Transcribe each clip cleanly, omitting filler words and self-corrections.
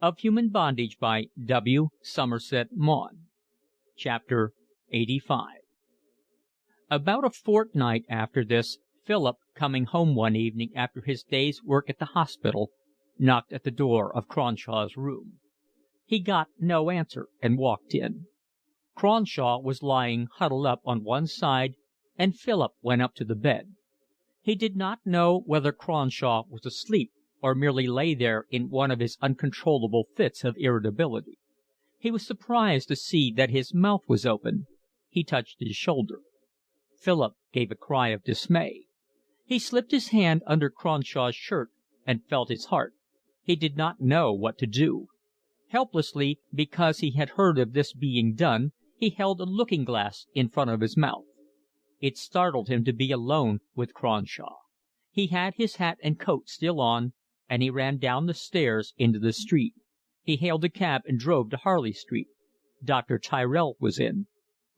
of Human Bondage by W. Somerset Maugham. Chapter 85. About a fortnight after this, Philip, coming home one evening after his day's work at the hospital, knocked at the door of Cronshaw's room. He got no answer and walked in. Cronshaw was lying huddled up on one side, and Philip went up to the bed. He did not know whether Cronshaw was asleep or merely lay there in one of his uncontrollable fits of irritability. He was surprised to see that his mouth was open. He touched his shoulder. Philip gave a cry of dismay. He slipped his hand under Cronshaw's shirt and felt his heart. He did not know what to do. Helplessly, because he had heard of this being done, he held a looking-glass in front of his mouth. It startled him to be alone with Cronshaw. He had his hat and coat still on, and he ran down the stairs into the street. He hailed a cab and drove to Harley Street. Dr. Tyrell was in.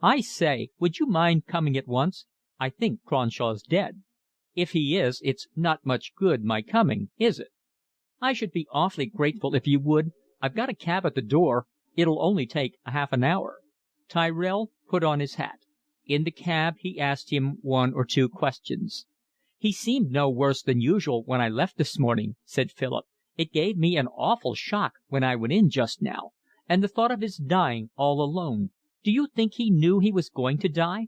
"I say, would you mind coming at once? I think Cronshaw's dead. If he is, it's not much good my coming, is it?" "I should be awfully grateful if you would. I've got a cab at the door. It'll only take a half an hour." Tyrell put on his hat. In the cab he asked him one or two questions. "He seemed no worse than usual when I left this morning," said Philip. "It gave me an awful shock when I went in just now. And the thought of his dying all alone. Do you think he knew he was going to die?"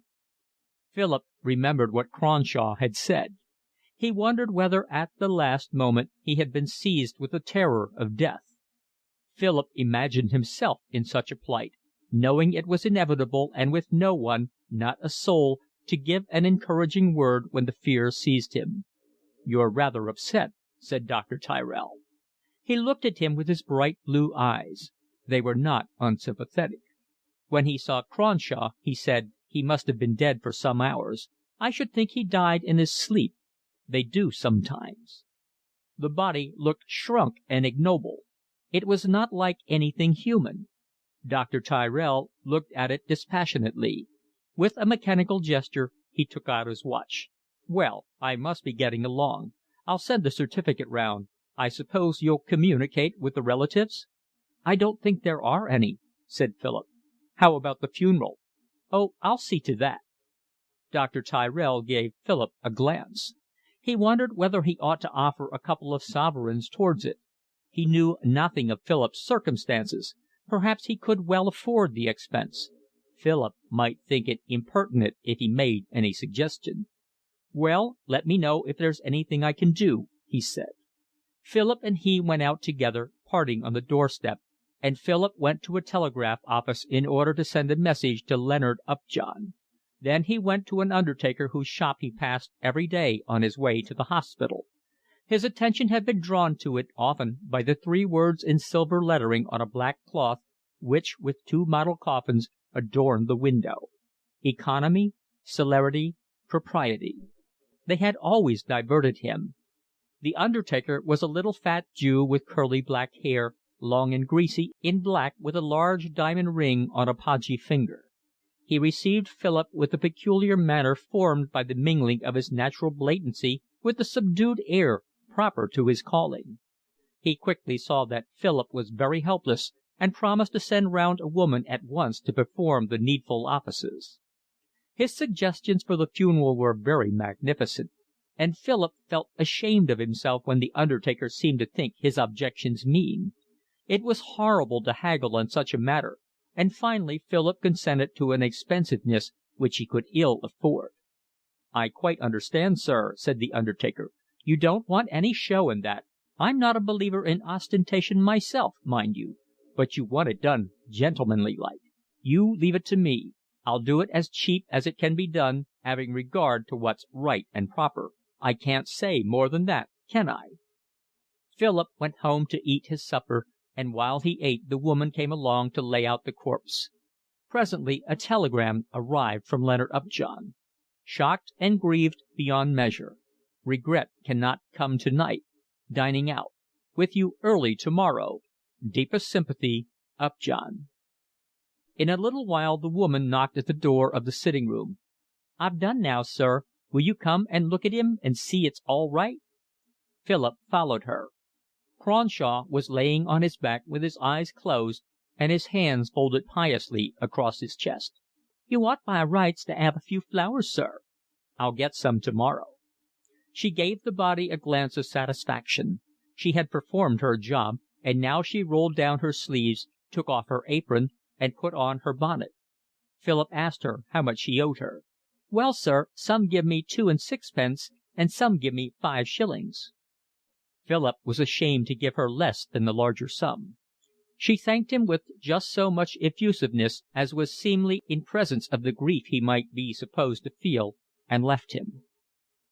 Philip remembered what Cronshaw had said. He wondered whether at the last moment he had been seized with the terror of death. Philip imagined himself in such a plight, knowing it was inevitable and with no one, not a soul, to give an encouraging word when the fear seized him. "You're rather upset," said Dr. Tyrell. He looked at him with his bright blue eyes. They were not unsympathetic. When he saw Cronshaw, he said he must have been dead for some hours. "I should think he died in his sleep. They do sometimes." The body looked shrunk and ignoble. It was not like anything human. Dr. Tyrell looked at it dispassionately. With a mechanical gesture he took out his watch. "Well, I must be getting along. I'll send the certificate round. I suppose you'll communicate with the relatives?" "I don't think there are any," said Philip. "How about the funeral?" "Oh, I'll see to that." Dr. Tyrell gave Philip a glance. He wondered whether he ought to offer a couple of sovereigns towards it. He knew nothing of Philip's circumstances. Perhaps he could well afford the expense. Philip might think it impertinent if he made any suggestion. "Well, let me know if there's anything I can do," he said. Philip and he went out together, parting on the doorstep, and Philip went to a telegraph office in order to send a message to Leonard Upjohn. Then he went to an undertaker whose shop he passed every day on his way to the hospital. His attention had been drawn to it often by the three words in silver lettering on a black cloth which, with two model coffins, adorned the window: Economy, Celerity, Propriety. They had always diverted him. The undertaker was a little fat Jew with curly black hair, long and greasy, in black, with a large diamond ring on a podgy finger. He received Philip with a peculiar manner formed by the mingling of his natural blatancy with the subdued air proper to his calling. He quickly saw that Philip was very helpless, and promised to send round a woman at once to perform the needful offices. His suggestions for the funeral were very magnificent, and Philip felt ashamed of himself when the undertaker seemed to think his objections mean. It was horrible to haggle on such a matter, and finally Philip consented to an expensiveness which he could ill afford. "I quite understand, sir," said the undertaker. "You don't want any show in that. I'm not a believer in ostentation myself, mind you. But you want it done gentlemanly like. You leave it to me. I'll do it as cheap as it can be done, having regard to what's right and proper. I can't say more than that, can I?" Philip went home to eat his supper, and while he ate the woman came along to lay out the corpse. Presently a telegram arrived from Leonard Upjohn. "Shocked and grieved beyond measure. Regret cannot come tonight. Dining out. With you early tomorrow. Deepest sympathy, Upjohn." In a little while the woman knocked at the door of the sitting room. "I've done now, sir. Will you come and look at him and see it's all right?" Philip followed her. Cronshaw was laying on his back with his eyes closed and his hands folded piously across his chest. "You ought by rights to 'ave a few flowers, sir." "I'll get some to morrow." She gave the body a glance of satisfaction. She had performed her job, and now she rolled down her sleeves, took off her apron, and put on her bonnet. Philip asked her how much he owed her. "Well, sir, some give me 2 and 6 and some give me 5 shillings." Philip was ashamed to give her less than the larger sum. She thanked him with just so much effusiveness as was seemly in presence of the grief he might be supposed to feel, and left him.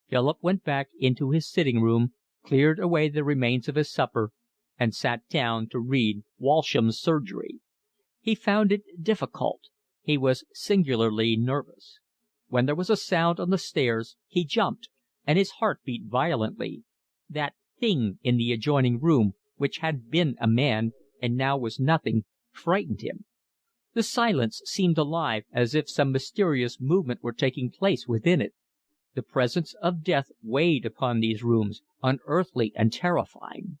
Philip went back into his sitting room, cleared away the remains of his supper, and sat down to read Walsham's Surgery. He found it difficult. He was singularly nervous. When there was a sound on the stairs he jumped, and his heart beat violently. That thing in the adjoining room, which had been a man and now was nothing, frightened him. The silence seemed alive, as if some mysterious movement were taking place within it. The presence of death weighed upon these rooms, unearthly and terrifying.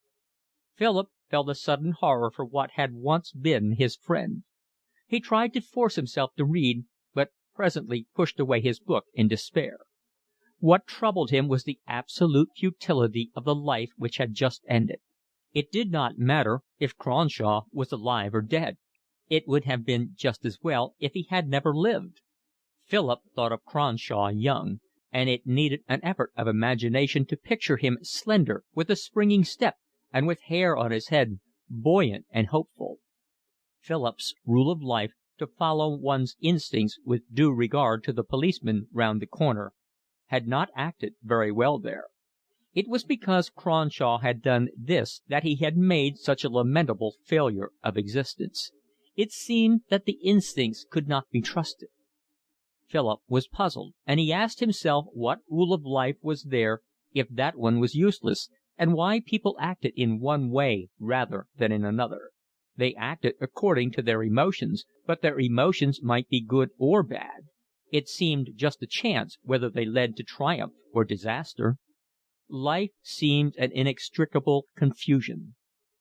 Philip felt a sudden horror for what had once been his friend. He tried to force himself to read, but presently pushed away his book in despair. What troubled him was the absolute futility of the life which had just ended. It did not matter if Cronshaw was alive or dead. It would have been just as well if he had never lived. Philip thought of Cronshaw young, and it needed an effort of imagination to picture him slender, with a springing step, and with hair on his head, buoyant and hopeful. Philip's rule of life, to follow one's instincts with due regard to the policeman round the corner, had not acted very well there. It was because Cronshaw had done this that he had made such a lamentable failure of existence. It seemed that the instincts could not be trusted. Philip was puzzled, and he asked himself what rule of life was there if that one was useless, and why people acted in one way rather than in another. They acted according to their emotions, but their emotions might be good or bad. It seemed just a chance whether they led to triumph or disaster. Life seemed an inextricable confusion.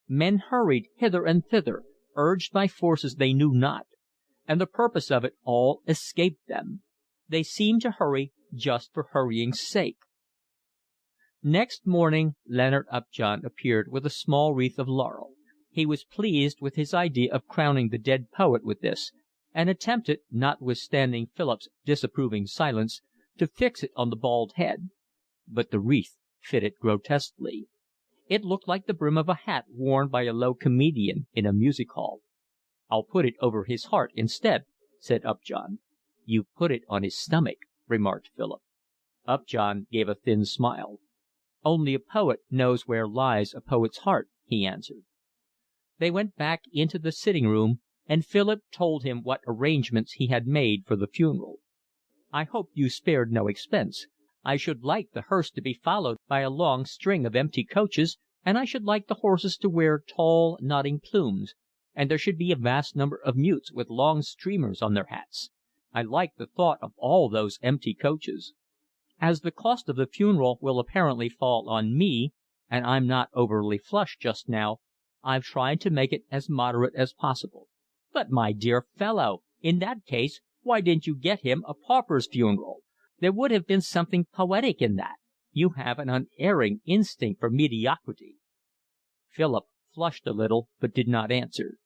Men hurried hither and thither, urged by forces they knew not, and the purpose of it all escaped them. They seemed to hurry just for hurrying's sake. Next morning Leonard Upjohn appeared with a small wreath of laurel. He was pleased with his idea of crowning the dead poet with this, and attempted, notwithstanding Philip's disapproving silence, to fix it on the bald head. But the wreath fitted grotesquely. It looked like the brim of a hat worn by a low comedian in a music hall. "I'll put it over his heart instead," said Upjohn. "You put it on his stomach," remarked Philip. Upjohn gave a thin smile. "Only a poet knows where lies a poet's heart," he answered. They went back into the sitting room, and Philip told him what arrangements he had made for the funeral. "I hope you spared no expense. I should like the hearse to be followed by a long string of empty coaches, and I should like the horses to wear tall, nodding plumes, and there should be a vast number of mutes with long streamers on their hats. I like the thought of all those empty coaches. As the cost of the funeral will apparently fall on me, and I'm not overly flush just now, I've tried to make it as moderate as possible." "But, my dear fellow, in that case why didn't you get him a pauper's funeral? There would have been something poetic in that. You have an unerring instinct for mediocrity." Philip flushed a little, but did not answer.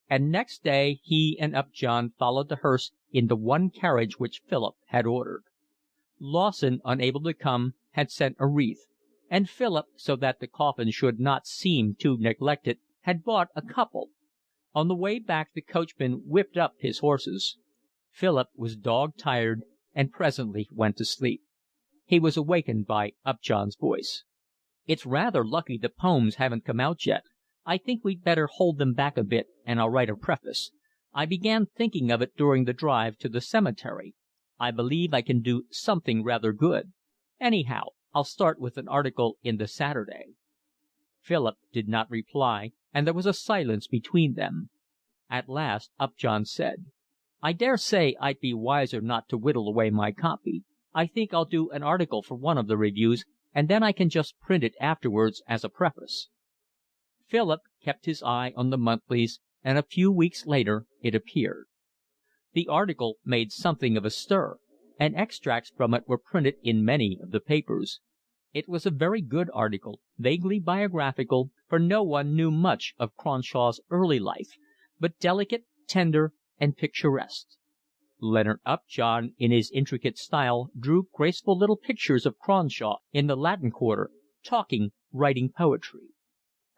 And next day he and Upjohn followed the hearse in the one carriage which Philip had ordered. Lawson, unable to come, had sent a wreath, and Philip, so that the coffin should not seem too neglected, had bought a couple. On the way back the coachman whipped up his horses. Philip was dog-tired and presently went to sleep. He was awakened by Upjohn's voice. "It's rather lucky the poems haven't come out yet. I think we'd better hold them back a bit, and I'll write a preface. I began thinking of it during the drive to the cemetery. I believe I can do something rather good. Anyhow, I'll start with an article in the Saturday." Philip did not reply, and there was a silence between them. At last Upjohn said: "I dare say I'd be wiser not to whittle away my copy. I think I'll do an article for one of the reviews, and then I can just print it afterwards as a preface." Philip kept his eye on the monthlies, and a few weeks later it appeared. The article made something of a stir, and extracts from it were printed in many of the papers. It was a very good article, vaguely biographical, for no one knew much of Cronshaw's early life, but delicate, tender, and picturesque. Leonard Upjohn in his intricate style drew graceful little pictures of Cronshaw in the Latin Quarter, talking, writing poetry.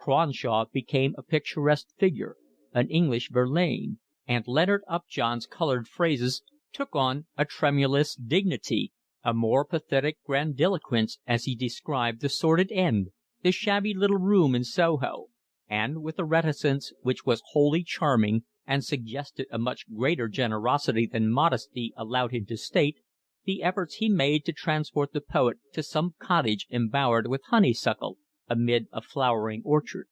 Cronshaw became a picturesque figure, an English Verlaine, and Leonard Upjohn's coloured phrases took on a tremulous dignity, a more pathetic grandiloquence as he described the sordid end, the shabby little room in Soho, and with a reticence which was wholly charming and suggested a much greater generosity than modesty allowed him to state, the efforts he made to transport the poet to some cottage embowered with honeysuckle amid a flowering orchard.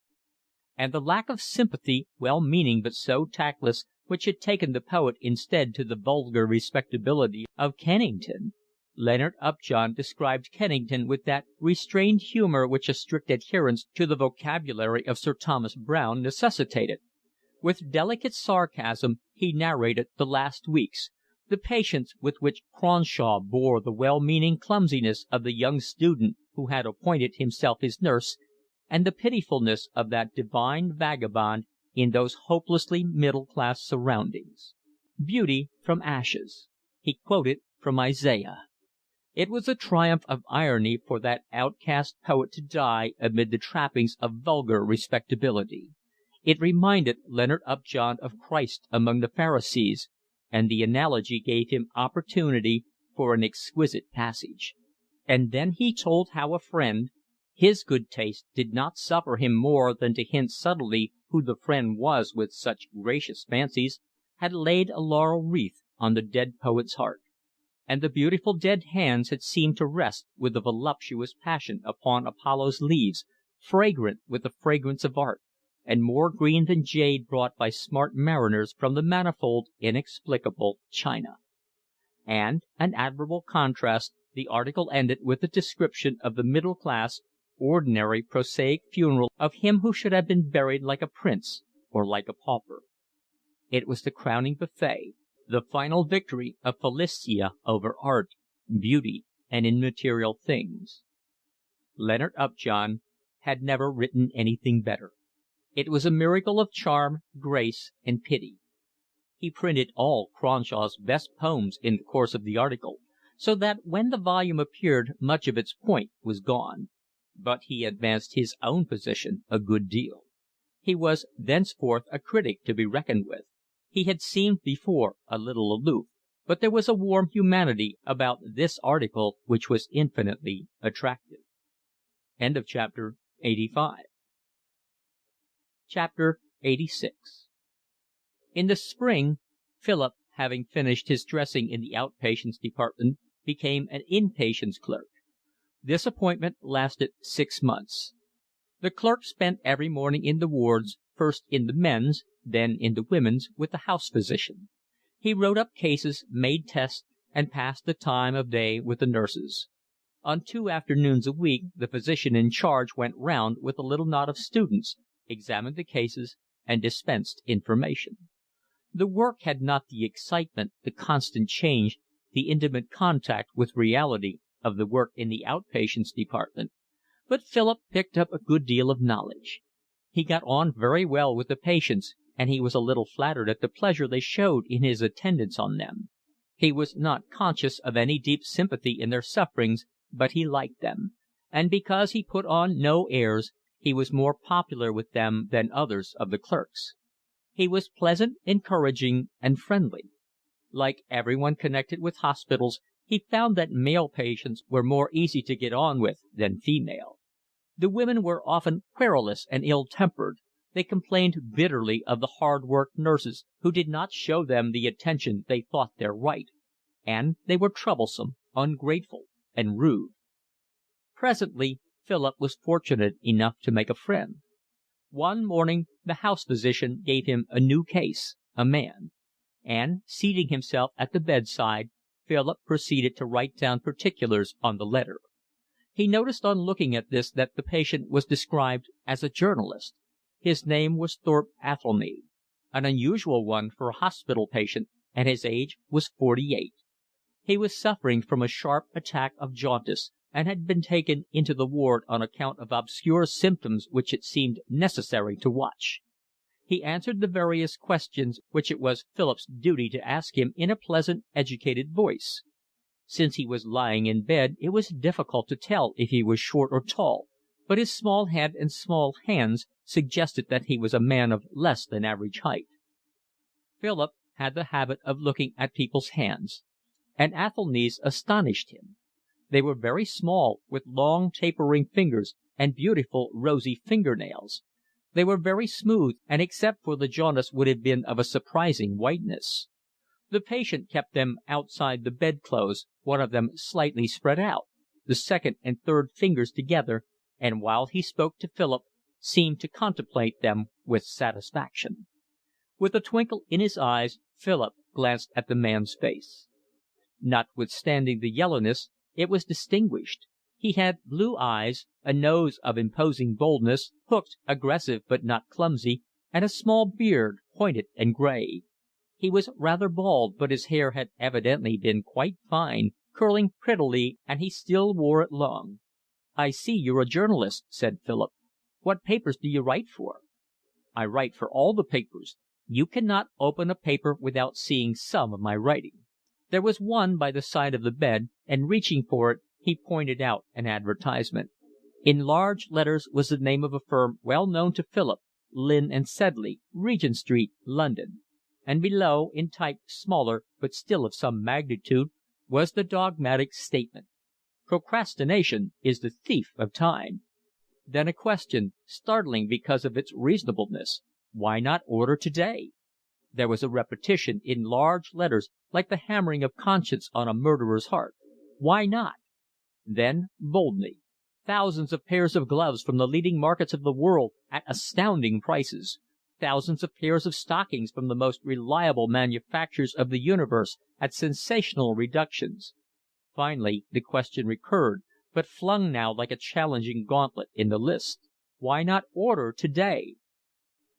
And the lack of sympathy, well-meaning but so tactless, which had taken the poet instead to the vulgar respectability of Kennington. Leonard Upjohn described Kennington with that restrained humour which a strict adherence to the vocabulary of Sir Thomas Browne necessitated. With delicate sarcasm he narrated the last weeks, the patience with which Cronshaw bore the well-meaning clumsiness of the young student who had appointed himself his nurse, and the pitifulness of that divine vagabond in those hopelessly middle-class surroundings. Beauty from ashes. He quoted from Isaiah. It was a triumph of irony for that outcast poet to die amid the trappings of vulgar respectability. It reminded Leonard Upjohn of Christ among the Pharisees, and the analogy gave him opportunity for an exquisite passage. And then he told how a friend, his good taste did not suffer him more than to hint subtly who the friend was with such gracious fancies, had laid a laurel wreath on the dead poet's heart. And the beautiful dead hands had seemed to rest with a voluptuous passion upon Apollo's leaves, fragrant with the fragrance of art, and more green than jade brought by smart mariners from the manifold, inexplicable China. And, an admirable contrast, the article ended with a description of the middle-class, ordinary, prosaic funeral of him who should have been buried like a prince or like a pauper. It was the crowning buffet, the final victory of Philistia over art, beauty, and immaterial things. Leonard Upjohn had never written anything better. It was a miracle of charm, grace, and pity. He printed all Cronshaw's best poems in the course of the article, so that when the volume appeared much of its point was gone. But he advanced his own position a good deal. He was thenceforth a critic to be reckoned with. He had seemed before a little aloof, but there was a warm humanity about this article which was infinitely attractive. Chapter 86. In the spring, Philip, having finished his dressing in the outpatients department, became an inpatients clerk. This appointment lasted 6 months. The clerk spent every morning in the wards, first in the men's, then in the women's, with the house physician. He wrote up cases, made tests, and passed the time of day with the nurses. On 2 afternoons a week the physician in charge went round with a little knot of students, examined the cases, and dispensed information. The work had not the excitement, the constant change, the intimate contact with reality of the work in the outpatients department, but Philip picked up a good deal of knowledge. He got on very well with the patients, and he was a little flattered at the pleasure they showed in his attendance on them. He was not conscious of any deep sympathy in their sufferings, but he liked them, and because he put on no airs, he was more popular with them than others of the clerks. He was pleasant, encouraging, and friendly. Like everyone connected with hospitals, he found that male patients were more easy to get on with than female. The women were often querulous and ill-tempered. They complained bitterly of the hard-worked nurses who did not show them the attention they thought their right, and they were troublesome, ungrateful, and rude. Presently Philip was fortunate enough to make a friend. One morning the house physician gave him a new case, a man, and, seating himself at the bedside, Philip proceeded to write down particulars on the letter. He noticed on looking at this that the patient was described as a journalist. His name was Thorpe Athelny, an unusual one for a hospital patient, and his age was 48. He was suffering from a sharp attack of jaundice, and had been taken into the ward on account of obscure symptoms which it seemed necessary to watch. He answered the various questions which it was Philip's duty to ask him in a pleasant, educated voice. Since he was lying in bed it was difficult to tell if he was short or tall, but his small head and small hands suggested that he was a man of less than average height. Philip had the habit of looking at people's hands, and Athelny's astonished him. They were very small, with long tapering fingers and beautiful rosy fingernails. They were very smooth, and except for the jaundice would have been of a surprising whiteness. The patient kept them outside the bedclothes, one of them slightly spread out, the second and third fingers together, and while he spoke to Philip, seemed to contemplate them with satisfaction. With a twinkle in his eyes, Philip glanced at the man's face. Notwithstanding the yellowness, it was distinguished. He had blue eyes, a nose of imposing boldness, hooked, aggressive but not clumsy, and a small beard, pointed and gray. He was rather bald, but his hair had evidently been quite fine, curling prettily, and he still wore it long. "I see you're a journalist," said Philip. "What papers do you write for?" "I write for all the papers. You cannot open a paper without seeing some of my writing." There was one by the side of the bed, and reaching for it, he pointed out an advertisement. In large letters was the name of a firm well known to Philip, Lynn and Sedley, Regent Street, London, and below, in type smaller but still of some magnitude, was the dogmatic statement: "Procrastination is the thief of time." Then a question, startling because of its reasonableness: "Why not order today?" There was a repetition in large letters like the hammering of conscience on a murderer's heart: "Why not?" Then, boldly: "Thousands of pairs of gloves from the leading markets of the world at astounding prices. Thousands of pairs of stockings from the most reliable manufacturers of the universe at sensational reductions." Finally the question recurred, but flung now like a challenging gauntlet in the list: "Why not order today?"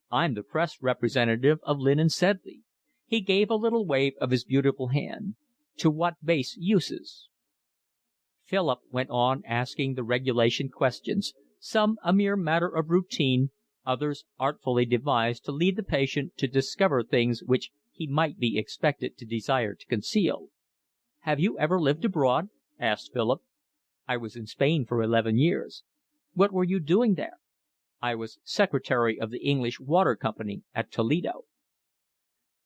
"I'm the press representative of Lynn and Sedley." He gave a little wave of his beautiful hand. "To what base uses?" Philip went on asking the regulation questions, some a mere matter of routine, others artfully devised to lead the patient to discover things which he might be expected to desire to conceal. "Have you ever lived abroad?" asked Philip. "I was in Spain for 11 years." "What were you doing there?" "I was secretary of the English Water Company at Toledo."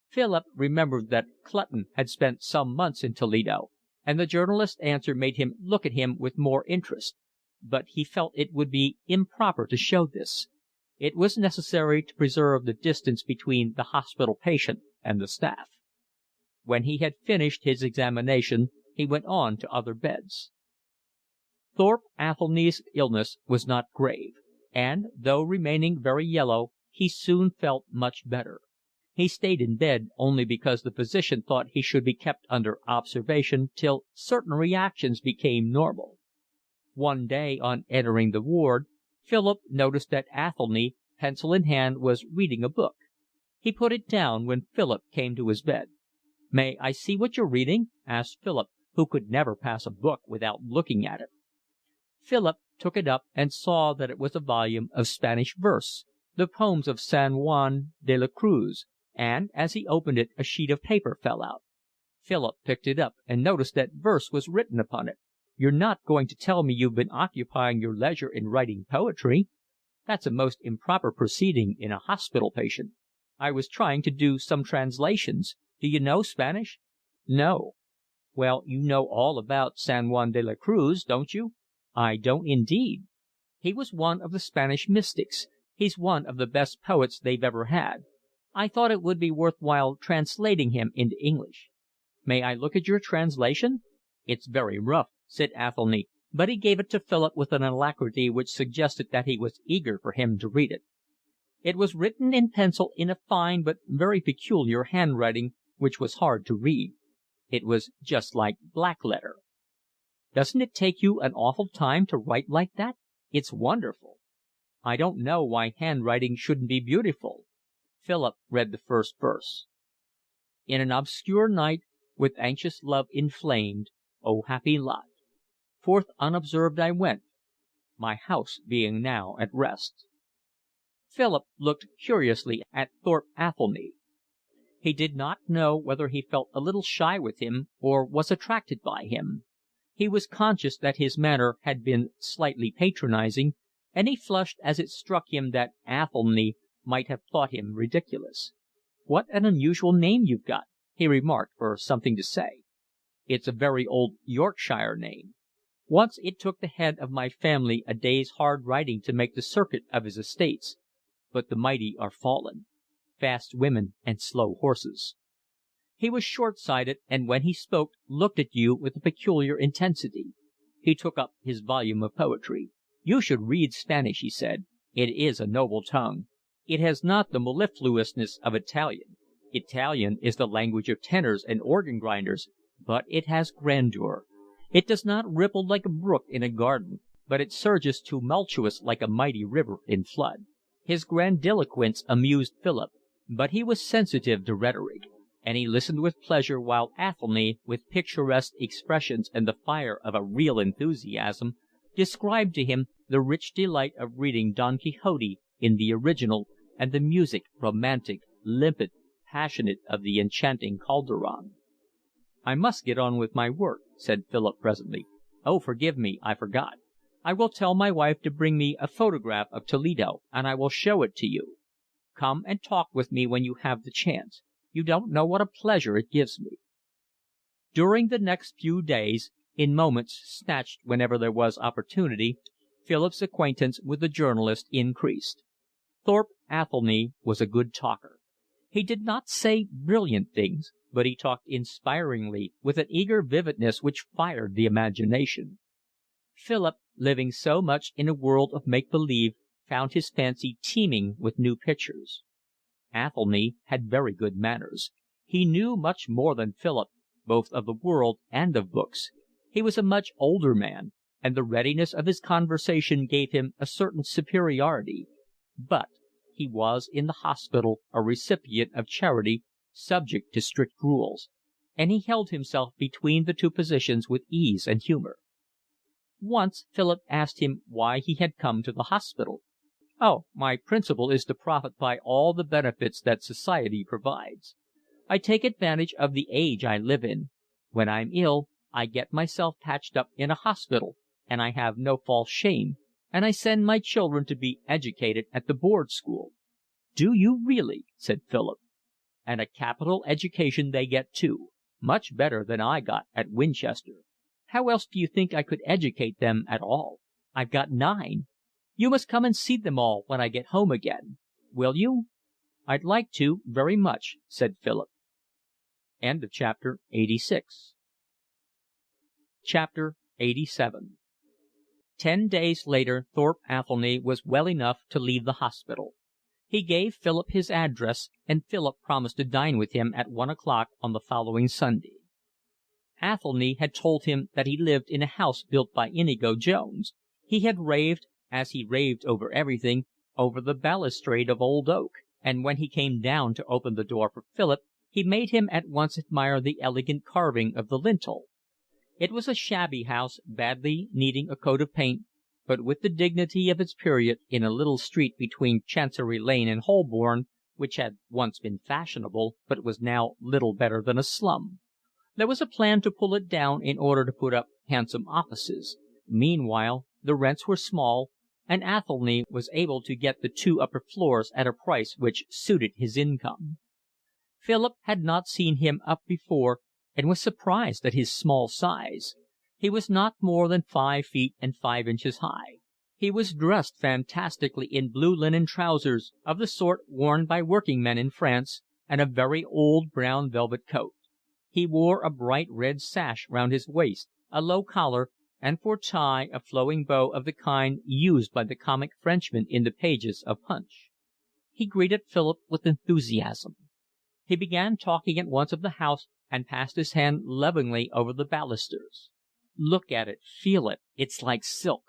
Philip remembered that Clutton had spent some months in Toledo, and the journalist's answer made him look at him with more interest. But he felt it would be improper to show this. It was necessary to preserve the distance between the hospital patient and the staff. When he had finished his examination, he went on to other beds. Thorpe Athelny's illness was not grave, and, though remaining very yellow, he soon felt much better. He stayed in bed only because the physician thought he should be kept under observation till certain reactions became normal. One day, on entering the ward, Philip noticed that Athelny, pencil in hand, was reading a book. He put it down when Philip came to his bed. "May I see what you're reading?" asked Philip, who could never pass a book without looking at it. Philip took it up and saw that it was a volume of Spanish verse, the poems of San Juan de la Cruz, and as he opened it a sheet of paper fell out. Philip picked it up and noticed that verse was written upon it. "You're not going to tell me you've been occupying your leisure in writing poetry? That's a most improper proceeding in a hospital patient." "I was trying to do some translations. Do you know Spanish?" "No." "Well, you know all about San Juan de la Cruz, don't you?" "I don't indeed." "He was one of the Spanish mystics. He's one of the best poets they've ever had. I thought it would be worth while translating him into English." "May I look at your translation?" "It's very rough," said Athelny, but he gave it to Philip with an alacrity which suggested that he was eager for him to read it. It was written in pencil in a fine but very peculiar handwriting, which was hard to read. It was just like blackletter. "Doesn't it take you an awful time to write like that? It's wonderful." I don't know why handwriting shouldn't be beautiful." Philip read the first verse. "In an obscure night, with anxious love inflamed, O happy lot! Forth unobserved I went, my house being now at rest." Philip looked curiously at Thorpe Athelny. He did not know whether he felt a little shy with him or was attracted by him. He was conscious that his manner had been slightly patronizing, and he flushed as it struck him that Athelny might have thought him ridiculous. "What an unusual name you've got," he remarked for something to say. "It's a very old Yorkshire name. Once it took the head of my family a day's hard riding to make the circuit of his estates, but the mighty are fallen. Fast women and slow horses." He was short-sighted, and when he spoke looked at you with a peculiar intensity. He took up his volume of poetry. "You should read Spanish," he said. "It is a noble tongue. It has not the mellifluousness of Italian. Italian is the language of tenors and organ grinders, but it has grandeur. It does not ripple like a brook in a garden, but it surges tumultuous like a mighty river in flood." His grandiloquence amused Philip, but he was sensitive to rhetoric, and he listened with pleasure while Athelny, with picturesque expressions and the fire of a real enthusiasm, described to him the rich delight of reading Don Quixote in the original and the music, romantic, limpid, passionate, of the enchanting Calderon. "I must get on with my work," said Philip presently. "Oh, forgive me, I forgot. I will tell my wife to bring me a photograph of Toledo, and I will show it to you. Come and talk with me when you have the chance. You don't know what a pleasure it gives me." During the next few days, in moments snatched whenever there was opportunity, Philip's acquaintance with the journalist increased. Thorpe Athelny was a good talker. He did not say brilliant things, but he talked inspiringly, with an eager vividness which fired the imagination. Philip, living so much in a world of make-believe, found his fancy teeming with new pictures. Athelny had very good manners. He knew much more than Philip, both of the world and of books. He was a much older man, and the readiness of his conversation gave him a certain superiority, but he was in the hospital a recipient of charity, subject to strict rules, and he held himself between the two positions with ease and humour. Once Philip asked him why he had come to the hospital. "Oh, my principle is to profit by all the benefits that society provides. I take advantage of the age I live in. When I'm ill, I get myself patched up in a hospital, and I have no false shame, and I send my children to be educated at the board school." "Do you really?" said Philip. "And a capital education they get too, much better than I got at Winchester. How else do you think I could educate them at all? I've got 9. You must come and see them all when I get home again. Will you?" "I'd like to very much," said Philip. Chapter 87. 10 days later Thorpe Athelny was well enough to leave the hospital. He gave Philip his address, and Philip promised to dine with him at 1 o'clock on the following Sunday. Athelny had told him that he lived in a house built by Inigo Jones. He had raved, as he raved over everything, over the balustrade of old oak, and when he came down to open the door for Philip, he made him at once admire the elegant carving of the lintel. It was a shabby house, badly needing a coat of paint, but with the dignity of its period, in a little street between Chancery Lane and Holborn, which had once been fashionable, but was now little better than a slum. There was a plan to pull it down in order to put up handsome offices. Meanwhile, the rents were small, and Athelny was able to get the 2 upper floors at a price which suited his income. Philip had not seen him up before, and was surprised at his small size. He was not more than 5 feet and 5 inches high. He was dressed fantastically in blue linen trousers, of the sort worn by working men in France, and a very old brown velvet coat. He wore a bright red sash round his waist, a low collar, and for tie a flowing bow of the kind used by the comic Frenchmen in the pages of Punch. He greeted Philip with enthusiasm. He began talking at once of the house and passed his hand lovingly over the balusters. "Look at it, feel it, it's like silk.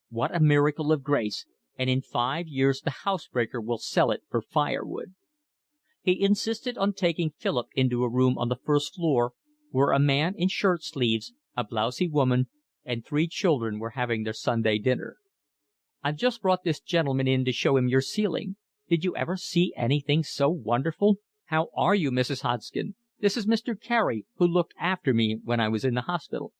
What a miracle of grace. and in 5 years the housebreaker will sell it for firewood." He insisted on taking Philip into a room on the first floor, where a man in shirt sleeves, a blousy woman, and 3 children were having their Sunday dinner. "I've just brought this gentleman in to show him your ceiling. Did you ever see anything so wonderful? How are you, Mrs. Hodgson? This is Mr. Carey, who looked after me when I was in the hospital."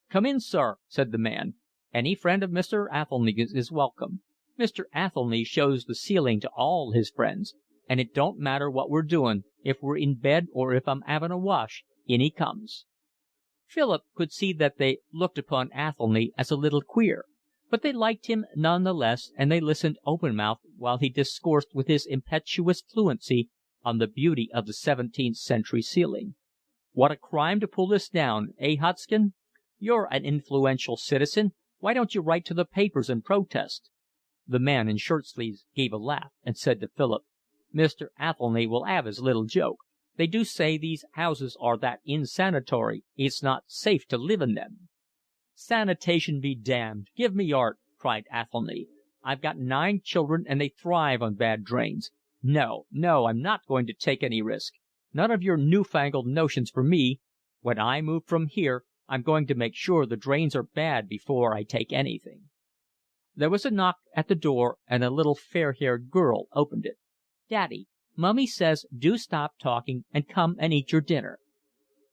"Come in, sir," said the man. "Any friend of Mr. Athelny's is welcome. Mr. Athelny shows the ceiling to all his friends, and it don't matter what we're doin', if we're in bed or if I'm 'avin' a wash, in he comes." Philip could see that they looked upon Athelny as a little queer, but they liked him none the less, and they listened open-mouthed while he discoursed with his impetuous fluency on the beauty of the 17th century ceiling. "What a crime to pull this down, Hodgson? You're an influential citizen. Why don't you write to the papers and protest?" The man in shirt sleeves gave a laugh and said to Philip, "Mr. Athelny will 'ave his little joke. They do say these houses are that insanitory it's not safe to live in them." "Sanitation be damned. Give me art," cried Athelny. "I've got 9 children and they thrive on bad drains. No, I'm not going to take any risk. None of your newfangled notions for me. When I move from here, I'm going to make sure the drains are bad before I take anything." There was a knock at the door, and a little fair-haired girl opened it. "Daddy, Mummy says do stop talking and come and eat your dinner."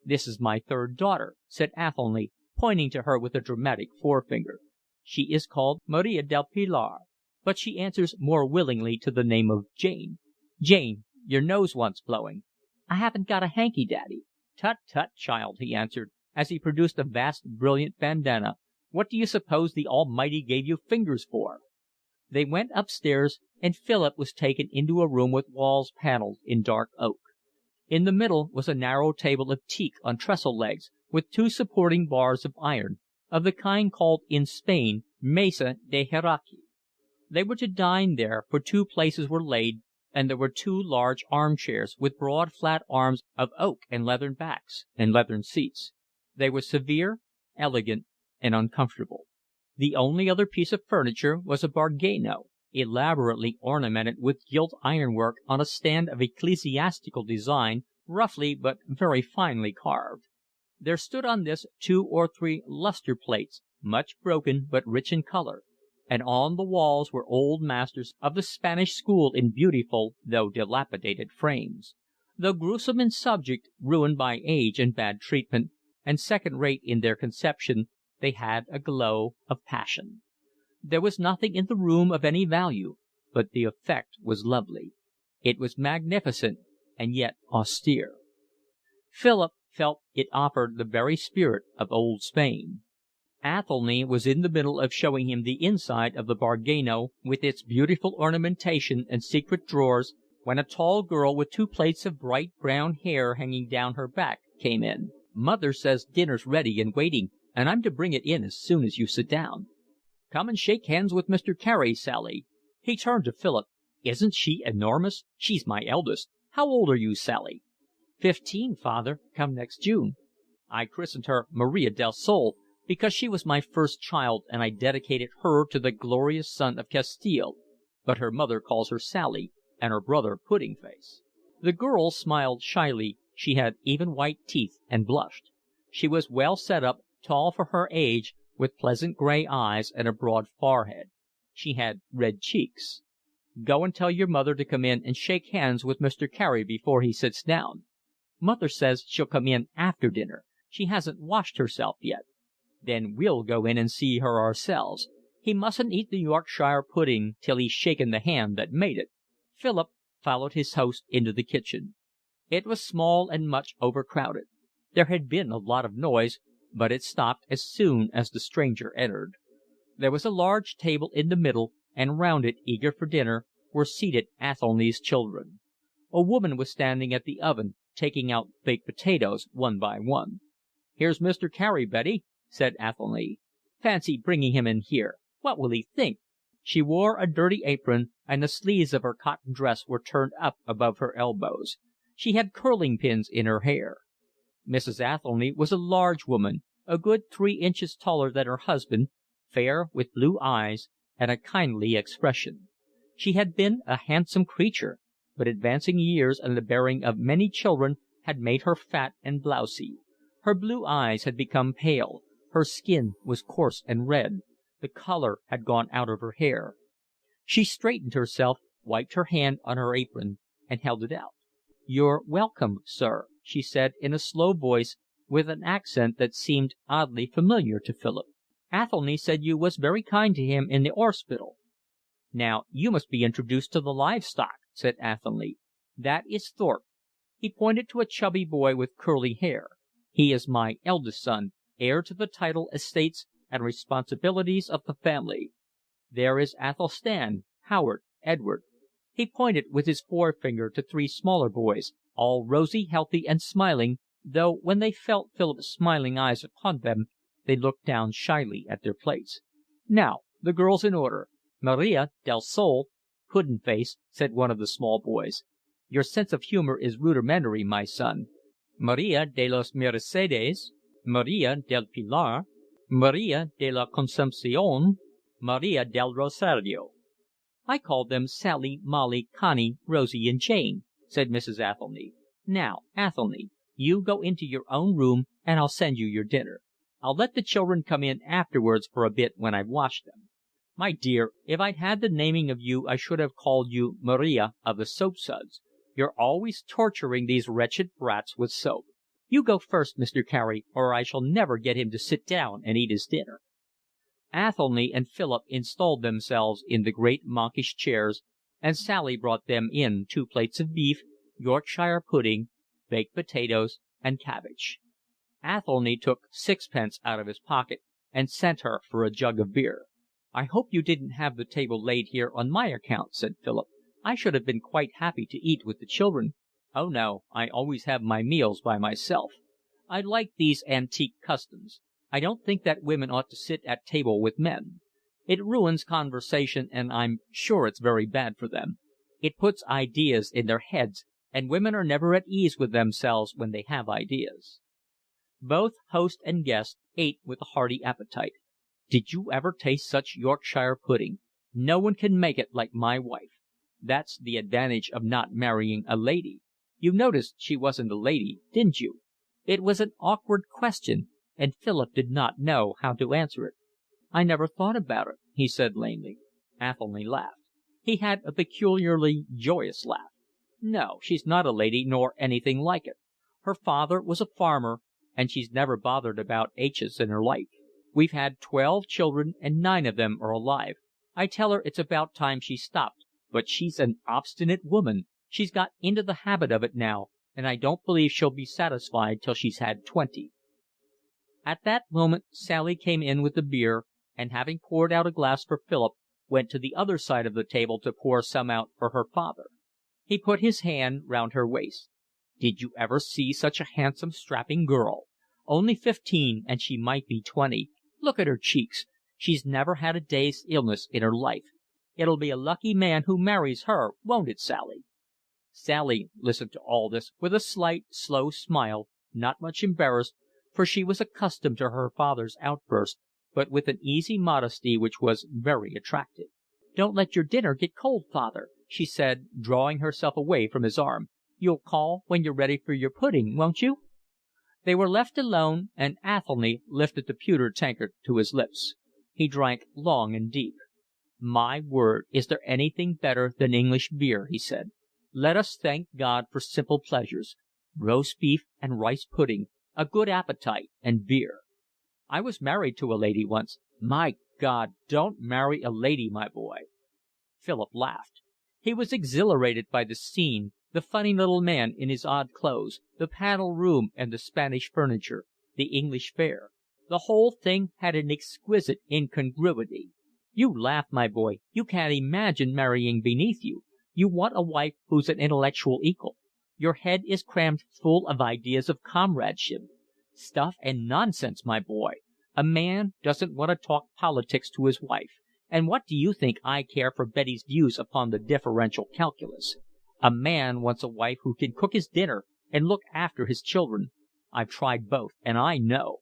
"This is my 3rd daughter," said Athelny, pointing to her with a dramatic forefinger. "She is called Maria del Pilar, but she answers more willingly to the name of Jane. Jane, your nose wants blowing." "I haven't got a hanky, Daddy." "Tut, tut, child," he answered, as he produced a vast brilliant bandana. "What do you suppose the Almighty gave you fingers for?" They went upstairs, and Philip was taken into a room with walls panelled in dark oak. In the middle was a narrow table of teak on trestle legs, with 2 supporting bars of iron, of the kind called in Spain mesa de jeraque. They were to dine there, for 2 places were laid, and there were 2 large armchairs, with broad flat arms of oak and leathern backs, and leathern seats. They were severe, elegant, and uncomfortable. The only other piece of furniture was a bargueno, elaborately ornamented with gilt ironwork on a stand of ecclesiastical design, roughly but very finely carved. There stood on this 2 or 3 lustre plates, much broken but rich in colour, and on the walls were old masters of the Spanish school in beautiful though dilapidated frames. Though gruesome in subject, ruined by age and bad treatment, and second-rate in their conception, they had a glow of passion. There was nothing in the room of any value, but the effect was lovely. It was magnificent and yet austere. Philip felt it offered the very spirit of old Spain. Athelny was in the middle of showing him the inside of the bargueno, with its beautiful ornamentation and secret drawers, when a tall girl with 2 plaits of bright brown hair hanging down her back came in. "Mother says dinner's ready and waiting, and I'm to bring it in as soon as you sit down." "Come and shake hands with Mr. Carey, Sally." He turned to Philip. "Isn't she enormous? She's my eldest. How old are you, Sally?" 15, father, come next June." "I christened her Maria del Sol because she was my first child, and I dedicated her to the glorious son of Castile, but her mother calls her Sally, and her brother Pudding Face." The girl smiled shyly. She had even white teeth, and blushed. She was well set up, tall for her age, with pleasant grey eyes and a broad forehead. She had red cheeks. "Go and tell your mother to come in and shake hands with Mr. Carey before he sits down." "Mother says she'll come in after dinner. She hasn't washed herself yet." "Then we'll go in and see her ourselves. He mustn't eat the Yorkshire pudding till he's shaken the hand that made it." Philip followed his host into the kitchen. It was small and much overcrowded. There had been a lot of noise, but it stopped as soon as the stranger entered. There was a large table in the middle, and round it, eager for dinner, were seated Athelny's children. A woman was standing at the oven, taking out baked potatoes one by one. "Here's Mr. Carey, Betty," said Athelny. "Fancy bringing him in here. What will he think?" She wore a dirty apron, and the sleeves of her cotton dress were turned up above her elbows. She had curling pins in her hair. Mrs. Athelny was a large woman, a good 3 inches taller than her husband, fair, with blue eyes, and a kindly expression. She had been a handsome creature, but advancing years and the bearing of many children had made her fat and blousy. Her blue eyes had become pale, her skin was coarse and red, the colour had gone out of her hair. She straightened herself, wiped her hand on her apron, and held it out. "You're welcome, sir," she said in a slow voice with an accent that seemed oddly familiar to Philip. "Athelny said you was very kind to him in the 'orspital." "Now you must be introduced to the live stock," said Athelny. "That is Thorpe." He pointed to a chubby boy with curly hair. "He is my eldest son, heir to the title, estates, and responsibilities of the family. There is Athelstan, Howard, Edward." He pointed with his forefinger to three smaller boys, all rosy, healthy, and smiling, though when they felt Philip's smiling eyes upon them, they looked down shyly at their plates. "Now, the girls in order. Maria del Sol." "Puddin' face," said one of the small boys. "Your sense of humour is rudimentary, my son. Maria de los Mercedes, Maria del Pilar, Maria de la Concepcion, Maria del Rosario." "I call them Sally, Molly, Connie, Rosie, and Jane," said Mrs. Athelny. "Now, Athelny, you go into your own room and I'll send you your dinner. I'll let the children come in afterwards for a bit when I've washed them. My dear, if I'd had the naming of you I should have called you Maria of the Soapsuds. You're always torturing these wretched brats with soap. You go first, Mr. Carey, or I shall never get him to sit down and eat his dinner." Athelny and Philip installed themselves in the great monkish chairs, and Sally brought them in 2 plates of beef, Yorkshire pudding, baked potatoes, and cabbage. Athelny took 6 pence out of his pocket and sent her for a jug of beer. "I hope you didn't have the table laid here on my account," said Philip. "I should have been quite happy to eat with the children." "Oh no, I always have my meals by myself. I like these antique customs. I don't think that women ought to sit at table with men. It ruins conversation, and I'm sure it's very bad for them. It puts ideas in their heads, and women are never at ease with themselves when they have ideas." Both host and guest ate with a hearty appetite. "Did you ever taste such Yorkshire pudding? No one can make it like my wife. That's the advantage of not marrying a lady. You noticed she wasn't a lady, didn't you?" It was an awkward question, and Philip did not know how to answer it. "I never thought about it," he said lamely. Athelny laughed. He had a peculiarly joyous laugh. "No, she's not a lady nor anything like it. Her father was a farmer, and she's never bothered about H's in her life. We've had 12 children and 9 of them are alive. I tell her it's about time she stopped, but she's an obstinate woman. She's got into the habit of it now, and I don't believe she'll be satisfied till she's had 20. At that moment Sally came in with the beer, and having poured out a glass for Philip, went to the other side of the table to pour some out for her father. He put his hand round her waist. "Did you ever see such a handsome, strapping girl? Only 15, and she might be 20. Look at her cheeks. She's never had a day's illness in her life. It'll be a lucky man who marries her, won't it, Sally?" Sally listened to all this with a slight, slow smile, not much embarrassed, for she was accustomed to her father's outburst, but with an easy modesty which was very attractive. "Don't let your dinner get cold, father," she said, drawing herself away from his arm. "You'll call when you're ready for your pudding, won't you?" They were left alone, and Athelny lifted the pewter tankard to his lips. He drank long and deep. "My word, is there anything better than English beer?" he said. "Let us thank God for simple pleasures. Roast beef and rice pudding, a good appetite, and beer. I was married to a lady once." "My God, don't marry a lady, my boy." Philip laughed. He was exhilarated by the scene, the funny little man in his odd clothes, the panelled room and the Spanish furniture, the English fare. The whole thing had an exquisite incongruity. "You laugh, my boy. You can't imagine marrying beneath you. You want a wife who's an intellectual equal. Your head is crammed full of ideas of comradeship. Stuff and nonsense, my boy. A man doesn't want to talk politics to his wife. And what do you think I care for Betty's views upon the differential calculus? A man wants a wife who can cook his dinner and look after his children. I've tried both, and I know.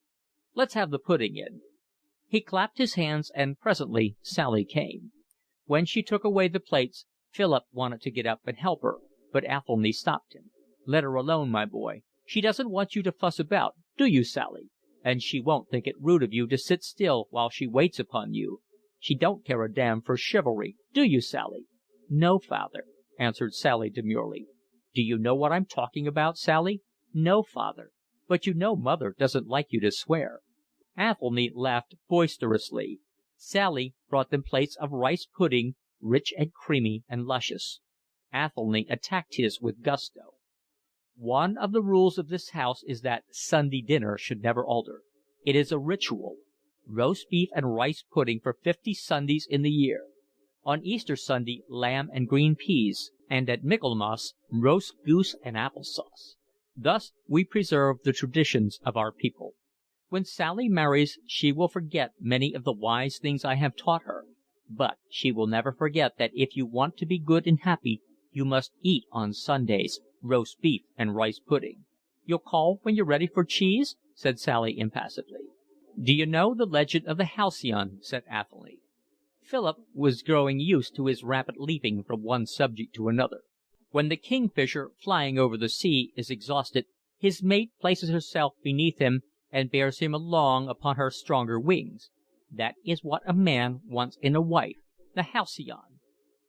Let's have the pudding in." He clapped his hands, and presently Sally came. When she took away the plates, Philip wanted to get up and help her, but Athelny stopped him. "Let her alone, my boy. She doesn't want you to fuss about, do you, Sally? And she won't think it rude of you to sit still while she waits upon you. She don't care a damn for chivalry, do you, Sally?" "No, father," answered Sally demurely. "Do you know what I'm talking about, Sally?" "No, father. But you know mother doesn't like you to swear." Athelny laughed boisterously. Sally brought them plates of rice pudding, rich and creamy and luscious. Athelny attacked his with gusto. "One of the rules of this house is that Sunday dinner should never alter. It is a ritual. Roast beef and rice pudding for 50 Sundays in the year. On Easter Sunday, lamb and green peas, and at Michaelmas, roast goose and apple sauce. Thus we preserve the traditions of our people. When Sally marries, she will forget many of the wise things I have taught her, but she will never forget that if you want to be good and happy, you must eat on Sundays roast beef and rice pudding." "You'll call when you're ready for cheese?" said Sally impassively. "Do you know the legend of the halcyon?" said Athelny. Philip was growing used to his rapid leaping from one subject to another. "When the kingfisher, flying over the sea, is exhausted, his mate places herself beneath him and bears him along upon her stronger wings. That is what a man wants in a wife, the halcyon.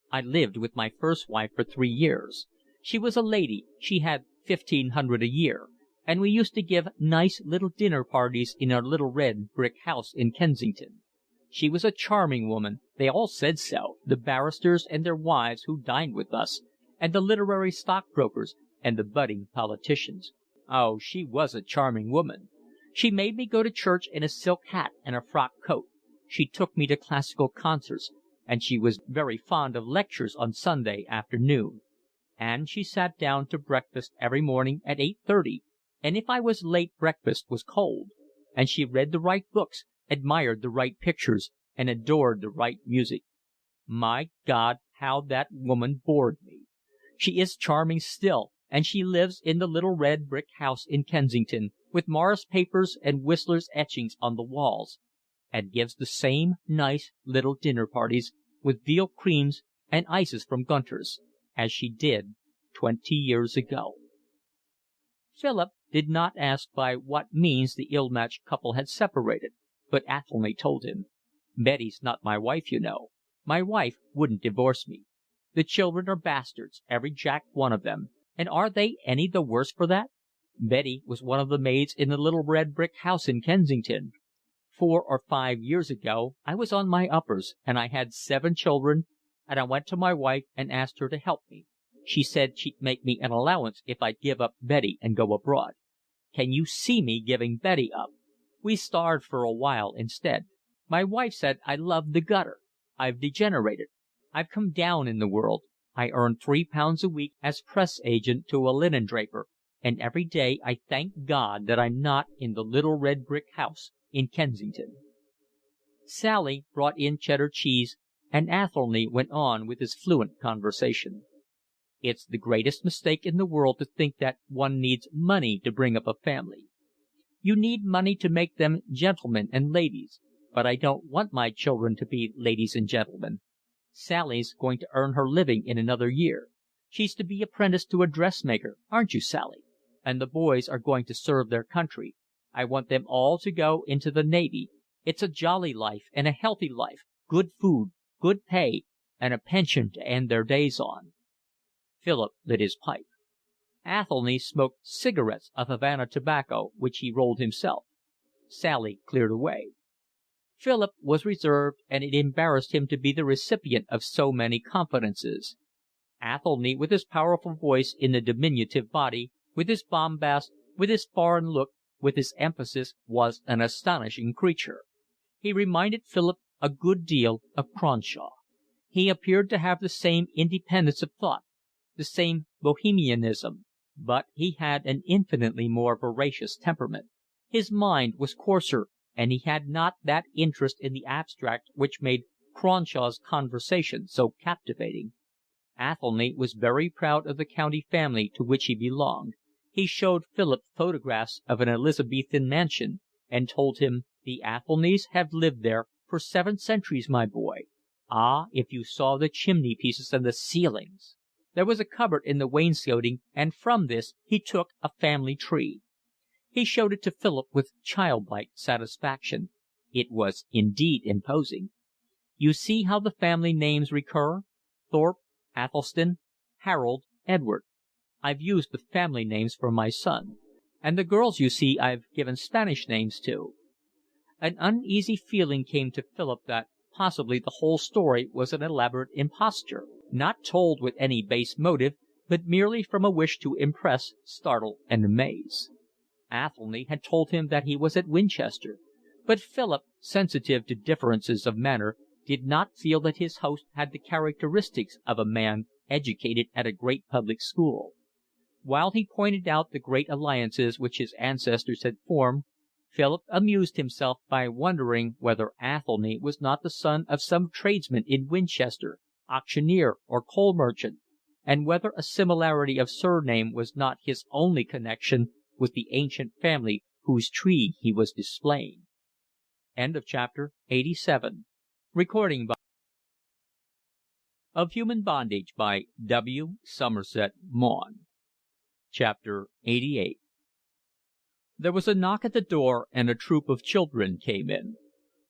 I lived with my first wife for 3 years. She was a lady, she had 1,500 a year, and we used to give nice little dinner parties in our little red brick house in Kensington. She was a charming woman, they all said so, the barristers and their wives who dined with us, and the literary stockbrokers, and the budding politicians. Oh, she was a charming woman. She made me go to church in a silk hat and a frock coat. She took me to classical concerts, and she was very fond of lectures on Sunday afternoon. And she sat down to breakfast every morning at 8:30, and if I was late breakfast was cold. And she read the right books, admired the right pictures, and adored the right music. My God, how that woman bored me! She is charming still, and she lives in the little red brick house in Kensington, with Morris papers and Whistler's etchings on the walls, and gives the same nice little dinner parties, with veal creams and ices from Gunter's, as she did 20 years ago. Philip did not ask by what means the ill-matched couple had separated, but Athelny told him. "Betty's not my wife, you know. My wife wouldn't divorce me. The children are bastards, every jack one of them, and are they any the worse for that? Betty was one of the maids in the little red brick house in Kensington. 4 or 5 years ago I was on my uppers, and I had 7 children, and I went to my wife and asked her to help me. She said she'd make me an allowance if I'd give up Betty and go abroad. Can you see me giving Betty up? We starved for a while instead. My wife said I loved the gutter. I've degenerated. I've come down in the world. I earn £3 a week as press agent to a linen draper, and every day I thank God that I'm not in the little red brick house in Kensington." Sally brought in cheddar cheese, and Athelny went on with his fluent conversation. "It's the greatest mistake in the world to think that one needs money to bring up a family. You need money to make them gentlemen and ladies, but I don't want my children to be ladies and gentlemen. Sally's going to earn her living in another year. She's to be apprenticed to a dressmaker, aren't you, Sally? And the boys are going to serve their country. I want them all to go into the Navy. It's a jolly life and a healthy life, good food, good pay, and a pension to end their days on." Philip lit his pipe. Athelny smoked cigarettes of Havana tobacco, which he rolled himself. Sally cleared away. Philip was reserved, and it embarrassed him to be the recipient of so many confidences. Athelny, with his powerful voice in the diminutive body, with his bombast, with his foreign look, with his emphasis, was an astonishing creature. He reminded Philip a good deal of Cronshaw. He appeared to have the same independence of thought, the same bohemianism, but he had an infinitely more voracious temperament. His mind was coarser, and he had not that interest in the abstract which made Cronshaw's conversation so captivating. Athelny was very proud of the county family to which he belonged. He showed Philip photographs of an Elizabethan mansion, and told him The Athelnys have lived there for 7 centuries, my boy. Ah, if you saw the chimney pieces and the ceilings!" There was a cupboard in the wainscoting, and from this he took a family tree. He showed it to Philip with childlike satisfaction. It was indeed imposing. "You see how the family names recur? Thorpe, Athelstan, Harold, Edward. I've used the family names for my son. And the girls, you see, I've given Spanish names to." An uneasy feeling came to Philip that possibly the whole story was an elaborate imposture, not told with any base motive, but merely from a wish to impress, startle, and amaze. Athelny had told him that he was at Winchester, but Philip, sensitive to differences of manner, did not feel that his host had the characteristics of a man educated at a great public school. While he pointed out the great alliances which his ancestors had formed, Philip amused himself by wondering whether Athelny was not the son of some tradesman in Winchester, auctioneer or coal merchant, and whether a similarity of surname was not his only connection with the ancient family whose tree he was displaying. Chapter 87. Recording by of Human Bondage by W. Somerset Maugham. Chapter 88. There was a knock at the door, and a troop of children came in.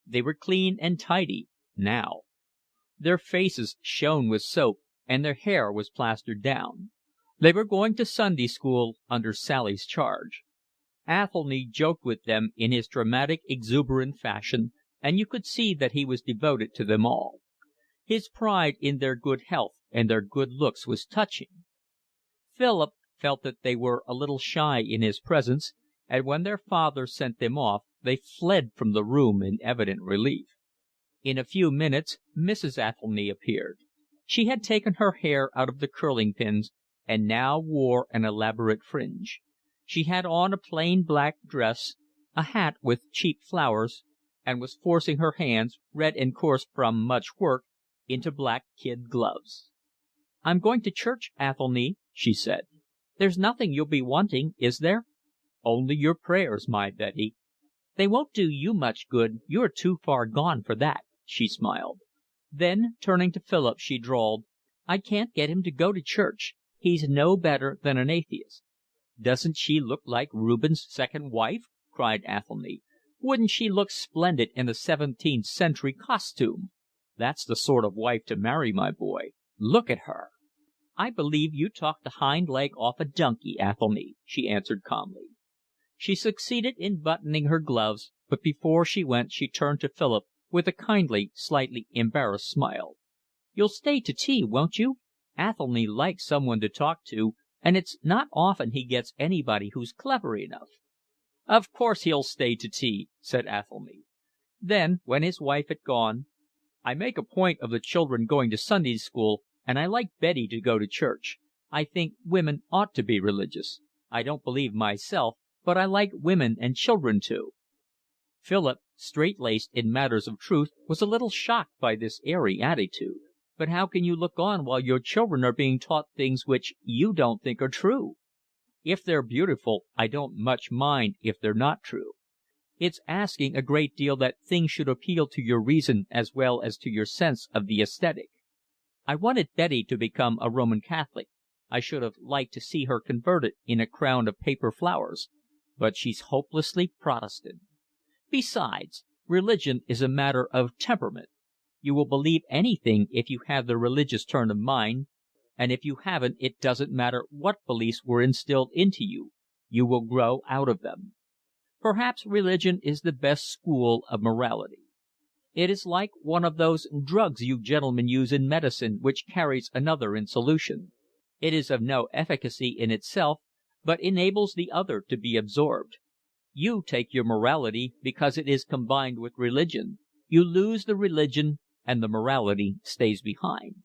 They were clean and tidy now. Their faces shone with soap, and their hair was plastered down. They were going to Sunday school under Sally's charge. Athelny joked with them in his dramatic, exuberant fashion, and you could see that he was devoted to them all. His pride in their good health and their good looks was touching. Philip felt that they were a little shy in his presence, and when their father sent them off, they fled from the room in evident relief. In a few minutes Mrs. Athelny appeared. She had taken her hair out of the curling pins, and now wore an elaborate fringe. She had on a plain black dress, a hat with cheap flowers, and was forcing her hands, red and coarse from much work, into black kid gloves. "I'm going to church, Athelny," she said. "There's nothing you'll be wanting, is there?" "Only your prayers, my Betty." "They won't do you much good. You're too far gone for that," she smiled. Then, turning to Philip, she drawled, "I can't get him to go to church. He's no better than an atheist." "Doesn't she look like Rubens' second wife?" cried Athelny. "Wouldn't she look splendid in a 17th century costume? That's the sort of wife to marry, my boy. Look at her." "I believe you talked the hind leg off a donkey, Athelny," she answered calmly. She succeeded in buttoning her gloves, but before she went she turned to Philip with a kindly, slightly embarrassed smile. "You'll stay to tea, won't you? Athelny likes someone to talk to, and it's not often he gets anybody who's clever enough." "Of course he'll stay to tea," said Athelny. Then, when his wife had gone, "I make a point of the children going to Sunday school, and I like Betty to go to church. I think women ought to be religious. I don't believe myself, but I like women and children to." Philip, straight-laced in matters of truth, was a little shocked by this airy attitude. "But how can you look on while your children are being taught things which you don't think are true?" "If they're beautiful, I don't much mind if they're not true. It's asking a great deal that things should appeal to your reason as well as to your sense of the aesthetic. I wanted Betty to become a Roman Catholic. I should have liked to see her converted in a crown of paper flowers. But she's hopelessly Protestant. Besides, religion is a matter of temperament. You will believe anything if you have the religious turn of mind, and if you haven't it doesn't matter what beliefs were instilled into you, you will grow out of them. Perhaps religion is the best school of morality. It is like one of those drugs you gentlemen use in medicine which carries another in solution. It is of no efficacy in itself, but enables the other to be absorbed. You take your morality because it is combined with religion. You lose the religion and the morality stays behind.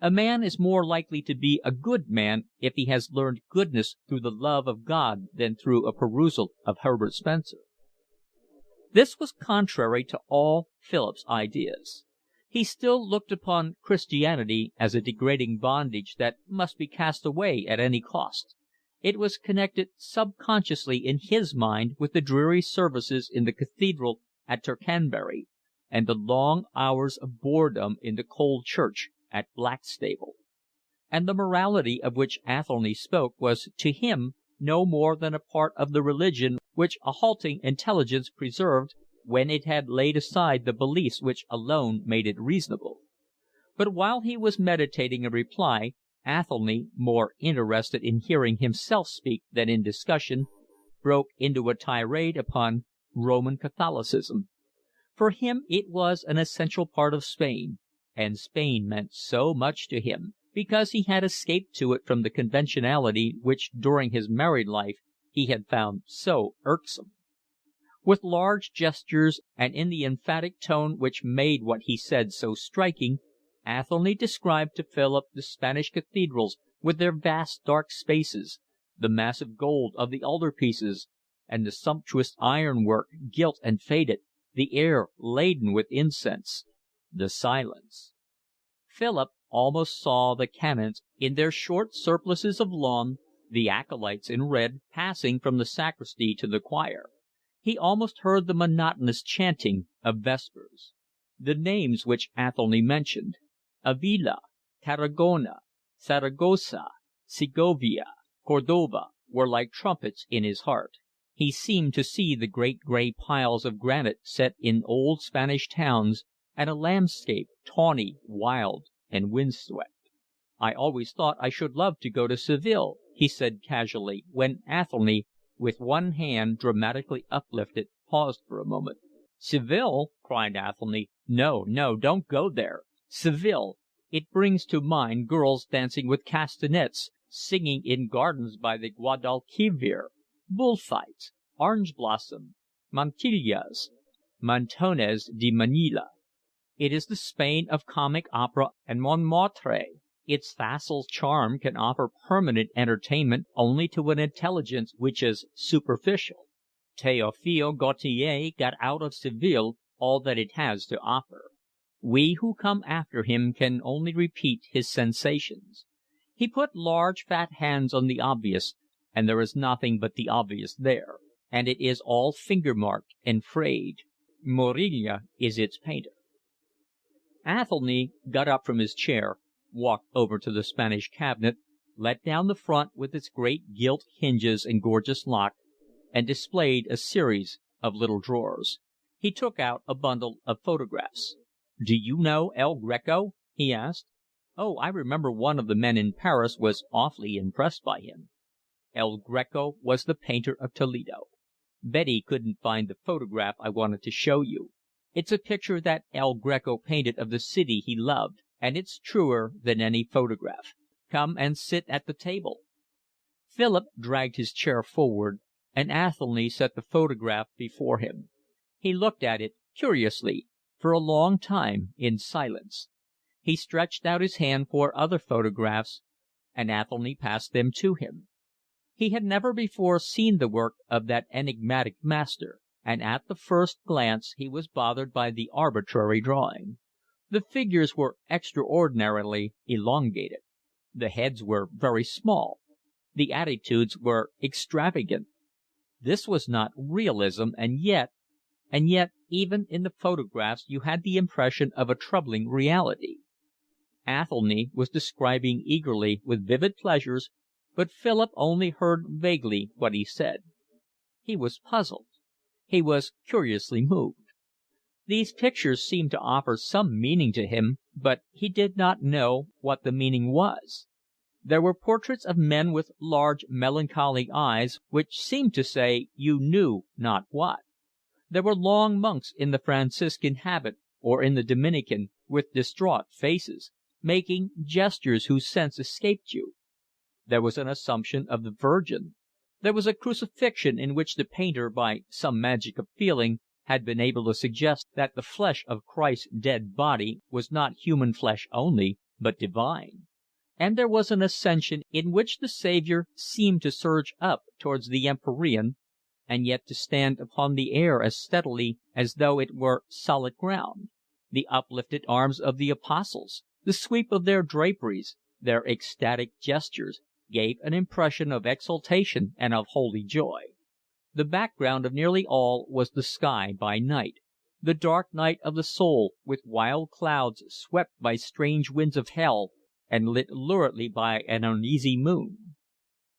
A man is more likely to be a good man if he has learned goodness through the love of God than through a perusal of Herbert Spencer. This was contrary to all Philip's ideas. He still looked upon Christianity as a degrading bondage that must be cast away at any cost. It was connected subconsciously in his mind with the dreary services in the cathedral at Tercanbury, and the long hours of boredom in the cold church at Blackstable. And the morality of which Athelny spoke was to him no more than a part of the religion which a halting intelligence preserved when it had laid aside the beliefs which alone made it reasonable. But while he was meditating a reply, Athelny, more interested in hearing himself speak than in discussion, broke into a tirade upon Roman Catholicism. For him it was an essential part of Spain, and Spain meant so much to him, because he had escaped to it from the conventionality which during his married life he had found so irksome. With large gestures and in the emphatic tone which made what he said so striking, Athelny described to Philip the Spanish cathedrals with their vast dark spaces, the massive gold of the altarpieces, and the sumptuous ironwork, gilt and faded, the air laden with incense, the silence. Philip almost saw the canons in their short surplices of lawn, the acolytes in red, passing from the sacristy to the choir. He almost heard the monotonous chanting of vespers. The names which Athelny mentioned, Avila, Tarragona, Saragossa, Segovia, Cordova, were like trumpets in his heart. He seemed to see the great gray piles of granite set in old Spanish towns, and a landscape tawny, wild, and windswept. "I always thought I should love to go to Seville," he said casually, when Athelny, with one hand dramatically uplifted, paused for a moment. "Seville?" cried Athelny. "No, no, don't go there. Seville! It brings to mind girls dancing with castanets, singing in gardens by the Guadalquivir, bullfights, orange blossom, mantillas, mantones de Manila. It is the Spain of comic opera and Montmartre. Its facile charm can offer permanent entertainment only to an intelligence which is superficial. Théophile Gautier got out of Seville all that it has to offer. We who come after him can only repeat his sensations. He put large fat hands on the obvious, and there is nothing but the obvious there, and it is all finger-marked and frayed. Morilla is its painter." Athelny got up from his chair, walked over to the Spanish cabinet, let down the front with its great gilt hinges and gorgeous lock, and displayed a series of little drawers. He took out a bundle of photographs. "Do you know El Greco?" he asked. "Oh, I remember one of the men in Paris was awfully impressed by him." El Greco was the painter of Toledo. Betty couldn't find the photograph I wanted to show you. It's a picture that El Greco painted of the city he loved, and it's truer than any photograph. Come and sit at the table." Philip dragged his chair forward, and Athelny set the photograph before him. He looked at it curiously, for a long time, in silence. He stretched out his hand for other photographs, and Athelny passed them to him. He had never before seen the work of that enigmatic master, and at the first glance he was bothered by the arbitrary drawing. The figures were extraordinarily elongated. The heads were very small. The attitudes were extravagant. This was not realism, and yet, even in the photographs you had the impression of a troubling reality. Athelny was describing eagerly, with vivid pleasures, but Philip only heard vaguely what he said. He was puzzled. He was curiously moved. These pictures seemed to offer some meaning to him, but he did not know what the meaning was. There were portraits of men with large, melancholy eyes, which seemed to say you knew not what. There were long monks in the Franciscan habit or in the Dominican, with distraught faces, making gestures whose sense escaped you. There was an Assumption of the Virgin. There was a Crucifixion in which the painter, by some magic of feeling, had been able to suggest that the flesh of Christ's dead body was not human flesh only, but divine. And there was an Ascension in which the Saviour seemed to surge up towards the empyrean, and yet to stand upon the air as steadily as though it were solid ground. The uplifted arms of the apostles, the sweep of their draperies, their ecstatic gestures, gave an impression of exultation and of holy joy. The background of nearly all was the sky by night, the dark night of the soul, with wild clouds swept by strange winds of hell and lit luridly by an uneasy moon.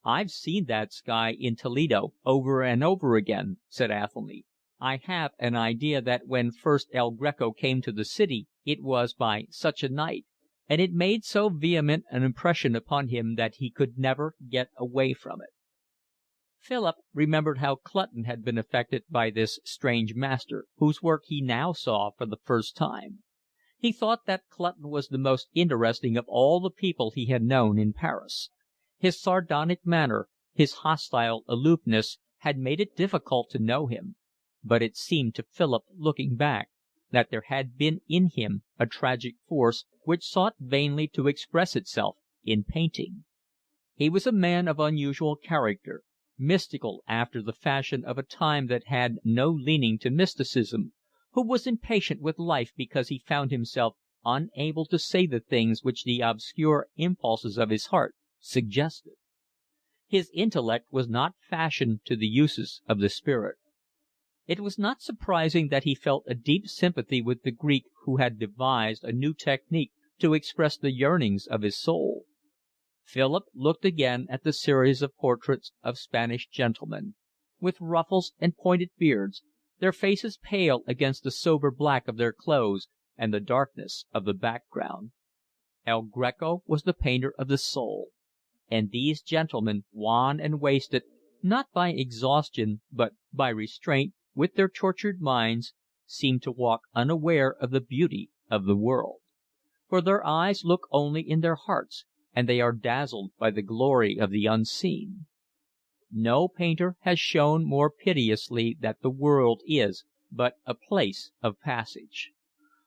"I've seen that sky in Toledo over and over again," said Athelny. "I have an idea that when first El Greco came to the city it was by such a night, and it made so vehement an impression upon him that he could never get away from it." Philip remembered how Clutton had been affected by this strange master, whose work he now saw for the first time. He thought that Clutton was the most interesting of all the people he had known in Paris. His sardonic manner, his hostile aloofness, had made it difficult to know him, but it seemed to Philip, looking back, that there had been in him a tragic force which sought vainly to express itself in painting. He was a man of unusual character, mystical after the fashion of a time that had no leaning to mysticism, who was impatient with life because he found himself unable to say the things which the obscure impulses of his heart suggested. His intellect was not fashioned to the uses of the spirit. It was not surprising that he felt a deep sympathy with the Greek who had devised a new technique to express the yearnings of his soul. Philip looked again at the series of portraits of Spanish gentlemen, with ruffles and pointed beards, their faces pale against the sober black of their clothes and the darkness of the background. El Greco was the painter of the soul, and these gentlemen, wan and wasted, not by exhaustion but by restraint, with their tortured minds, seemed to walk unaware of the beauty of the world. For their eyes look only in their hearts, and they are dazzled by the glory of the unseen. No painter has shown more piteously that the world is but a place of passage.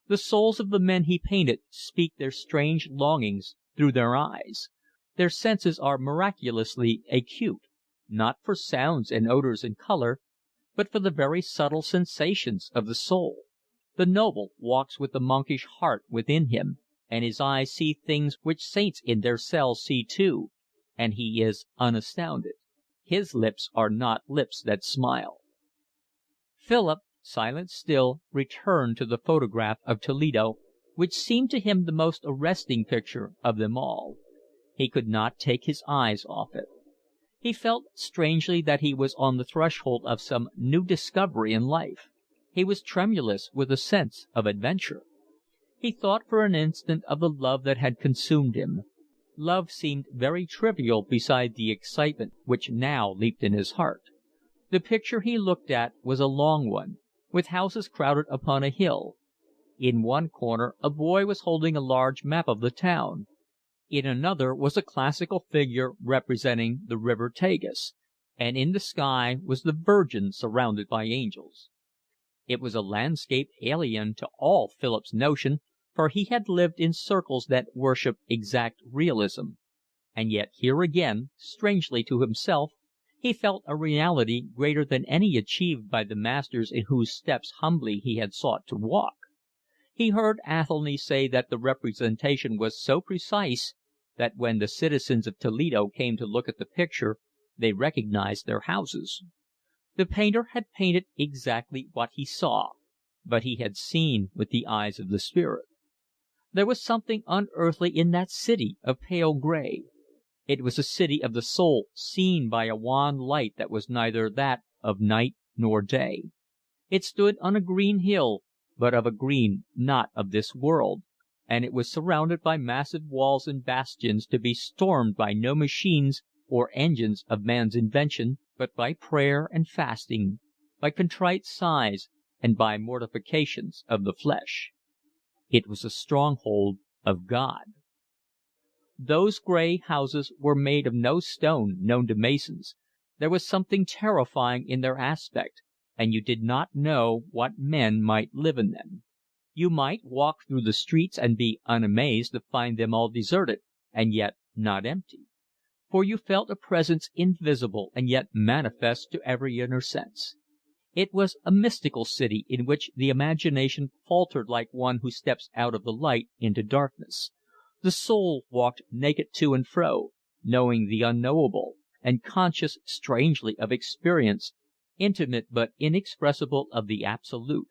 The souls of the men he painted speak their strange longings through their eyes. Their senses are miraculously acute, not for sounds and odors and color, but for the very subtle sensations of the soul. The noble walks with the monkish heart within him, and his eyes see things which saints in their cells see too, and he is unastounded. His lips are not lips that smile. Philip, silent still, returned to the photograph of Toledo, which seemed to him the most arresting picture of them all. He could not take his eyes off it. He felt strangely that he was on the threshold of some new discovery in life. He was tremulous with a sense of adventure. He thought for an instant of the love that had consumed him. Love seemed very trivial beside the excitement which now leaped in his heart. The picture he looked at was a long one, with houses crowded upon a hill. In one corner a boy was holding a large map of the town. In another was a classical figure representing the river Tagus, and in the sky was the Virgin surrounded by angels. It was a landscape alien to all Philip's notion, for he had lived in circles that worshipped exact realism, and yet here again, strangely to himself, he felt a reality greater than any achieved by the masters in whose steps humbly he had sought to walk. He heard Athelny say that the representation was so precise that when the citizens of Toledo came to look at the picture they recognized their houses. The painter had painted exactly what he saw, but he had seen with the eyes of the spirit. There was something unearthly in that city of pale gray. It was a city of the soul seen by a wan light that was neither that of night nor day. It stood on a green hill, but of a green not of this world, and it was surrounded by massive walls and bastions to be stormed by no machines or engines of man's invention, but by prayer and fasting, by contrite sighs, and by mortifications of the flesh. It was a stronghold of God. Those gray houses were made of no stone known to masons. There was something terrifying in their aspect, and you did not know what men might live in them. You might walk through the streets and be unamazed to find them all deserted, and yet not empty. For you felt a presence invisible and yet manifest to every inner sense. It was a mystical city in which the imagination faltered like one who steps out of the light into darkness. The soul walked naked to and fro, knowing the unknowable, and conscious strangely of experience, intimate but inexpressible of the absolute.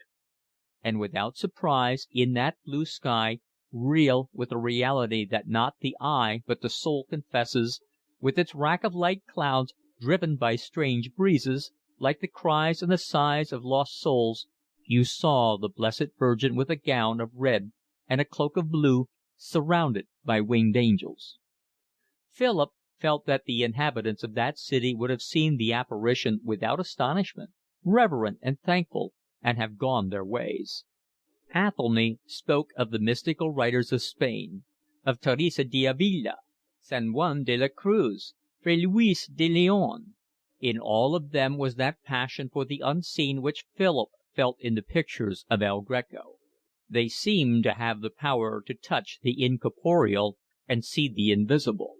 And without surprise, in that blue sky, real with a reality that not the eye but the soul confesses, with its rack of light clouds driven by strange breezes, like the cries and the sighs of lost souls, you saw the Blessed Virgin with a gown of red and a cloak of blue, surrounded by winged angels. Philip felt that the inhabitants of that city would have seen the apparition without astonishment, reverent and thankful, and have gone their ways. Athelny spoke of the mystical writers of Spain, of Teresa de Avila, San Juan de la Cruz, Fray Luis de Leon. In all of them was that passion for the unseen which Philip felt in the pictures of El Greco. They seemed to have the power to touch the incorporeal and see the invisible.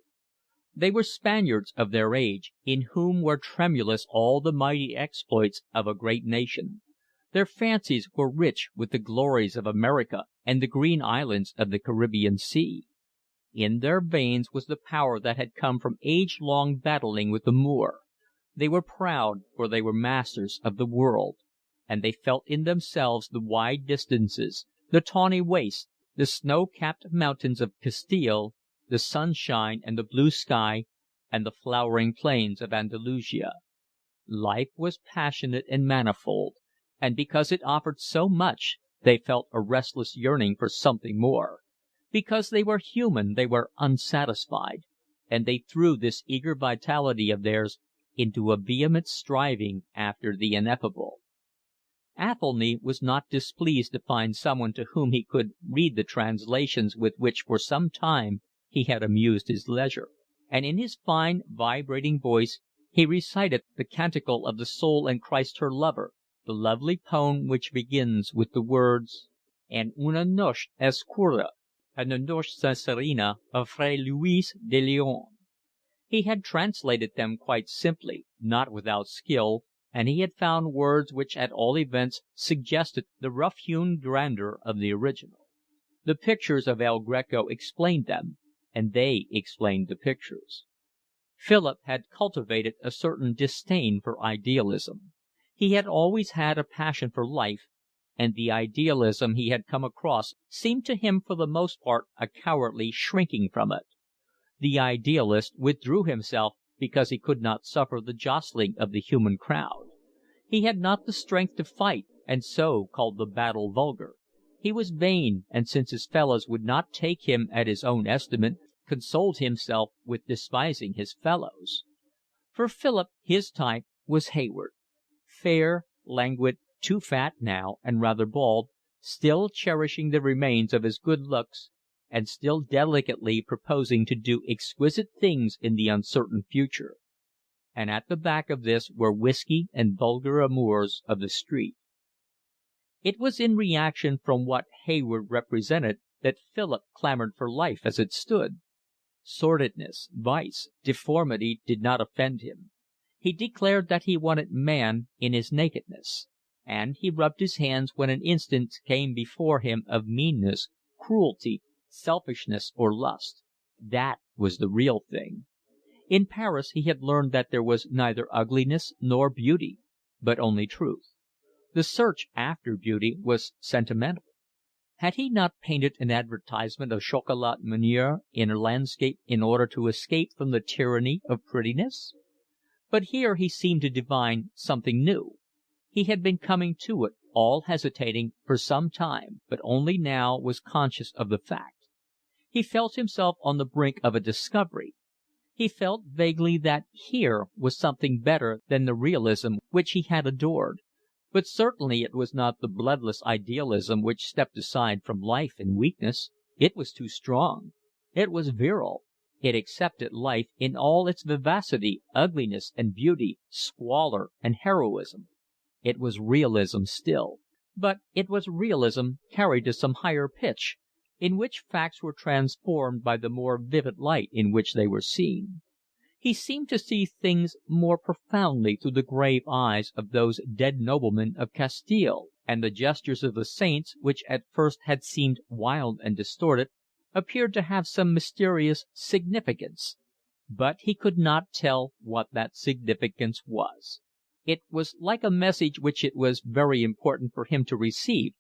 They were Spaniards of their age, in whom were tremulous all the mighty exploits of a great nation. Their fancies were rich with the glories of America and the green islands of the Caribbean Sea. In their veins was the power that had come from age-long battling with the Moor. They were proud, for they were masters of the world, and they felt in themselves the wide distances, the tawny wastes, the snow-capped mountains of Castile, the sunshine and the blue sky, and the flowering plains of Andalusia. Life was passionate and manifold, and because it offered so much, they felt a restless yearning for something more. Because they were human, they were unsatisfied, and they threw this eager vitality of theirs into a vehement striving after the ineffable. Athelny was not displeased to find someone to whom he could read the translations with which for some time he had amused his leisure, and in his fine, vibrating voice he recited the Canticle of the Soul and Christ her Lover, the lovely poem which begins with the words: En una noche oscura, en la noche serena of Fray Luis de Leon. He had translated them quite simply, not without skill, and he had found words which at all events suggested the rough-hewn grandeur of the original. The pictures of El Greco explained them, and they explained the pictures. Philip had cultivated a certain disdain for idealism. He had always had a passion for life, and the idealism he had come across seemed to him for the most part a cowardly shrinking from it. The idealist withdrew himself because he could not suffer the jostling of the human crowd. He had not the strength to fight, and so called the battle vulgar. He was vain, and since his fellows would not take him at his own estimate, consoled himself with despising his fellows. For Philip his type was Hayward. Fair, languid, too fat now, and rather bald, still cherishing the remains of his good looks, and still delicately proposing to do exquisite things in the uncertain future. And at the back of this were whiskey and vulgar amours of the street. It was in reaction from what Hayward represented that Philip clamoured for life as it stood. Sordidness, vice, deformity did not offend him. He declared that he wanted man in his nakedness, and he rubbed his hands when an instance came before him of meanness, cruelty, selfishness, or lust. That was the real thing. In Paris he had learned that there was neither ugliness nor beauty, but only truth. The search after beauty was sentimental. Had he not painted an advertisement of chocolat Menier in a landscape in order to escape from the tyranny of prettiness? But here he seemed to divine something new. He had been coming to it, all hesitating, for some time, but only now was conscious of the fact. He felt himself on the brink of a discovery. He felt vaguely that here was something better than the realism which he had adored, but certainly it was not the bloodless idealism which stepped aside from life in weakness. It was too strong. It was virile. It accepted life in all its vivacity, ugliness and beauty, squalor and heroism. It was realism still, but it was realism carried to some higher pitch, in which facts were transformed by the more vivid light in which they were seen. He seemed to see things more profoundly through the grave eyes of those dead noblemen of Castile, and the gestures of the saints, which at first had seemed wild and distorted, appeared to have some mysterious significance. But he could not tell what that significance was. It was like a message which it was very important for him to receive,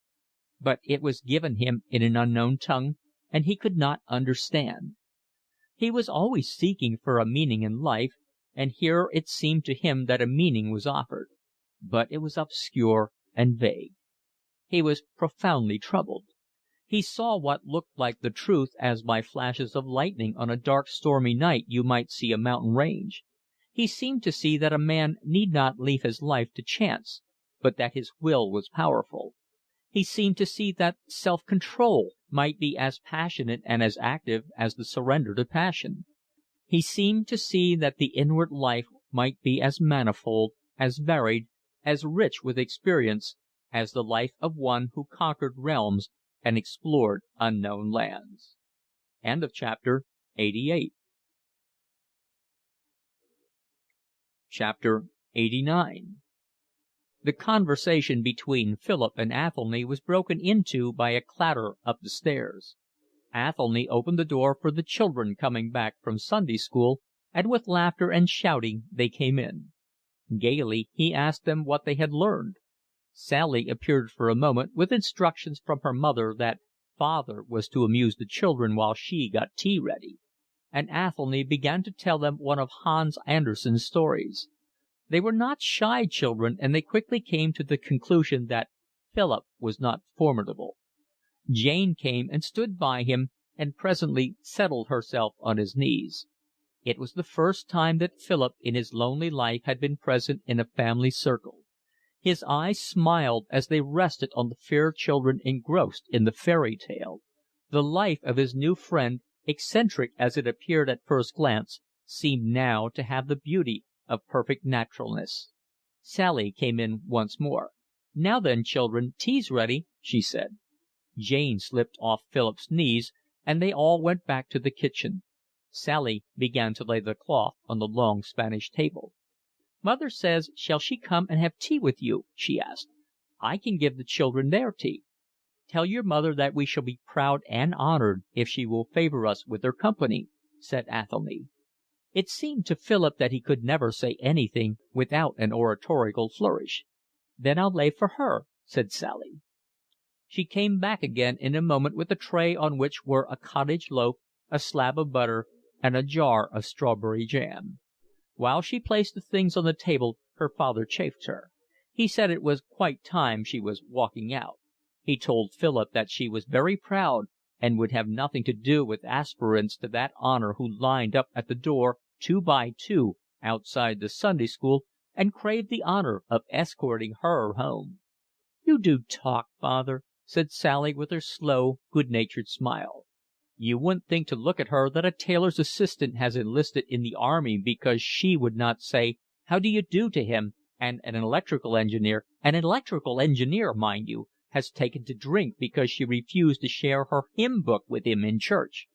but it was given him in an unknown tongue, and he could not understand. He was always seeking for a meaning in life, and here it seemed to him that a meaning was offered. But it was obscure and vague. He was profoundly troubled. He saw what looked like the truth as by flashes of lightning on a dark stormy night you might see a mountain range. He seemed to see that a man need not leave his life to chance, but that his will was powerful. He seemed to see that self-control might be as passionate and as active as the surrender to passion. He seemed to see that the inward life might be as manifold, as varied, as rich with experience, as the life of one who conquered realms and explored unknown lands. Chapter 89. The conversation between Philip and Athelny was broken into by a clatter up the stairs. Athelny opened the door for the children coming back from Sunday school, and with laughter and shouting they came in. Gaily he asked them what they had learned. Sally appeared for a moment with instructions from her mother that father was to amuse the children while she got tea ready, and Athelny began to tell them one of Hans Andersen's stories. They were not shy children, and they quickly came to the conclusion that Philip was not formidable. Jane came and stood by him, and presently settled herself on his knees. It was the first time that Philip in his lonely life had been present in a family circle. His eyes smiled as they rested on the fair children engrossed in the fairy tale. The life of his new friend, eccentric as it appeared at first glance, seemed now to have the beauty of perfect naturalness. Sally came in once more. "Now then, children, tea's ready," she said. Jane slipped off Philip's knees, and they all went back to the kitchen. Sally began to lay the cloth on the long Spanish table. "Mother says, shall she come and have tea with you?" she asked. "I can give the children their tea." "Tell your mother that we shall be proud and honored if she will favor us with her company," said Athelny. It seemed to Philip that he could never say anything without an oratorical flourish. "Then I'll lay for her," said Sally. She came back again in a moment with a tray on which were a cottage loaf, a slab of butter, and a jar of strawberry jam. While she placed the things on the table her father chaffed her. He said it was quite time she was walking out. He told Philip that she was very proud and would have nothing to do with aspirants to that honour who lined up at the door 2 by 2 outside the Sunday school and craved the honour of escorting her home. "You do talk, father," said Sally with her slow, good-natured smile. "You wouldn't think to look at her that a tailor's assistant has enlisted in the army because she would not say 'How do you do' to him, and an electrical engineer, mind you, has taken to drink because she refused to share her hymn book with him in church.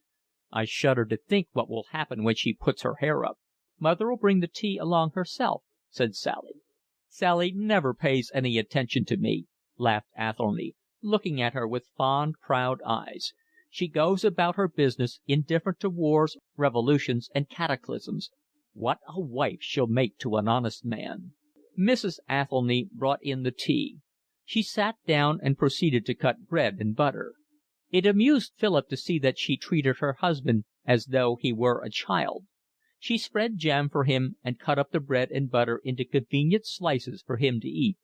I shudder to think what will happen when she puts her hair up." "Mother'll bring the tea along herself," said Sally. "Sally never pays any attention to me," laughed Athelny, looking at her with fond, proud eyes. "She goes about her business, indifferent to wars, revolutions, and cataclysms. What a wife she'll make to an honest man." Mrs. Athelny brought in the tea. She sat down and proceeded to cut bread and butter. It amused Philip to see that she treated her husband as though he were a child. She spread jam for him and cut up the bread and butter into convenient slices for him to eat.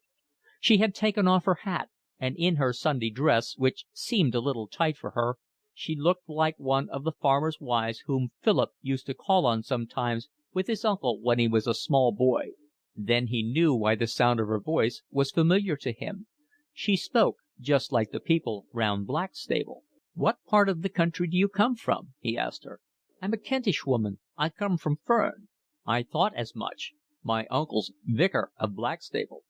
She had taken off her hat, and in her Sunday dress, which seemed a little tight for her, she looked like one of the farmers' wives whom Philip used to call on sometimes with his uncle when he was a small boy. Then he knew why the sound of her voice was familiar to him. She spoke just like the people round Blackstable. "What part of the country do you come from?" he asked her. "I'm a Kentish woman. I come from Ferne." "I thought as much. My uncle's vicar of Blackstable."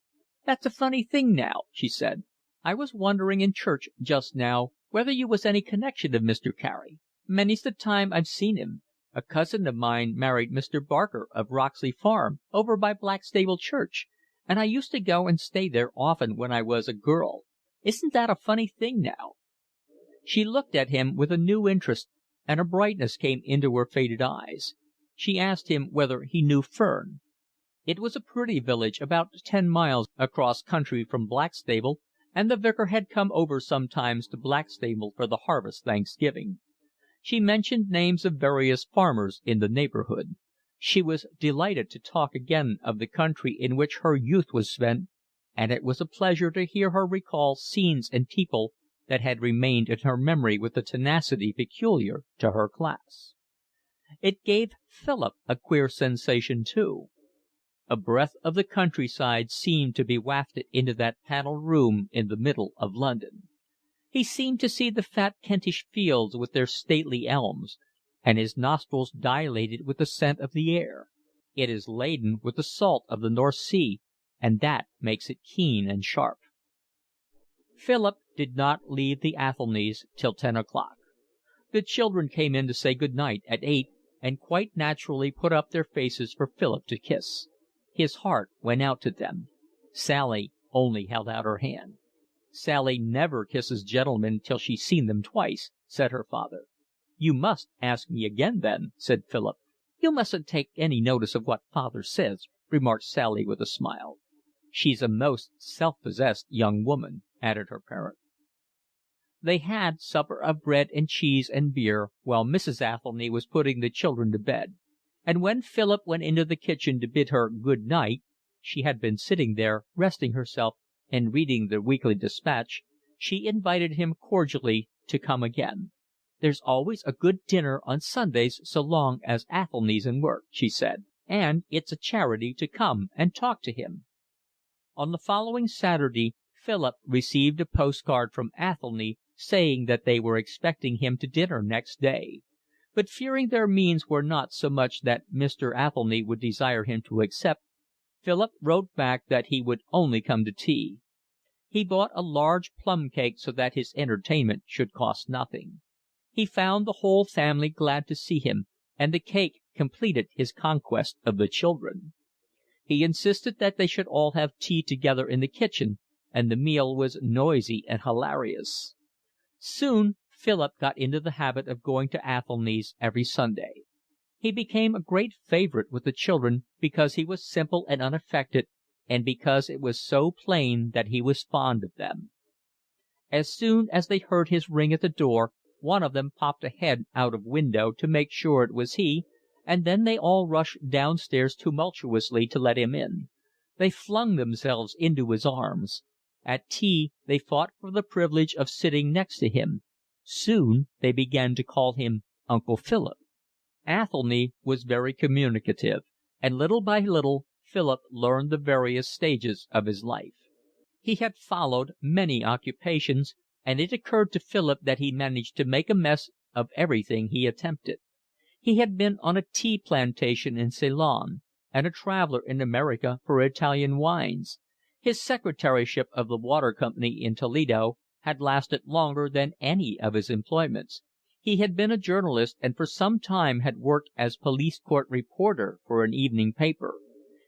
"That's a funny thing now," she said. "I was wondering in church just now whether you was any connection of Mr. Carey. Many's the time I've seen him. A cousin of mine married Mr. Barker of Roxley Farm, over by Blackstable Church, and I used to go and stay there often when I was a girl. Isn't that a funny thing now?" She looked at him with a new interest, and a brightness came into her faded eyes. She asked him whether he knew Ferne. It was a pretty village, about 10 miles across country from Blackstable, and the Vicar had come over sometimes to Blackstable for the harvest Thanksgiving. She mentioned names of various farmers in the neighbourhood. She was delighted to talk again of the country in which her youth was spent, and it was a pleasure to hear her recall scenes and people that had remained in her memory with the tenacity peculiar to her class. It gave Philip a queer sensation too. A breath of the countryside seemed to be wafted into that panelled room in the middle of London. He seemed to see the fat Kentish fields with their stately elms, and his nostrils dilated with the scent of the air. It is laden with the salt of the North Sea, and that makes it keen and sharp. Philip did not leave the Athelnys till 10 o'clock. The children came in to say good night at 8, and quite naturally put up their faces for Philip to kiss. His heart went out to them. Sally only held out her hand. "Sally never kisses gentlemen till she's seen them twice," said her father. "You must ask me again then," said Philip. "You mustn't take any notice of what father says," remarked Sally with a smile. "She's a most self-possessed young woman," added her parent. They had supper of bread and cheese and beer, while Mrs. Athelny was putting the children to bed, and when Philip went into the kitchen to bid her good night (she had been sitting there resting herself and reading the Weekly Dispatch) she invited him cordially to come again. "There's always a good dinner on Sundays so long as Athelny's in work," she said, "and it's a charity to come and talk to him." On the following Saturday Philip received a postcard from Athelny saying that they were expecting him to dinner next day; but fearing their means were not so much that Mr. Athelny would desire him to accept, Philip wrote back that he would only come to tea. He bought a large plum cake so that his entertainment should cost nothing. He found the whole family glad to see him, and the cake completed his conquest of the children. He insisted that they should all have tea together in the kitchen, and the meal was noisy and hilarious. Soon Philip got into the habit of going to Athelny's every Sunday. He became a great favourite with the children because he was simple and unaffected, and because it was so plain that he was fond of them. As soon as they heard his ring at the door, one of them popped a head out of window to make sure it was he, and then they all rushed downstairs tumultuously to let him in. They flung themselves into his arms. At tea they fought for the privilege of sitting next to him. Soon they began to call him Uncle Philip. Athelny was very communicative, and little by little Philip learned the various stages of his life. He had followed many occupations, and it occurred to Philip that he managed to make a mess of everything he attempted. He had been on a tea plantation in Ceylon, and a traveller in America for Italian wines. His secretaryship of the water company in Toledo had lasted longer than any of his employments. He had been a journalist and for some time had worked as police court reporter for an evening paper.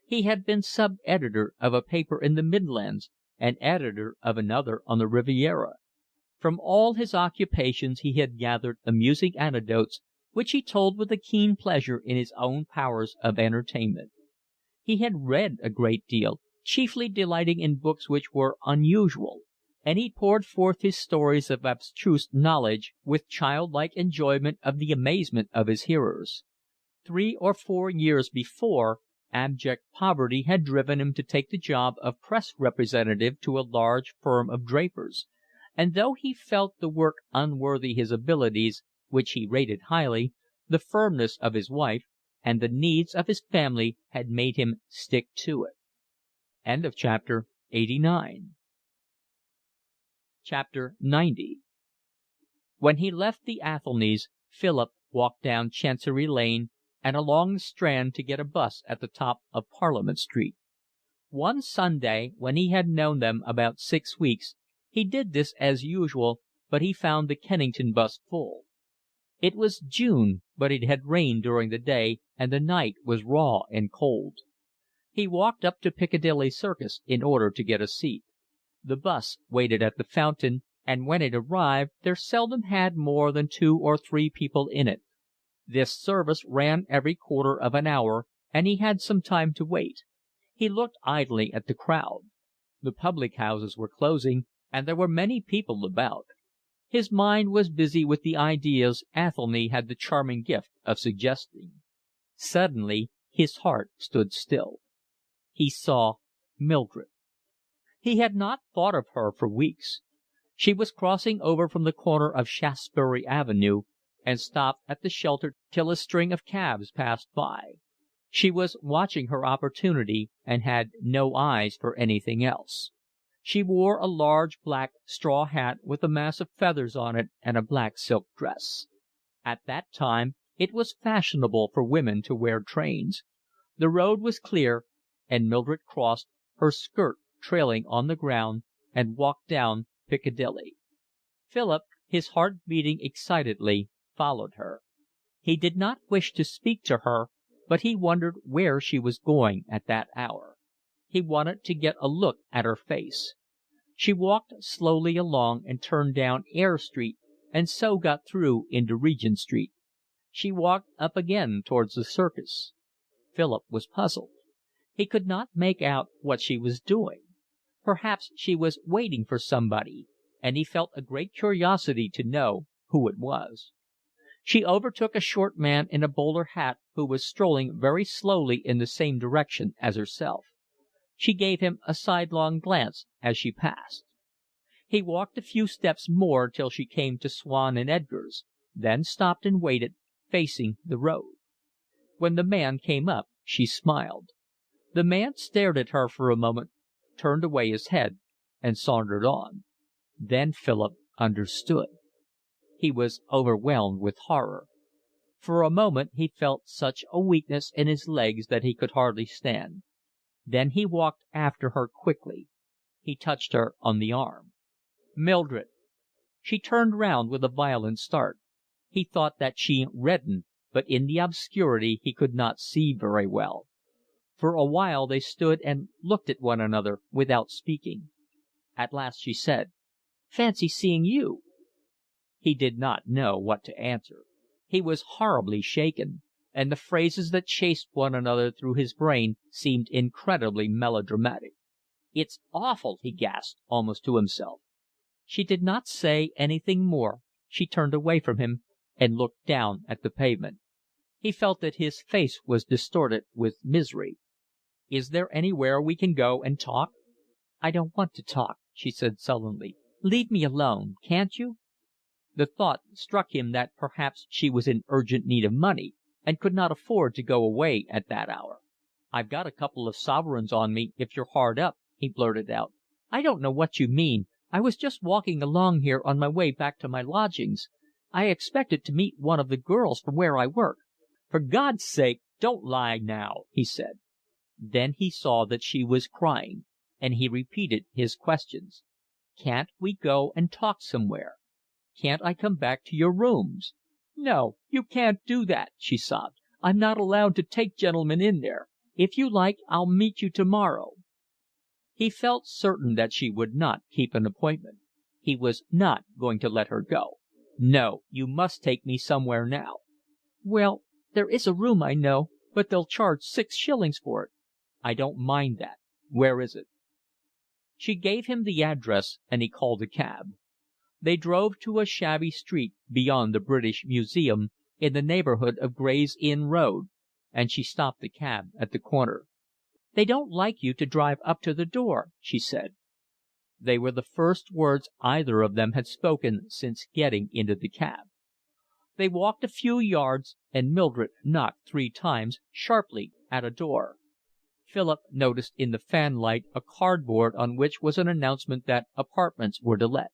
He had been sub-editor of a paper in the Midlands and editor of another on the Riviera. From all his occupations he had gathered amusing anecdotes, which he told with a keen pleasure in his own powers of entertainment. He had read a great deal, chiefly delighting in books which were unusual, and he poured forth his stories of abstruse knowledge with childlike enjoyment of the amazement of his hearers. 3 or 4 years before, abject poverty had driven him to take the job of press representative to a large firm of drapers, and though he felt the work unworthy his abilities, which he rated highly, the firmness of his wife and the needs of his family had made him stick to it. Chapter 90. When he left the Athelnys, Philip walked down Chancery Lane and along the Strand to get a bus at the top of Parliament Street. One Sunday, when he had known them about 6 weeks, he did this as usual, but he found the Kennington bus full. It was June, but it had rained during the day, and the night was raw and cold. He walked up to Piccadilly Circus in order to get a seat. The bus waited at the fountain, and when it arrived there seldom had more than 2 or 3 people in it. This service ran every quarter of an hour, and he had some time to wait. He looked idly at the crowd. The public houses were closing, and there were many people about. His mind was busy with the ideas Athelny had the charming gift of suggesting. Suddenly his heart stood still. He saw Mildred. He had not thought of her for weeks. She was crossing over from the corner of Shaftesbury Avenue and stopped at the shelter till a string of cabs passed by. She was watching her opportunity and had no eyes for anything else. She wore a large black straw hat with a mass of feathers on it and a black silk dress. At that time it was fashionable for women to wear trains. The road was clear, and Mildred crossed, her skirt trailing on the ground, and walked down Piccadilly. Philip, his heart beating excitedly, followed her. He did not wish to speak to her, but he wondered where she was going at that hour. He wanted to get a look at her face. She walked slowly along and turned down Eyre Street and so got through into Regent Street. She walked up again towards the Circus. Philip was puzzled. He could not make out what she was doing. Perhaps she was waiting for somebody, and he felt a great curiosity to know who it was. She overtook a short man in a bowler hat who was strolling very slowly in the same direction as herself. She gave him a sidelong glance as she passed. He walked a few steps more till she came to Swan and Edgar's, then stopped and waited, facing the road. When the man came up, she smiled. The man stared at her for a moment, turned away his head, and sauntered on. Then Philip understood. He was overwhelmed with horror. For a moment he felt such a weakness in his legs that he could hardly stand. Then he walked after her quickly. He touched her on the arm. "Mildred." She turned round with a violent start. He thought that she reddened, but in the obscurity he could not see very well. For a while they stood and looked at one another without speaking. At last she said, "Fancy seeing you." He did not know what to answer. He was horribly shaken, and the phrases that chased one another through his brain seemed incredibly melodramatic. "It's awful," he gasped, almost to himself. She did not say anything more. She turned away from him and looked down at the pavement. He felt that his face was distorted with misery. "Is there anywhere we can go and talk?" "I don't want to talk," she said sullenly. "Leave me alone. Can't you?" The thought struck him that perhaps she was in urgent need of money and could not afford to go away at that hour. "I've got a couple of sovereigns on me if you're hard up," he blurted out. "I don't know what you mean. I was just walking along here on my way back to my lodgings. I expected to meet one of the girls from where I work." "For God's sake, don't lie now," he said. Then he saw that she was crying, and he repeated his questions. "Can't we go and talk somewhere? Can't I come back to your rooms?" "No, you can't do that," she sobbed. "I'm not allowed to take gentlemen in there. If you like, I'll meet you tomorrow." He felt certain that she would not keep an appointment. He was not going to let her go. "No, you must take me somewhere now." "Well, there is a room I know, but they'll charge 6 shillings for it." "I don't mind that. Where is it?" She gave him the address, and he called a cab. They drove to a shabby street beyond the British Museum, in the neighbourhood of Gray's Inn Road, and she stopped the cab at the corner. "They don't like you to drive up to the door," she said. They were the first words either of them had spoken since getting into the cab. They walked a few yards, and Mildred knocked 3 times, sharply, at a door. Philip noticed in the fanlight a cardboard on which was an announcement that apartments were to let.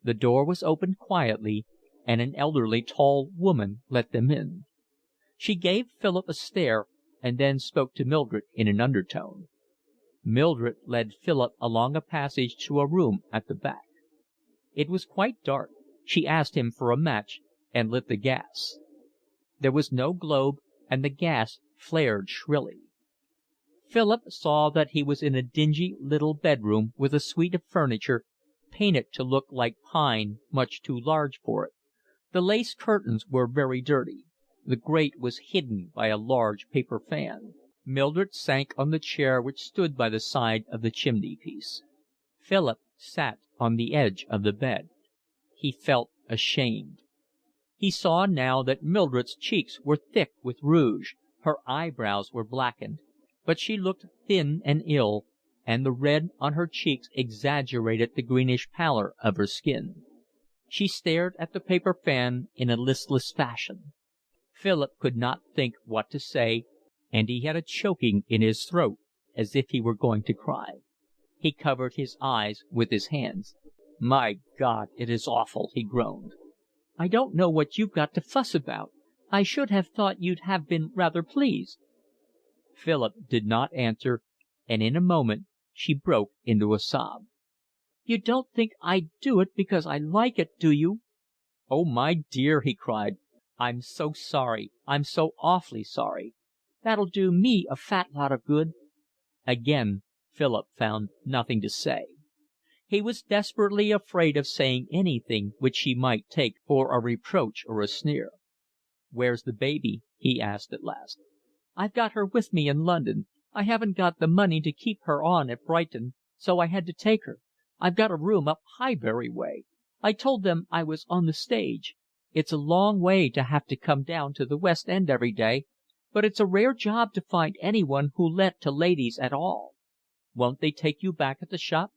The door was opened quietly, and an elderly tall woman let them in. She gave Philip a stare, and then spoke to Mildred in an undertone. Mildred led Philip along a passage to a room at the back. It was quite dark. She asked him for a match and lit the gas. There was no globe, and the gas flared shrilly. Philip saw that he was in a dingy little bedroom with a suite of furniture painted to look like pine much too large for it. The lace curtains were very dirty. The grate was hidden by a large paper fan. Mildred sank on the chair which stood by the side of the chimney piece. Philip sat on the edge of the bed. He felt ashamed. He saw now that Mildred's cheeks were thick with rouge, her eyebrows were blackened, but she looked thin and ill, and the red on her cheeks exaggerated the greenish pallor of her skin. She stared at the paper fan in a listless fashion. Philip could not think what to say, and he had a choking in his throat as if he were going to cry. He covered his eyes with his hands. "My God, it is awful," he groaned. "I don't know what you've got to fuss about. I should have thought you'd have been rather pleased." Philip did not answer, and in a moment she broke into a sob. "You don't think I do it because I like it, do you?" "Oh, my dear," he cried, "I'm so sorry. I'm so awfully sorry." "That'll do me a fat lot of good." Again Philip found nothing to say. He was desperately afraid of saying anything which she might take for a reproach or a sneer. "Where's the baby?" he asked at last. "I've got her with me in London. I haven't got the money to keep her on at Brighton, so I had to take her. I've got a room up Highbury way. I told them I was on the stage. It's a long way to have to come down to the West End every day, but it's a rare job to find anyone who'll let to ladies at all." "Won't they take you back at the shop?"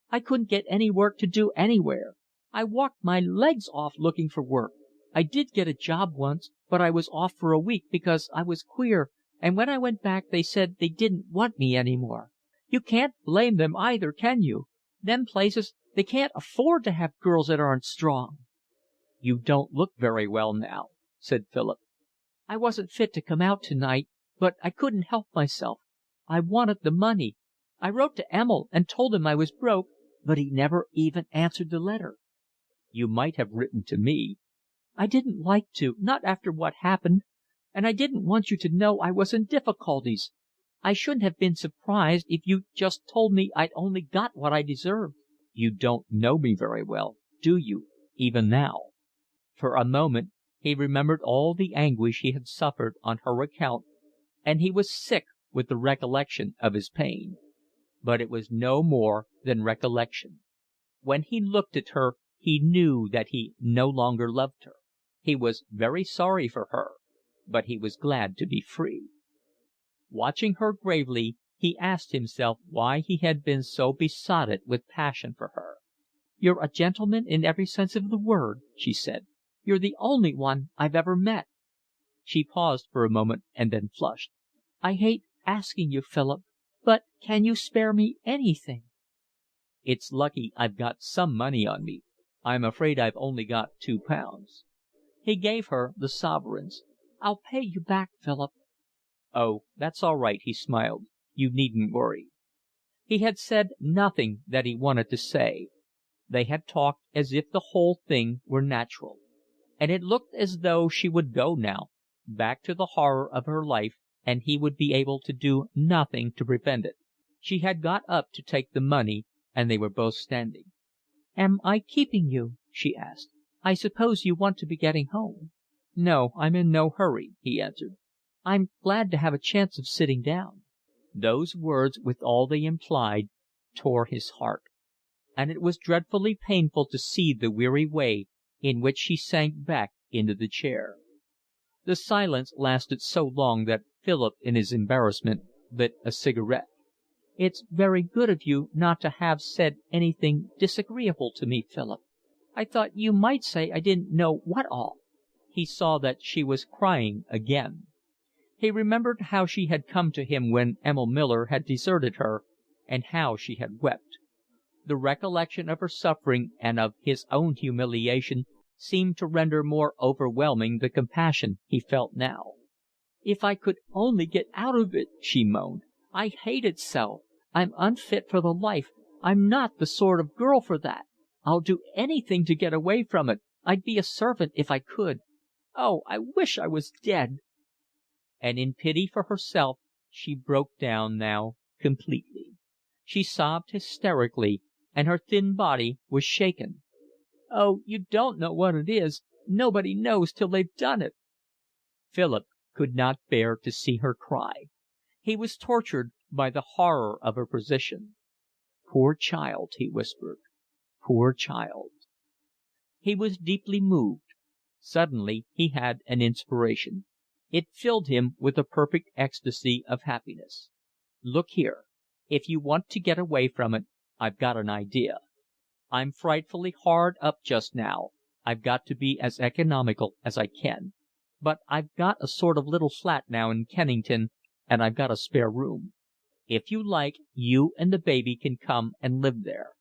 "I couldn't get any work to do anywhere. I walked my legs off looking for work. I did get a job once, but I was off for a week because I was queer, and when I went back they said they didn't want me any more. You can't blame them either, can you? Them places, they can't afford to have girls that aren't strong." "You don't look very well now," said Philip. "I wasn't fit to come out tonight, but I couldn't help myself. I wanted the money. I wrote to Emil and told him I was broke, but he never even answered the letter." "You might have written to me." "I didn't like to, not after what happened. And I didn't want you to know I was in difficulties. I shouldn't have been surprised if you'd just told me I'd only got what I deserved." "You don't know me very well, do you, even now?" For a moment he remembered all the anguish he had suffered on her account, and he was sick with the recollection of his pain. But it was no more than recollection. When he looked at her he knew that he no longer loved her. He was very sorry for her, but he was glad to be free. Watching her gravely, he asked himself why he had been so besotted with passion for her. "You're a gentleman in every sense of the word," she said. "You're the only one I've ever met." She paused for a moment and then flushed. "I hate asking you, Philip, but can you spare me anything?" "It's lucky I've got some money on me. I'm afraid I've only got £2." He gave her the sovereigns. "I'll pay you back, Philip." "Oh, that's all right," he smiled. "You needn't worry." He had said nothing that he wanted to say. They had talked as if the whole thing were natural. And it looked as though she would go now, back to the horror of her life, and he would be able to do nothing to prevent it. She had got up to take the money, and they were both standing. "Am I keeping you?" she asked. "I suppose you want to be getting home." "No, I'm in no hurry," he answered. "I'm glad to have a chance of sitting down." Those words, with all they implied, tore his heart, and it was dreadfully painful to see the weary way in which she sank back into the chair. The silence lasted so long that Philip, in his embarrassment, lit a cigarette. "It's very good of you not to have said anything disagreeable to me, Philip. I thought you might say I didn't know what all." He saw that she was crying again. He remembered how she had come to him when Emil Miller had deserted her, and how she had wept. The recollection of her suffering and of his own humiliation seemed to render more overwhelming the compassion he felt now. "If I could only get out of it," she moaned. "I hate it so. I'm unfit for the life. I'm not the sort of girl for that. I'll do anything to get away from it. I'd be a servant if I could. Oh, I wish I was dead." And in pity for herself she broke down now completely. She sobbed hysterically, and her thin body was shaken. "Oh, you don't know what it is. Nobody knows till they've done it." Philip could not bear to see her cry. He was tortured by the horror of her position. "Poor child," he whispered. Poor child." He was deeply moved. Suddenly he had an inspiration. It filled him with a perfect ecstasy of happiness. "Look here, if you want to get away from it, I've got an idea. I'm frightfully hard up just now, I've got to be as economical as I can. But I've got a sort of little flat now in Kennington, and I've got a spare room. If you like, you and the baby can come and live there.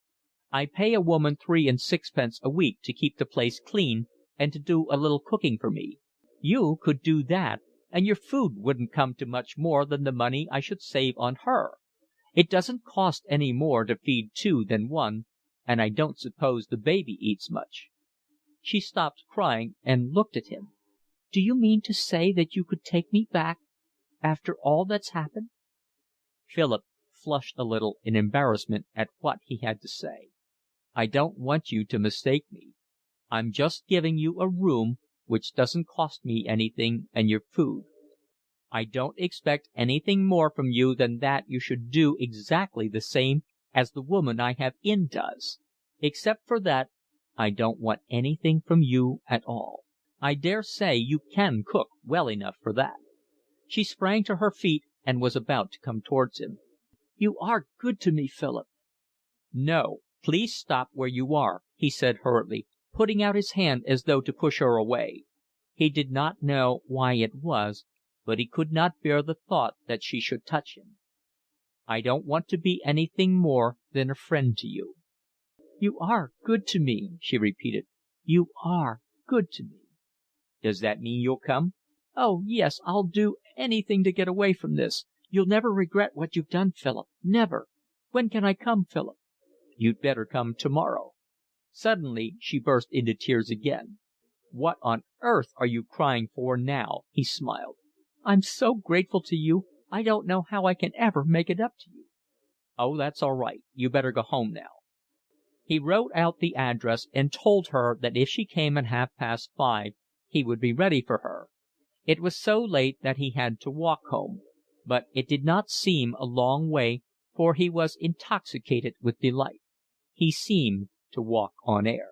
I pay a woman 3 and 6 a week to keep the place clean and to do a little cooking for me. You could do that, and your food wouldn't come to much more than the money I should save on her. It doesn't cost any more to feed 2 than 1, and I don't suppose the baby eats much." She stopped crying and looked at him. "Do you mean to say that you could take me back after all that's happened?" Philip flushed a little in embarrassment at what he had to say. "I don't want you to mistake me. I'm just giving you a room which doesn't cost me anything and your food. I don't expect anything more from you than that you should do exactly the same as the woman I have in does. Except for that, I don't want anything from you at all. I dare say you can cook well enough for that." She sprang to her feet and was about to come towards him. "You are good to me, Philip." "No, please stop where you are," he said hurriedly, putting out his hand as though to push her away. He did not know why it was, but he could not bear the thought that she should touch him. "I don't want to be anything more than a friend to you." "You are good to me," she repeated. "You are good to me." "Does that mean you'll come?" "Oh, yes, I'll do anything to get away from this. You'll never regret what you've done, Philip. Never. When can I come, Philip?" "You'd better come tomorrow." Suddenly she burst into tears again. "What on earth are you crying for now?" he smiled. "I'm so grateful to you, I don't know how I can ever make it up to you." "Oh, that's all right. You better go home now." He wrote out the address and told her that if she came at 5:30 he would be ready for her. It was so late that he had to walk home, but it did not seem a long way, for he was intoxicated with delight. He seemed to walk on air.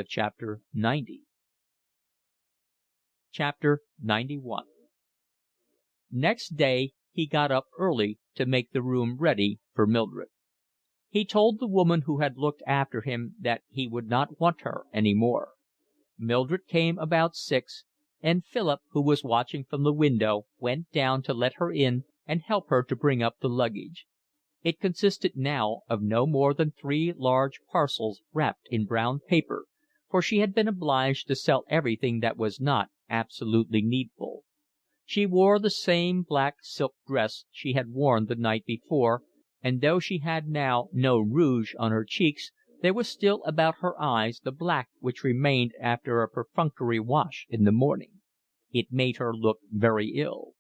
Chapter 91. Next day he got up early to make the room ready for Mildred. He told the woman who had looked after him that he would not want her any more. Mildred came about 6, and Philip, who was watching from the window, went down to let her in and help her to bring up the luggage. It consisted now of no more than 3 large parcels wrapped in brown paper, for she had been obliged to sell everything that was not absolutely needful. She wore the same black silk dress she had worn the night before, and though she had now no rouge on her cheeks, there was still about her eyes the black which remained after a perfunctory wash in the morning. It made her look very ill.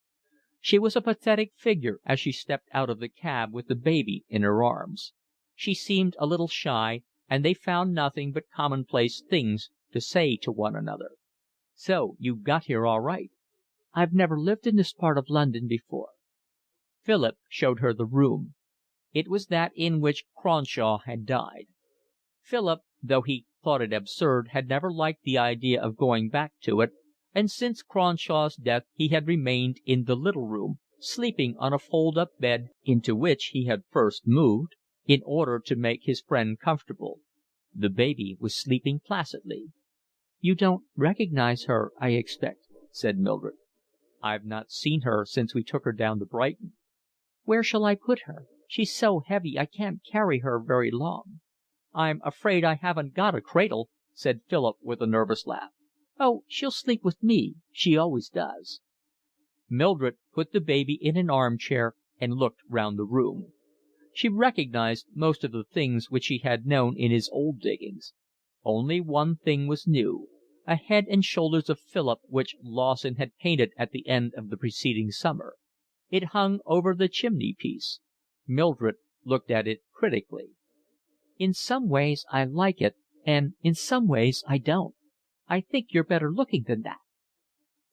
She was a pathetic figure as she stepped out of the cab with the baby in her arms. She seemed a little shy, and they found nothing but commonplace things to say to one another. "So you've got here all right." "I've never lived in this part of London before." Philip showed her the room. It was that in which Cronshaw had died. Philip, though he thought it absurd, had never liked the idea of going back to it, and since Cronshaw's death he had remained in the little room, sleeping on a fold-up bed into which he had first moved, in order to make his friend comfortable. The baby was sleeping placidly. "You don't recognize her, I expect," said Mildred. "I've not seen her since we took her down to Brighton." "Where shall I put her? She's so heavy I can't carry her very long." "I'm afraid I haven't got a cradle," said Philip with a nervous laugh. "Oh, she'll sleep with me. She always does." Mildred put the baby in an arm-chair and looked round the room. She recognized most of the things which she had known in his old diggings. Only one thing was new, a head and shoulders of Philip which Lawson had painted at the end of the preceding summer. It hung over the chimney-piece. Mildred looked at it critically. "In some ways I like it, and in some ways I don't. I think you're better looking than that."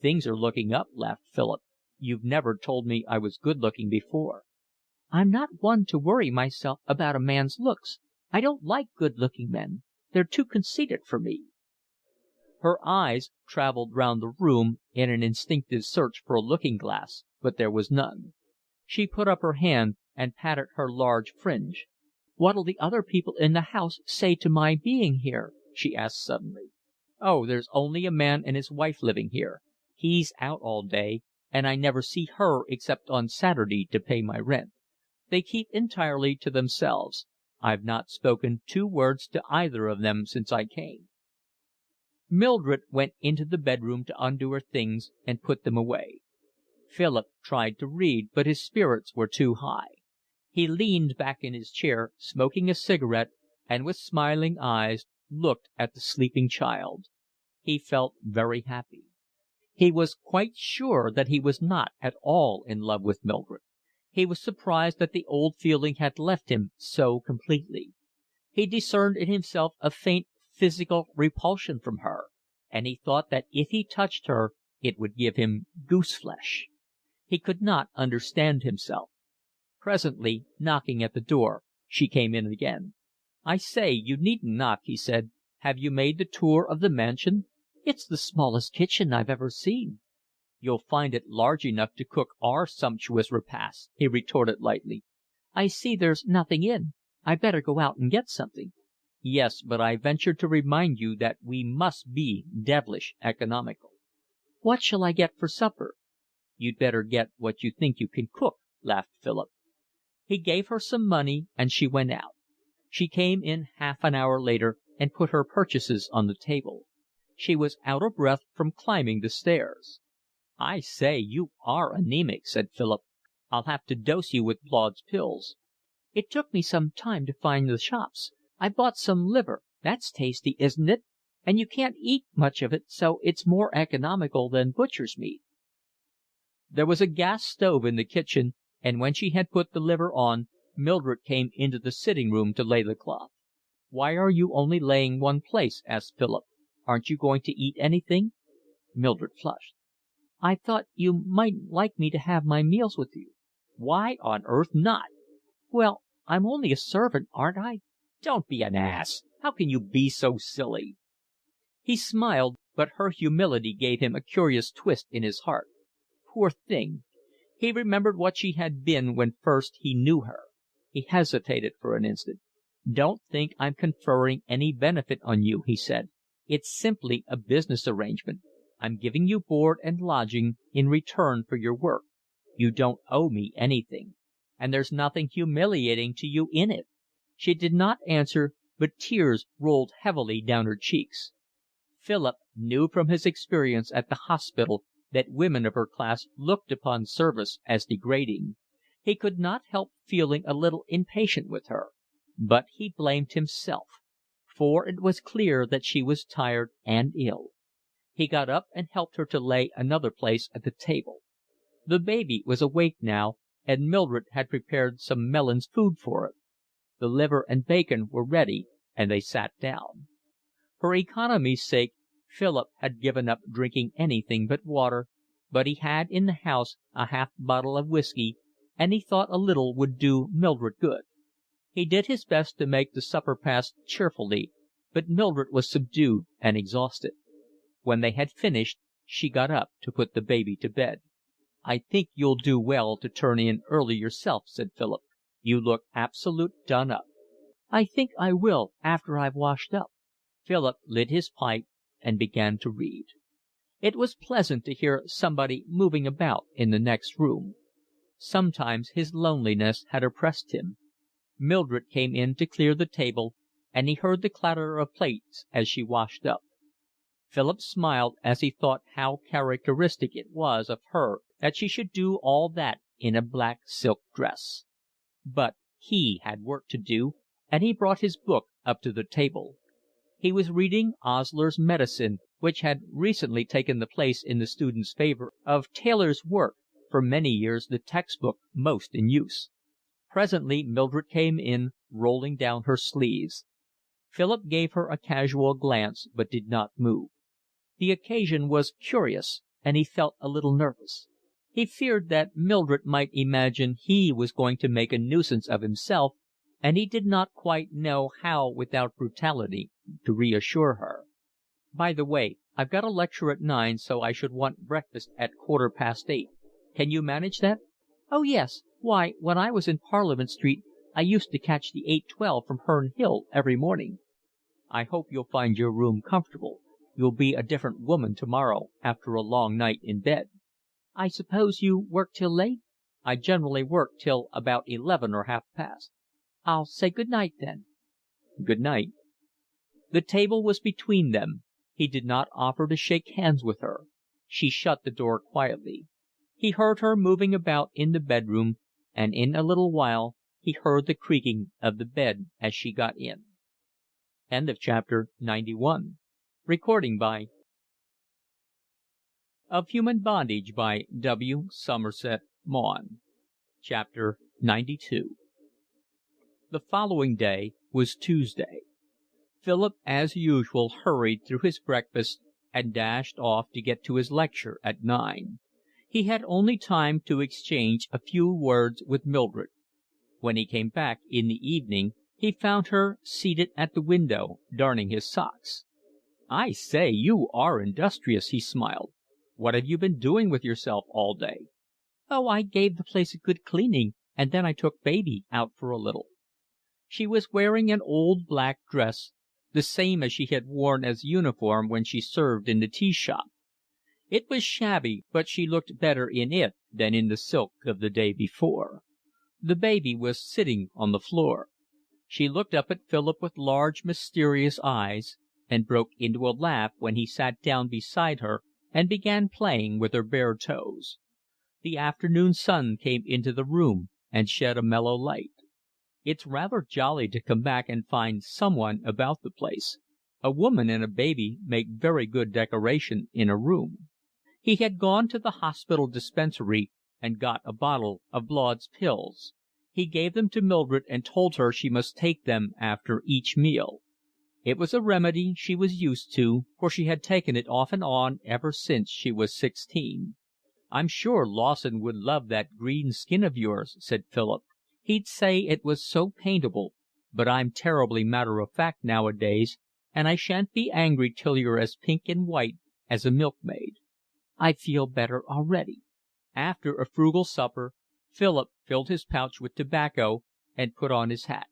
"Things are looking up," laughed Philip. "You've never told me I was good looking before." "I'm not one to worry myself about a man's looks. I don't like good-looking men. They're too conceited for me." Her eyes travelled round the room in an instinctive search for a looking-glass, but there was none. She put up her hand and patted her large fringe. "What'll the other people in the house say to my being here?" she asked suddenly. "Oh, there's only a man and his wife living here. He's out all day, and I never see her except on Saturday to pay my rent. They keep entirely to themselves. I've not spoken 2 words to either of them since I came." Mildred went into the bedroom to undo her things and put them away. Philip tried to read, but his spirits were too high. He leaned back in his chair, smoking a cigarette, and with smiling eyes looked at the sleeping child. He felt very happy. He was quite sure that he was not at all in love with Mildred. He was surprised that the old feeling had left him so completely. He discerned in himself a faint physical repulsion from her, and he thought that if he touched her it would give him goose-flesh. He could not understand himself. Presently, knocking at the door, she came in again. "I say, you needn't knock," he said. "Have you made the tour of the mansion?" "It's the smallest kitchen I've ever seen." "You'll find it large enough to cook our sumptuous repasts," he retorted lightly. "I see there's nothing in. I'd better go out and get something." "Yes, but I venture to remind you that we must be devilish economical." "What shall I get for supper?" "You'd better get what you think you can cook," laughed Philip. He gave her some money and she went out. She came in half an hour later and put her purchases on the table. She was out of breath from climbing the stairs. "I say, you are anaemic," said Philip. "I'll have to dose you with Blaud's pills." "It took me some time to find the shops. I bought some liver. That's tasty, isn't it? And you can't eat much of it, so it's more economical than butcher's meat." There was a gas stove in the kitchen, and when she had put the liver on, Mildred came into the sitting-room to lay the cloth. "Why are you only laying one place?" asked Philip. "Aren't you going to eat anything?" Mildred flushed. "I thought you mightn't like me to have my meals with you." "Why on earth not?" "Well, I'm only a servant, aren't I?" "Don't be an ass. How can you be so silly?" He smiled, but her humility gave him a curious twist in his heart. Poor thing. He remembered what she had been when first he knew her. He hesitated for an instant. "Don't think I'm conferring any benefit on you," he said. "It's simply a business arrangement. I'm giving you board and lodging in return for your work. You don't owe me anything. And there's nothing humiliating to you in it." She did not answer, but tears rolled heavily down her cheeks. Philip knew from his experience at the hospital that women of her class looked upon service as degrading. He could not help feeling a little impatient with her. But he blamed himself, for it was clear that she was tired and ill. He got up and helped her to lay another place at the table. The baby was awake now, and Mildred had prepared some Mellin's food for it. The liver and bacon were ready, and they sat down. For economy's sake, Philip had given up drinking anything but water, but he had in the house a half bottle of whiskey, and he thought a little would do Mildred good. He did his best to make the supper pass cheerfully, but Mildred was subdued and exhausted. When they had finished, she got up to put the baby to bed. "I think you'll do well to turn in early yourself," said Philip. "You look absolute done up." "I think I will after I've washed up." Philip lit his pipe and began to read. It was pleasant to hear somebody moving about in the next room. Sometimes his loneliness had oppressed him. Mildred came in to clear the table, and he heard the clatter of plates as she washed up. Philip smiled as he thought how characteristic it was of her that she should do all that in a black silk dress. But he had work to do, and he brought his book up to the table. He was reading Osler's Medicine, which had recently taken the place in the student's favour of Taylor's work, for many years the textbook most in use. Presently Mildred came in, rolling down her sleeves. Philip gave her a casual glance, but did not move. The occasion was curious, and he felt a little nervous. He feared that Mildred might imagine he was going to make a nuisance of himself, and he did not quite know how without brutality to reassure her. "By the way, I've got a lecture at 9, so I should want breakfast at 8:15. Can you manage that?" "Oh, yes. Why, when I was in Parliament Street I used to catch the 8:12 from Herne Hill every morning." "I hope you'll find your room comfortable. You'll be a different woman to-morrow after a long night in bed." "I suppose you work till late?" "I generally work till about 11 or half past." "I'll say good night, then." "Good night." The table was between them. He did not offer to shake hands with her. She shut the door quietly. He heard her moving about in the bedroom, and in a little while he heard the creaking of the bed as she got in. Chapter 91 Of Human Bondage by W. Somerset Maugham. Chapter 92 The following day was Tuesday. Philip as usual hurried through his breakfast and dashed off to get to his lecture at 9. He had only time to exchange a few words with Mildred. When he came back in the evening he found her seated at the window, darning his socks. "I say, you are industrious," he smiled. "What have you been doing with yourself all day?" "Oh, I gave the place a good cleaning, and then I took baby out for a little." She was wearing an old black dress, the same as she had worn as uniform when she served in the tea shop. It was shabby, but she looked better in it than in the silk of the day before. The baby was sitting on the floor. She looked up at Philip with large, mysterious eyes, and broke into a laugh when he sat down beside her and began playing with her bare toes. The afternoon sun came into the room and shed a mellow light. "It's rather jolly to come back and find someone about the place. A woman and a baby make very good decoration in a room." He had gone to the hospital dispensary and got a bottle of Blaud's pills. He gave them to Mildred and told her she must take them after each meal. It was a remedy she was used to, for she had taken it off and on ever since she was 16. "I'm sure Lawson would love that green skin of yours," said Philip. "He'd say it was so paintable, but I'm terribly matter of fact nowadays, and I shan't be angry till you're as pink and white as a milkmaid." "I feel better already." After a frugal supper, Philip filled his pouch with tobacco and put on his hat.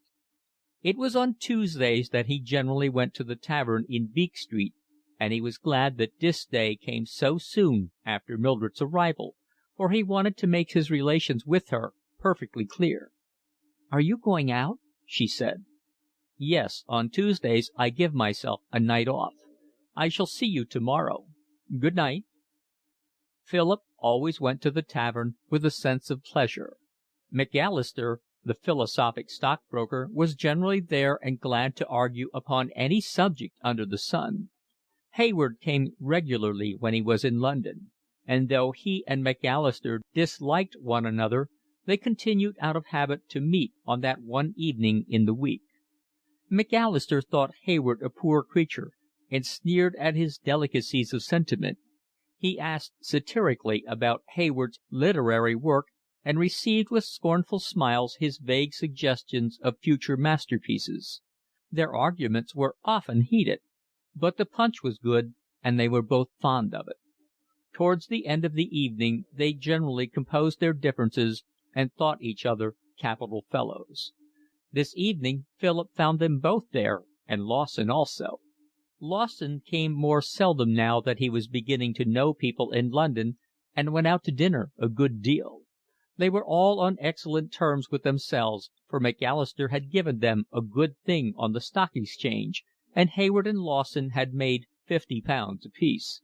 It was on Tuesdays that he generally went to the tavern in Beak Street, and he was glad that this day came so soon after Mildred's arrival, for he wanted to make his relations with her perfectly clear. "Are you going out?" she said. "Yes, on Tuesdays I give myself a night off. I shall see you tomorrow. Good night." Philip always went to the tavern with a sense of pleasure. Macalister, the philosophic stockbroker, was generally there and glad to argue upon any subject under the sun. Hayward came regularly when he was in London, and though he and Macalister disliked one another, they continued out of habit to meet on that one evening in the week. Macalister thought Hayward a poor creature, and sneered at his delicacies of sentiment. He asked satirically about Hayward's literary work, and received with scornful smiles his vague suggestions of future masterpieces. Their arguments were often heated, but the punch was good, and they were both fond of it. Towards the end of the evening they generally composed their differences and thought each other capital fellows. This evening Philip found them both there, and Lawson also. Lawson came more seldom now that he was beginning to know people in London, and went out to dinner a good deal. They were all on excellent terms with themselves, for Macalister had given them a good thing on the Stock Exchange, and Hayward and Lawson had made £50 apiece.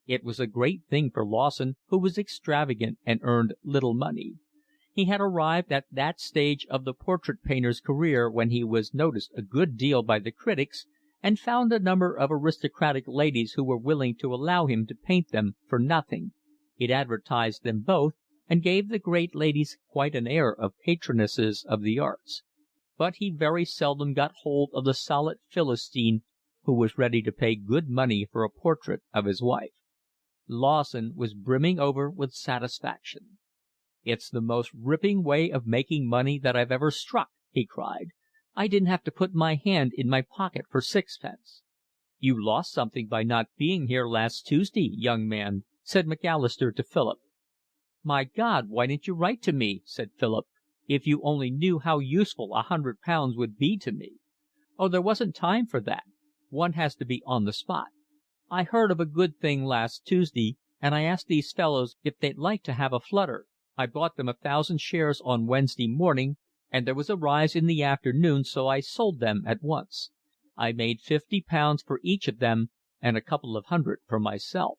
It was a great thing for Lawson, who was extravagant and earned little money. He had arrived at that stage of the portrait painter's career when he was noticed a good deal by the critics, and found a number of aristocratic ladies who were willing to allow him to paint them for nothing. It advertised them both, and gave the great ladies quite an air of patronesses of the arts. But he very seldom got hold of the solid Philistine who was ready to pay good money for a portrait of his wife. Lawson was brimming over with satisfaction. "It's the most ripping way of making money that I've ever struck," he cried. "I didn't have to put my hand in my pocket for sixpence." "You lost something by not being here last Tuesday, young man," said Macalister to Philip. "My God, why didn't you write to me?" said Philip. "If you only knew how useful £100 would be to me." "Oh, there wasn't time for that. One has to be on the spot. I heard of a good thing last Tuesday, and I asked these fellows if they'd like to have a flutter. I bought them 1,000 shares on Wednesday morning, and there was a rise in the afternoon, so I sold them at once. I made £50 for each of them and a couple of hundred for myself."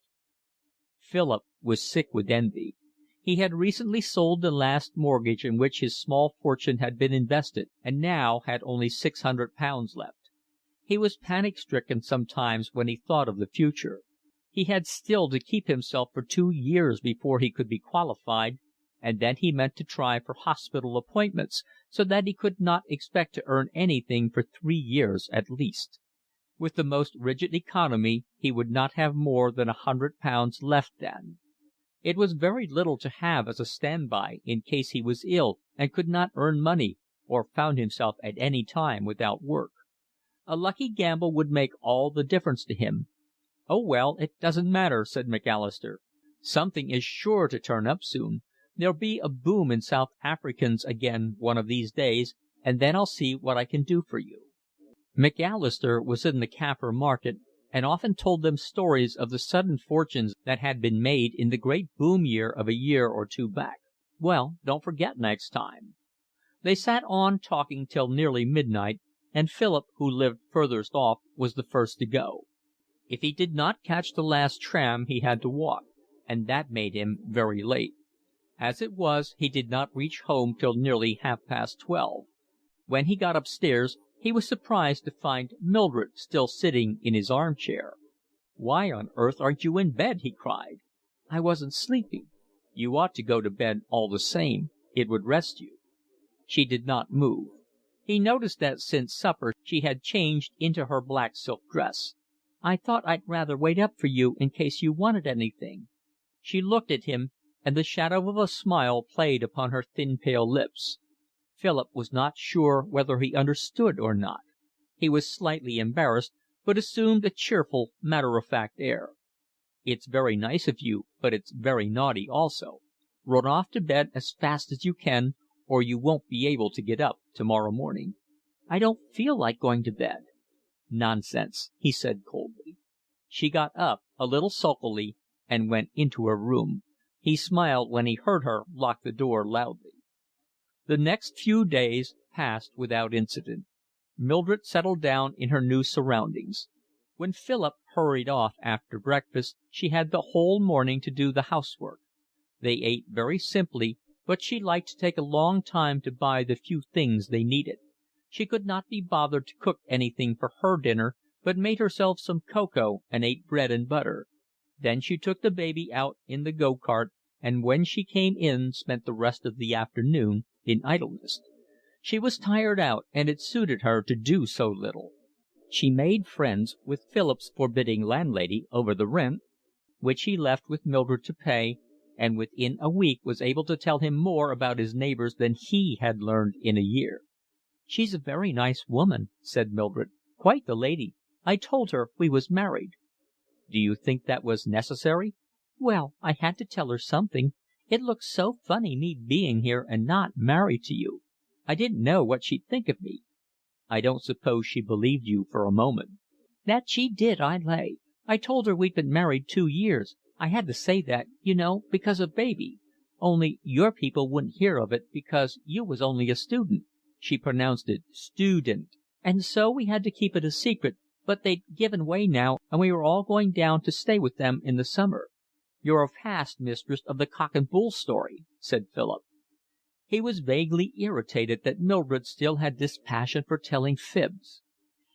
Philip was sick with envy. He had recently sold the last mortgage in which his small fortune had been invested, and now had only £600 left. He was panic-stricken sometimes when he thought of the future. He had still to keep himself for 2 years before he could be qualified, and then he meant to try for hospital appointments, so that he could not expect to earn anything for 3 years at least. With the most rigid economy he would not have more than £100 left then. It was very little to have as a stand-by in case he was ill and could not earn money, or found himself at any time without work. A lucky gamble would make all the difference to him. "Oh, well, it doesn't matter," said Macalister. "Something is sure to turn up soon. There'll be a boom in South Africans again one of these days, and then I'll see what I can do for you." Macalister was in the Kaffir market, and often told them stories of the sudden fortunes that had been made in the great boom year of a year or two back. "Well, don't forget next time." They sat on talking till nearly midnight, and Philip, who lived furthest off, was the first to go. If he did not catch the last tram he had to walk, and that made him very late. As it was, he did not reach home till nearly 12:30. When he got upstairs he was surprised to find Mildred still sitting in his arm-chair. "Why on earth aren't you in bed?" he cried. "I wasn't sleepy." "You ought to go to bed all the same. It would rest you." She did not move. He noticed that since supper she had changed into her black silk dress. "I thought I'd rather wait up for you in case you wanted anything." She looked at him, and the shadow of a smile played upon her thin pale lips. Philip was not sure whether he understood or not. He was slightly embarrassed, but assumed a cheerful, matter-of-fact air. "It's very nice of you, but it's very naughty also. Run off to bed as fast as you can, or you won't be able to get up tomorrow morning." "I don't feel like going to bed." "Nonsense," he said coldly. She got up, a little sulkily, and went into her room. He smiled when he heard her lock the door loudly. The next few days passed without incident. Mildred settled down in her new surroundings. When Philip hurried off after breakfast, she had the whole morning to do the housework. They ate very simply, but she liked to take a long time to buy the few things they needed. She could not be bothered to cook anything for her dinner, but made herself some cocoa and ate bread and butter. Then she took the baby out in the go-cart, and when she came in spent the rest of the afternoon in idleness. She was tired out, and it suited her to do so little. She made friends with Philip's forbidding landlady over the rent, which he left with Mildred to pay, and within a week was able to tell him more about his neighbours than he had learned in a year. "She's a very nice woman," said Mildred. "Quite the lady. I told her we was married." "Do you think that was necessary?" "Well, I had to tell her something. It looks so funny me being here and not married to you. I didn't know what she'd think of me." "I don't suppose she believed you for a moment." "That she did, I lay. I told her we'd been married 2 years. I had to say that, you know, because of baby. Only your people wouldn't hear of it because you was only a student." She pronounced it "stoodent." "And so we had to keep it a secret, but they'd given way now, and we were all going down to stay with them in the summer." "You're a past mistress of the cock and bull story," said Philip. He was vaguely irritated that Mildred still had this passion for telling fibs.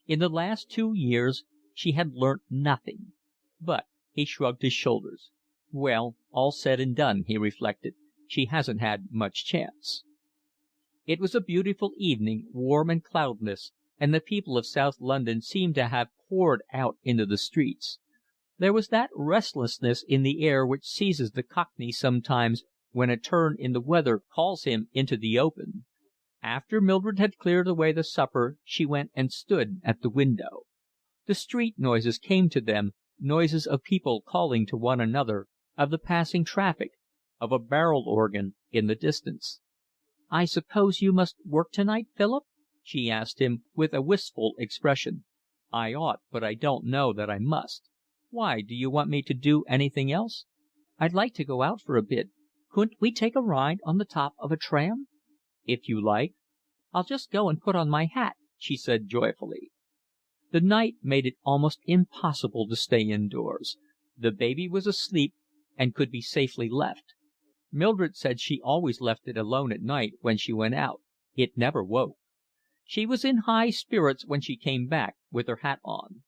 In the last 2 years she had learnt nothing. But he shrugged his shoulders. "Well, all said and done," he reflected, "she hasn't had much chance." It was a beautiful evening, warm and cloudless, and the people of South London seemed to have poured out into the streets. There was that restlessness in the air which seizes the Cockney sometimes when a turn in the weather calls him into the open. After Mildred had cleared away the supper she went and stood at the window. The street noises came to them, noises of people calling to one another, of the passing traffic, of a barrel organ in the distance. "I suppose you must work tonight, Philip?" she asked him, with a wistful expression. "I ought, but I don't know that I must. Why, do you want me to do anything else?" "I'd like to go out for a bit. Couldn't we take a ride on the top of a tram?" "If you like." "I'll just go and put on my hat," she said joyfully. The night made it almost impossible to stay indoors. The baby was asleep and could be safely left. Mildred said she always left it alone at night when she went out. It never woke. She was in high spirits when she came back with her hat on.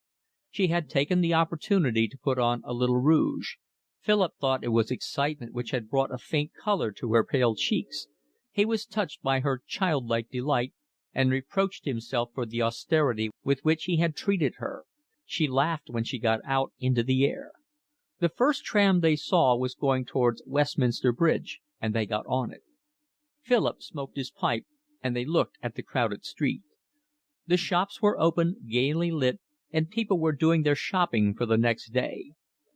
She had taken the opportunity to put on a little rouge. Philip thought it was excitement which had brought a faint colour to her pale cheeks. He was touched by her childlike delight, and reproached himself for the austerity with which he had treated her. She laughed when she got out into the air. The first tram they saw was going towards Westminster Bridge, and they got on it. Philip smoked his pipe, and they looked at the crowded street. The shops were open, gaily lit, and people were doing their shopping for the next day.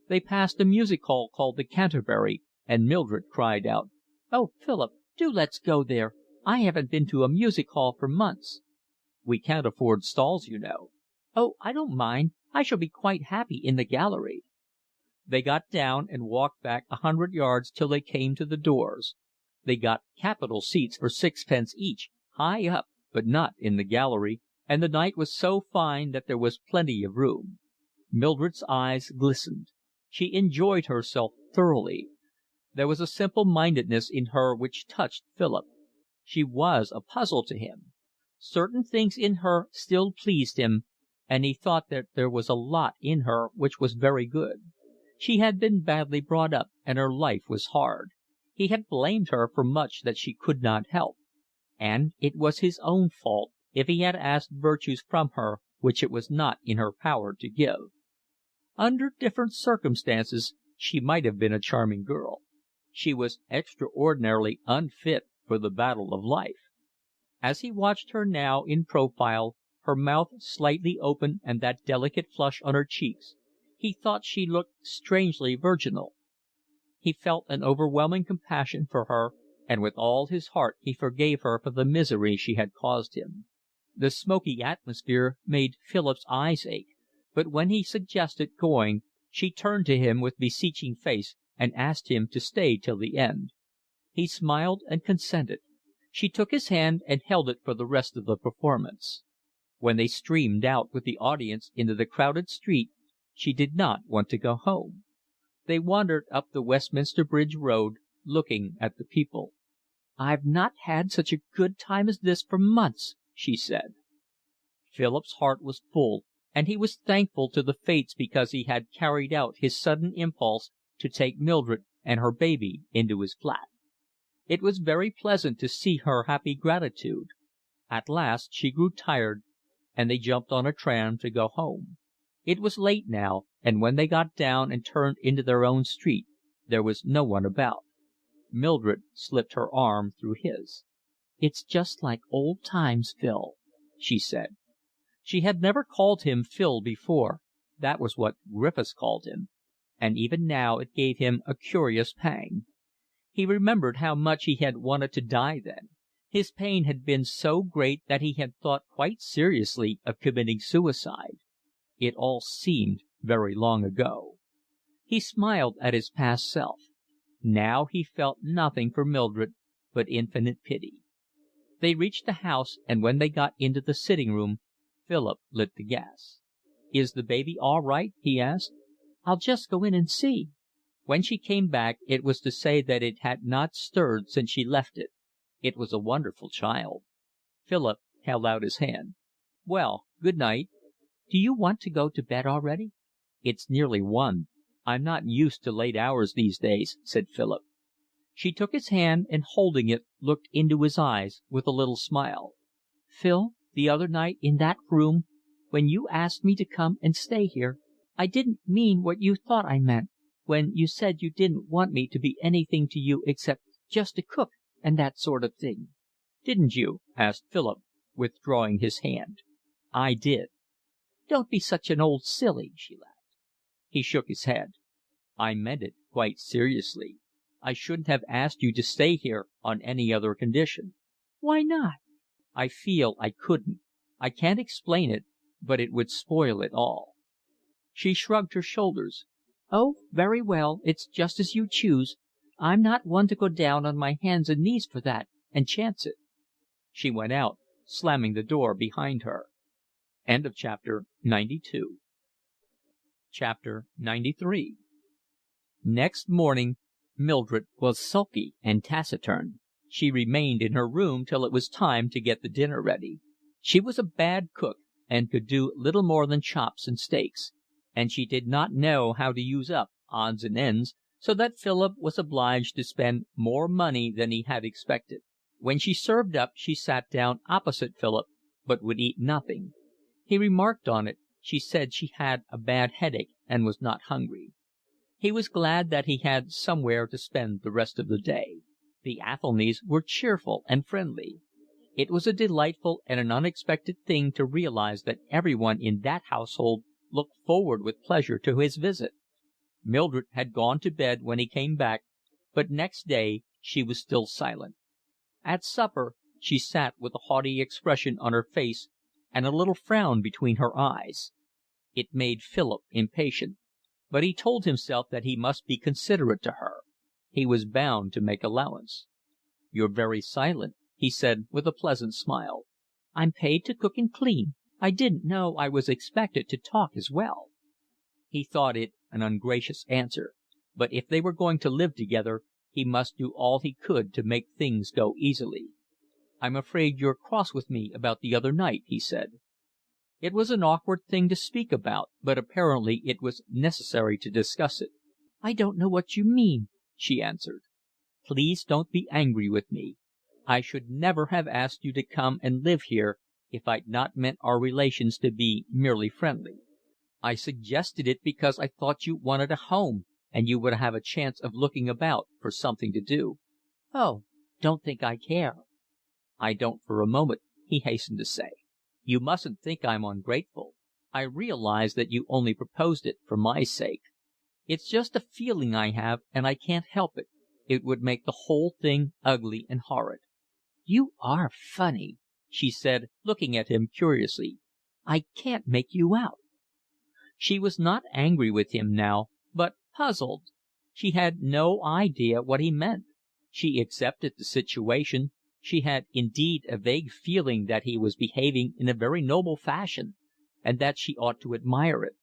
They passed a music hall called the Canterbury, and Mildred cried out: "Oh, Philip, do let's go there. I haven't been to a music hall for months." "We can't afford stalls, you know." "Oh, I don't mind. I shall be quite happy in the gallery." They got down and walked back 100 yards till they came to the doors. They got capital seats for 6 pence each, high up, but not in the gallery, and the night was so fine that there was plenty of room. Mildred's eyes glistened. She enjoyed herself thoroughly. There was a simple-mindedness in her which touched Philip. She was a puzzle to him. Certain things in her still pleased him, and he thought that there was a lot in her which was very good. She had been badly brought up, and her life was hard. He had blamed her for much that she could not help. And it was his own fault if he had asked virtues from her which it was not in her power to give. Under different circumstances she might have been a charming girl. She was extraordinarily unfit for the battle of life. As he watched her now in profile, her mouth slightly open and that delicate flush on her cheeks, he thought she looked strangely virginal. He felt an overwhelming compassion for her, and with all his heart he forgave her for the misery she had caused him. The smoky atmosphere made Philip's eyes ache, but when he suggested going, she turned to him with beseeching face and asked him to stay till the end. He smiled and consented. She took his hand and held it for the rest of the performance. When they streamed out with the audience into the crowded street, she did not want to go home. They wandered up the Westminster Bridge Road, looking at the people. "I've not had such a good time as this for months," she said. Philip's heart was full, and he was thankful to the fates because he had carried out his sudden impulse to take Mildred and her baby into his flat. It was very pleasant to see her happy gratitude. At last she grew tired, and they jumped on a tram to go home. It was late now, and when they got down and turned into their own street, there was no one about. Mildred slipped her arm through his. "It's just like old times, Phil," she said. She had never called him Phil before. That was what Griffiths called him, and even now it gave him a curious pang. He remembered how much he had wanted to die then. His pain had been so great that he had thought quite seriously of committing suicide. It all seemed very long ago. He smiled at his past self. Now he felt nothing for Mildred but infinite pity. They reached the house, and when they got into the sitting room, Philip lit the gas. "Is the baby all right?" he asked. "I'll just go in and see." When she came back it was to say that it had not stirred since she left it. It was a wonderful child. Philip held out his hand. "Well, good night." "Do you want to go to bed already?" "It's nearly 1. I'm not used to late hours these days," said Philip. She took his hand and holding it looked into his eyes with a little smile. "Phil, the other night in that room, when you asked me to come and stay here, I didn't mean what you thought I meant, when you said you didn't want me to be anything to you except just a cook and that sort of thing. "Didn't you?" asked Philip, withdrawing his hand. "I did." "Don't be such an old silly," she laughed. He shook his head. "I meant it quite seriously. I shouldn't have asked you to stay here on any other condition." "Why not?" "I feel I couldn't. I can't explain it, but it would spoil it all." She shrugged her shoulders. "Oh, very well, it's just as you choose. I'm not one to go down on my hands and knees for that and chance it." She went out, slamming the door behind her. Chapter 93. Next morning Mildred was sulky and taciturn. She remained in her room till it was time to get the dinner ready. She was a bad cook and could do little more than chops and steaks, and she did not know how to use up odds and ends, so that Philip was obliged to spend more money than he had expected. When she served up she sat down opposite Philip, but would eat nothing. He remarked on it. She said she had a bad headache and was not hungry. He was glad that he had somewhere to spend the rest of the day. The Athelnys were cheerful and friendly. It was a delightful and an unexpected thing to realise that everyone in that household looked forward with pleasure to his visit. Mildred had gone to bed when he came back, but next day she was still silent. At supper she sat with a haughty expression on her face and a little frown between her eyes. It made Philip impatient, but he told himself that he must be considerate to her. He was bound to make allowance. "You're very silent," he said, with a pleasant smile. "I'm paid to cook and clean. I didn't know I was expected to talk as well." He thought it an ungracious answer, but if they were going to live together he must do all he could to make things go easily. "I'm afraid you're cross with me about the other night," he said. It was an awkward thing to speak about, but apparently it was necessary to discuss it. "I don't know what you mean," she answered. "Please don't be angry with me. I should never have asked you to come and live here if I'd not meant our relations to be merely friendly. I suggested it because I thought you wanted a home and you would have a chance of looking about for something to do." "Oh, don't think I care." "I don't for a moment," he hastened to say. "You mustn't think I'm ungrateful. I realise that you only proposed it for my sake. It's just a feeling I have, and I can't help it. It would make the whole thing ugly and horrid." "You are funny," she said, looking at him curiously. "I can't make you out." She was not angry with him now, but puzzled. She had no idea what he meant. She accepted the situation. She had indeed a vague feeling that he was behaving in a very noble fashion, and that she ought to admire it.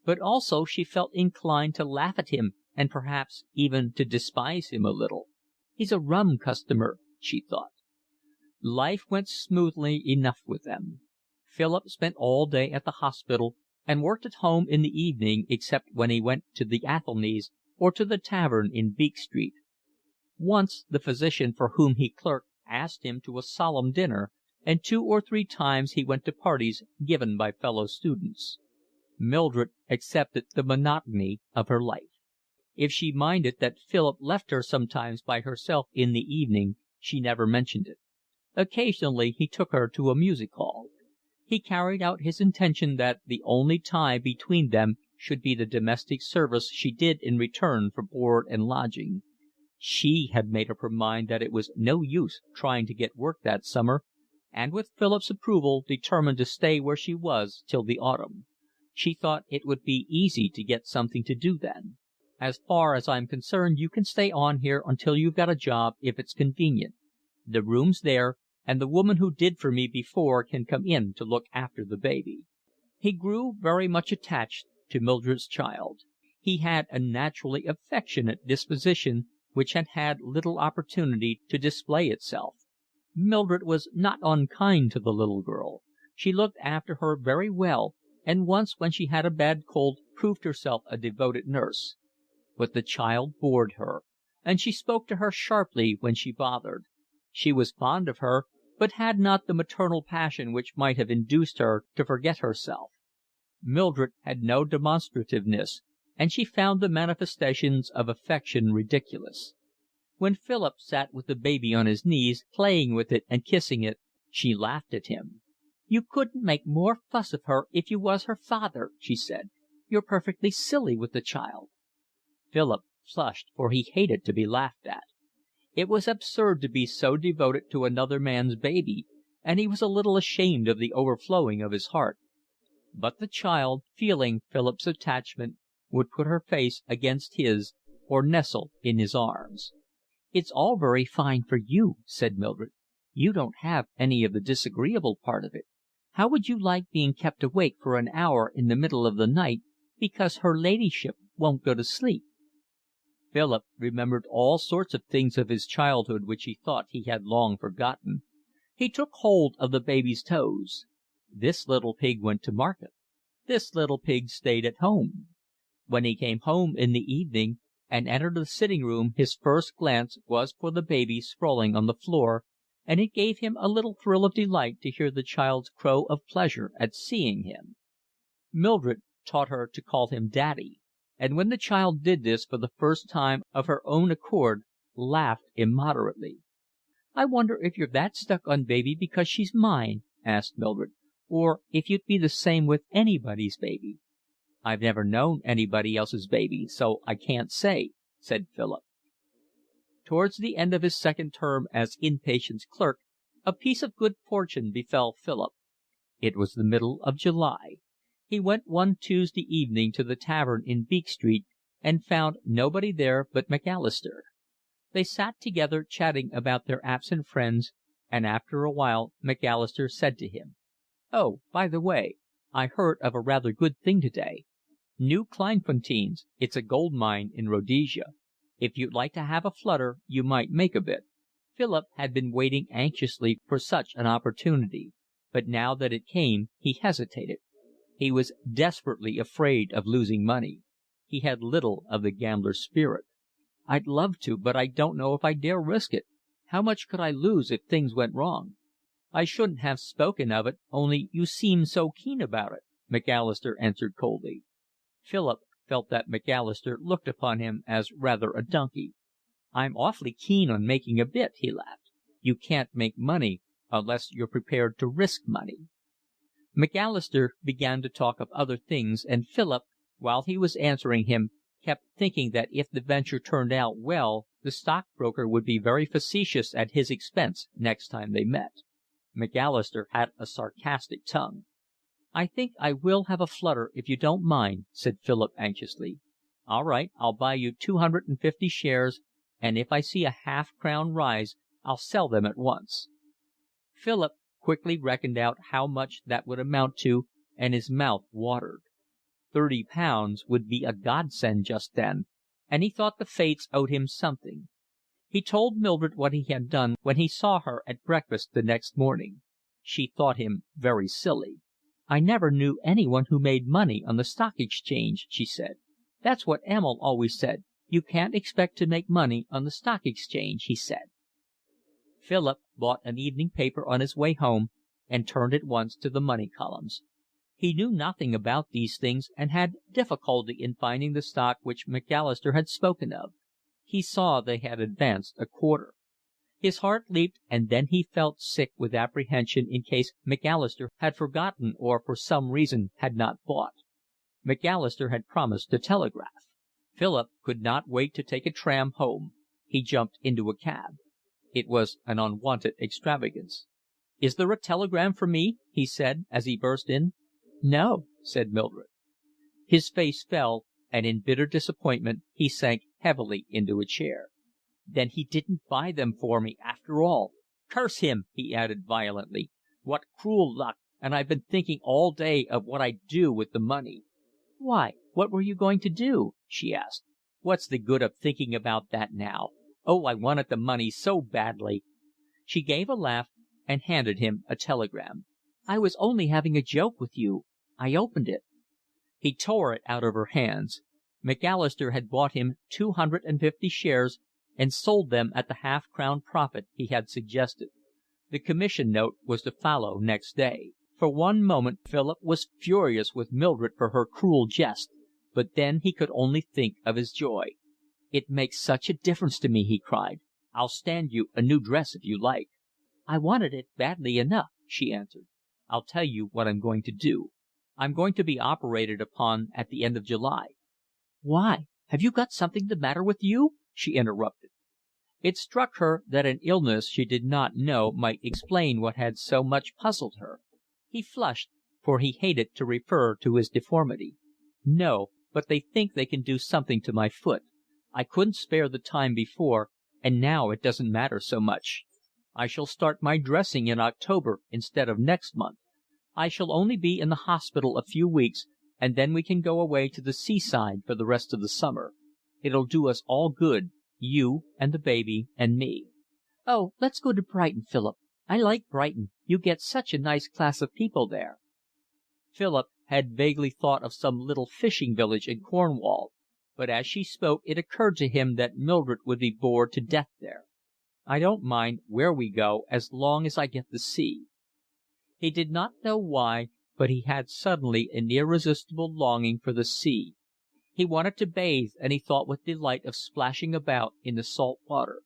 But also she felt inclined to laugh at him and perhaps even to despise him a little. "He's a rum customer," she thought. Life went smoothly enough with them. Philip spent all day at the hospital and worked at home in the evening except when he went to the Athelnys or to the tavern in Beak Street. Once the physician for whom he clerked asked him to a solemn dinner, and 2 or 3 times he went to parties given by fellow students. Mildred accepted the monotony of her life. If she minded that Philip left her sometimes by herself in the evening, she never mentioned it. Occasionally he took her to a music hall. He carried out his intention that the only tie between them should be the domestic service she did in return for board and lodging. She had made up her mind that it was no use trying to get work that summer, and with Philip's approval determined to stay where she was till the autumn. She thought it would be easy to get something to do then. "As far as I'm concerned you can stay on here until you've got a job if it's convenient. The room's there, and the woman who did for me before can come in to look after the baby." He grew very much attached to Mildred's child. He had a naturally affectionate disposition which had had little opportunity to display itself. Mildred was not unkind to the little girl. She looked after her very well, and once when she had a bad cold proved herself a devoted nurse. But the child bored her, and she spoke to her sharply when she bothered. She was fond of her, but had not the maternal passion which might have induced her to forget herself. Mildred had no demonstrativeness, and she found the manifestations of affection ridiculous. When Philip sat with the baby on his knees, playing with it and kissing it, she laughed at him. "You couldn't make more fuss of her if you was her father," she said. "You're perfectly silly with the child." Philip flushed, for he hated to be laughed at. It was absurd to be so devoted to another man's baby, and he was a little ashamed of the overflowing of his heart. But the child, feeling Philip's attachment, would put her face against his or nestle in his arms. "It's all very fine for you," said Mildred. "You don't have any of the disagreeable part of it. How would you like being kept awake for an hour in the middle of the night because her ladyship won't go to sleep?" Philip remembered all sorts of things of his childhood which he thought he had long forgotten. He took hold of the baby's toes. This little pig went to market. This little pig stayed at home. When he came home in the evening and entered the sitting room his first glance was for the baby sprawling on the floor, and it gave him a little thrill of delight to hear the child's crow of pleasure at seeing him. Mildred taught her to call him Daddy, and when the child did this for the first time of her own accord, laughed immoderately. "I wonder if you're that stuck on baby because she's mine," asked Mildred, "or if you'd be the same with anybody's baby." "I've never known anybody else's baby, so I can't say," said Philip. Towards the end of his second term as Inpatient's clerk, a piece of good fortune befell Philip. It was the middle of July. He went one Tuesday evening to the tavern in Beak Street and found nobody there but Macalister. They sat together chatting about their absent friends, and after a while Macalister said to him: "Oh, by the way, I heard of a rather good thing today. New Kleinfonteins, it's a gold mine in Rhodesia. If you'd like to have a flutter, you might make a bit." Philip had been waiting anxiously for such an opportunity, but now that it came he hesitated. He was desperately afraid of losing money. He had little of the gambler's spirit. "I'd love to, but I don't know if I dare risk it. How much could I lose if things went wrong?" "I shouldn't have spoken of it, only you seemed so keen about it," Macalister answered coldly. Philip felt that Macalister looked upon him as rather a donkey. "I'm awfully keen on making a bit," he laughed. "You can't make money unless you're prepared to risk money." Macalister began to talk of other things, and Philip, while he was answering him, kept thinking that if the venture turned out well the stockbroker would be very facetious at his expense next time they met. Macalister had a sarcastic tongue. "I think I will have a flutter if you don't mind," said Philip anxiously. "All right, I'll buy you 250 shares, and if I see a half-crown rise I'll sell them at once." Philip quickly reckoned out how much that would amount to, and his mouth watered. £30 would be a godsend just then, and he thought the fates owed him something. He told Mildred what he had done when he saw her at breakfast the next morning. She thought him very silly. "I never knew anyone who made money on the Stock Exchange," she said. "That's what Emil always said. You can't expect to make money on the Stock Exchange, he said." Philip bought an evening paper on his way home and turned at once to the money columns. He knew nothing about these things and had difficulty in finding the stock which Macalister had spoken of. He saw they had advanced a quarter. His heart leaped, and then he felt sick with apprehension in case Macalister had forgotten or for some reason had not bought. Macalister had promised to telegraph. Philip could not wait to take a tram home. He jumped into a cab. It was an unwonted extravagance. "Is there a telegram for me?" he said, as he burst in. "No," said Mildred. His face fell, and in bitter disappointment he sank heavily into a chair. "Then he didn't buy them for me after all. Curse him," he added violently. "What cruel luck, and I've been thinking all day of what I'd do with the money." "Why, what were you going to do?" she asked. "What's the good of thinking about that now? Oh, I wanted the money so badly." She gave a laugh and handed him a telegram. "I was only having a joke with you. I opened it." He tore it out of her hands. Macalister had bought him 250 shares and sold them at the half-crown profit he had suggested. The commission note was to follow next day. For one moment Philip was furious with Mildred for her cruel jest, but then he could only think of his joy. "It makes such a difference to me," he cried. I'll stand you a new dress if you like." "I wanted it badly enough," she answered. "I'll tell you what I'm going to do. I'm going to be operated upon at the end of July." "Why? Have you got something the matter with you?" she interrupted. It struck her that an illness she did not know might explain what had so much puzzled her. He flushed, for he hated to refer to his deformity. "No, but they think they can do something to my foot. I couldn't spare the time before, and now it doesn't matter so much. I shall start my dressing in October instead of next month. I shall only be in the hospital a few weeks, and then we can go away to the seaside for the rest of the summer. It'll do us all good, you and the baby and me." "Oh, let's go to Brighton, Philip. I like Brighton. You get such a nice class of people there." Philip had vaguely thought of some little fishing village in Cornwall, but as she spoke it occurred to him that Mildred would be bored to death there. "I don't mind where we go as long as I get the sea." He did not know why, but he had suddenly an irresistible longing for the sea. He wanted to bathe, and he thought with delight of splashing about in the salt water.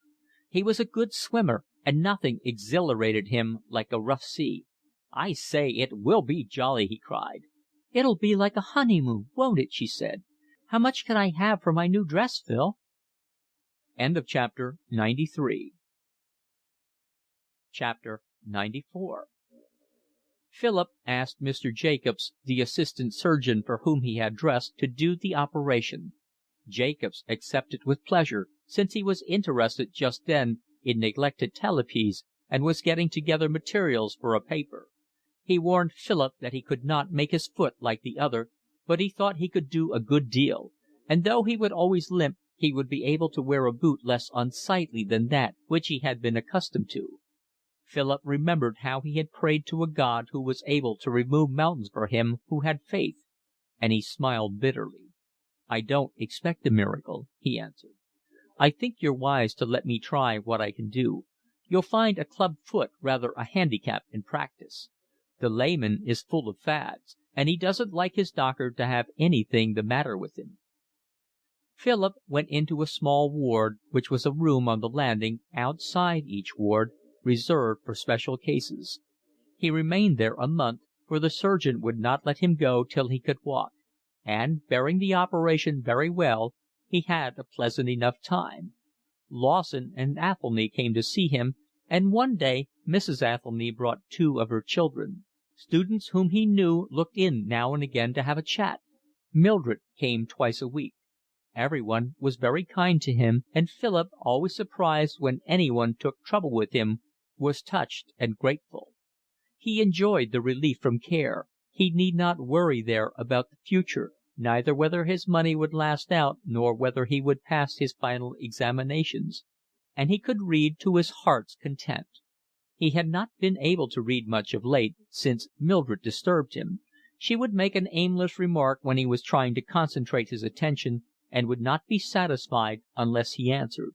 He was a good swimmer, and nothing exhilarated him like a rough sea. "I say, it will be jolly," he cried. "It'll be like a honeymoon, won't it?" she said. "How much can I have for my new dress, Phil?" Chapter 94. Philip asked Mr. Jacobs, the assistant surgeon for whom he had dressed, to do the operation. Jacobs accepted with pleasure, since he was interested just then in neglected talipes and was getting together materials for a paper. He warned Philip that he could not make his foot like the other, but he thought he could do a good deal, and though he would always limp, he would be able to wear a boot less unsightly than that which he had been accustomed to. Philip remembered how he had prayed to a God who was able to remove mountains for him who had faith, and he smiled bitterly. "I don't expect a miracle," he answered. "I think you're wise to let me try what I can do. You'll find a club foot rather a handicap in practice. The layman is full of fads, and he doesn't like his doctor to have anything the matter with him." Philip went into a small ward, which was a room on the landing, outside each ward, reserved for special cases. He remained there a month, for the surgeon would not let him go till he could walk, and, bearing the operation very well, he had a pleasant enough time. Lawson and Athelny came to see him, and one day Mrs. Athelny brought two of her children. Students whom he knew looked in now and again to have a chat. Mildred came twice a week. Everyone was very kind to him, and Philip, always surprised when anyone took trouble with him, was touched and grateful. He enjoyed the relief from care. He need not worry there about the future, neither whether his money would last out nor whether he would pass his final examinations, and he could read to his heart's content. He had not been able to read much of late, since Mildred disturbed him. She would make an aimless remark when he was trying to concentrate his attention, and would not be satisfied unless he answered.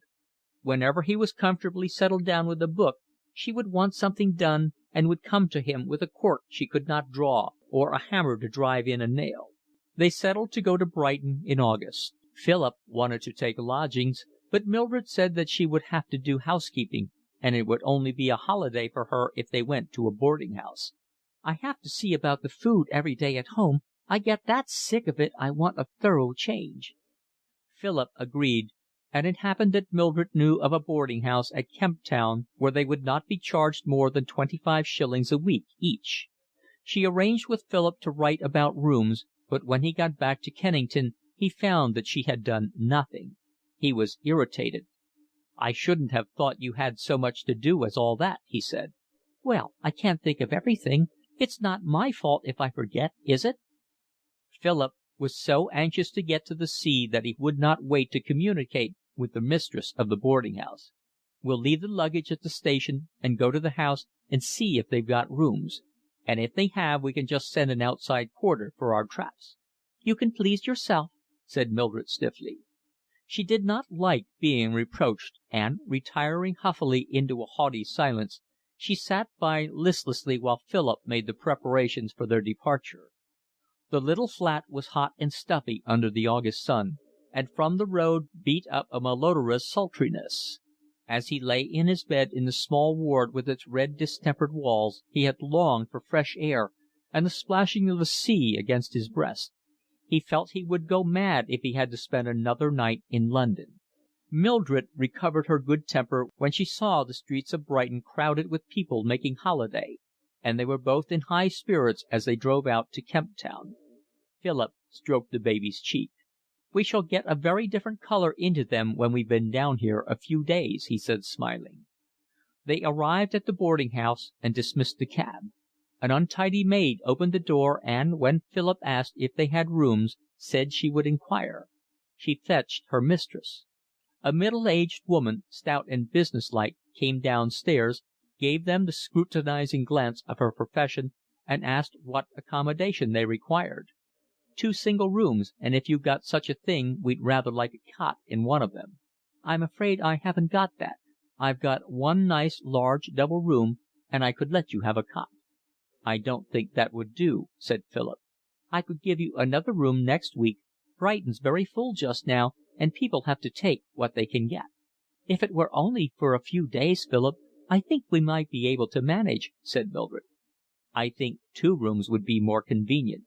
Whenever he was comfortably settled down with a book, she would want something done and would come to him with a cork she could not draw or a hammer to drive in a nail. They settled to go to Brighton in August. Philip wanted to take lodgings, but Mildred said that she would have to do housekeeping, and it would only be a holiday for her if they went to a boarding house. "I have to see about the food every day at home. I get that sick of it I want a thorough change." Philip agreed, and it happened that Mildred knew of a boarding house at Kemp Town where they would not be charged more than 25 shillings a week each. She arranged with Philip to write about rooms, but when he got back to Kennington he found that she had done nothing. He was irritated. "I shouldn't have thought you had so much to do as all that," he said. "Well, I can't think of everything. It's not my fault if I forget, is it?" Philip was so anxious to get to the sea that he would not wait to communicate with the mistress of the boarding house. "We'll leave the luggage at the station and go to the house and see if they've got rooms. And if they have we can just send an outside porter for our traps." "You can please yourself," said Mildred stiffly. She did not like being reproached, and, retiring huffily into a haughty silence, she sat by listlessly while Philip made the preparations for their departure. The little flat was hot and stuffy under the August sun, and from the road beat up a malodorous sultriness. As he lay in his bed in the small ward with its red distempered walls, he had longed for fresh air and the splashing of the sea against his breast. He felt he would go mad if he had to spend another night in London. Mildred recovered her good temper when she saw the streets of Brighton crowded with people making holiday, and they were both in high spirits as they drove out to Kemp Town. Philip stroked the baby's cheek. "We shall get a very different colour into them when we've been down here a few days," he said, smiling. They arrived at the boarding house and dismissed the cab. An untidy maid opened the door and, when Philip asked if they had rooms, said she would inquire. She fetched her mistress. A middle-aged woman, stout and businesslike, came downstairs, gave them the scrutinizing glance of her profession, and asked what accommodation they required. "2 single rooms, and if you've got such a thing we'd rather like a cot in one of them." "I'm afraid I haven't got that. I've got one nice large double room, and I could let you have a cot." "I don't think that would do," said Philip. "I could give you another room next week. Brighton's very full just now, and people have to take what they can get." "If it were only for a few days, Philip, I think we might be able to manage," said Mildred. "I think 2 rooms would be more convenient.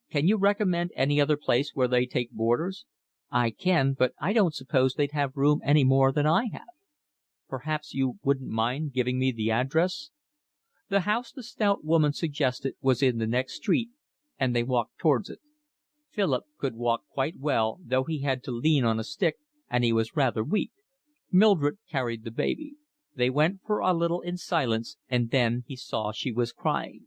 Can you recommend any other place where they take boarders?" "I can, but I don't suppose they'd have room any more than I have." "Perhaps you wouldn't mind giving me the address?" The house the stout woman suggested was in the next street, and they walked towards it. Philip could walk quite well, though he had to lean on a stick, and he was rather weak. Mildred carried the baby. They went for a little in silence, and then he saw she was crying.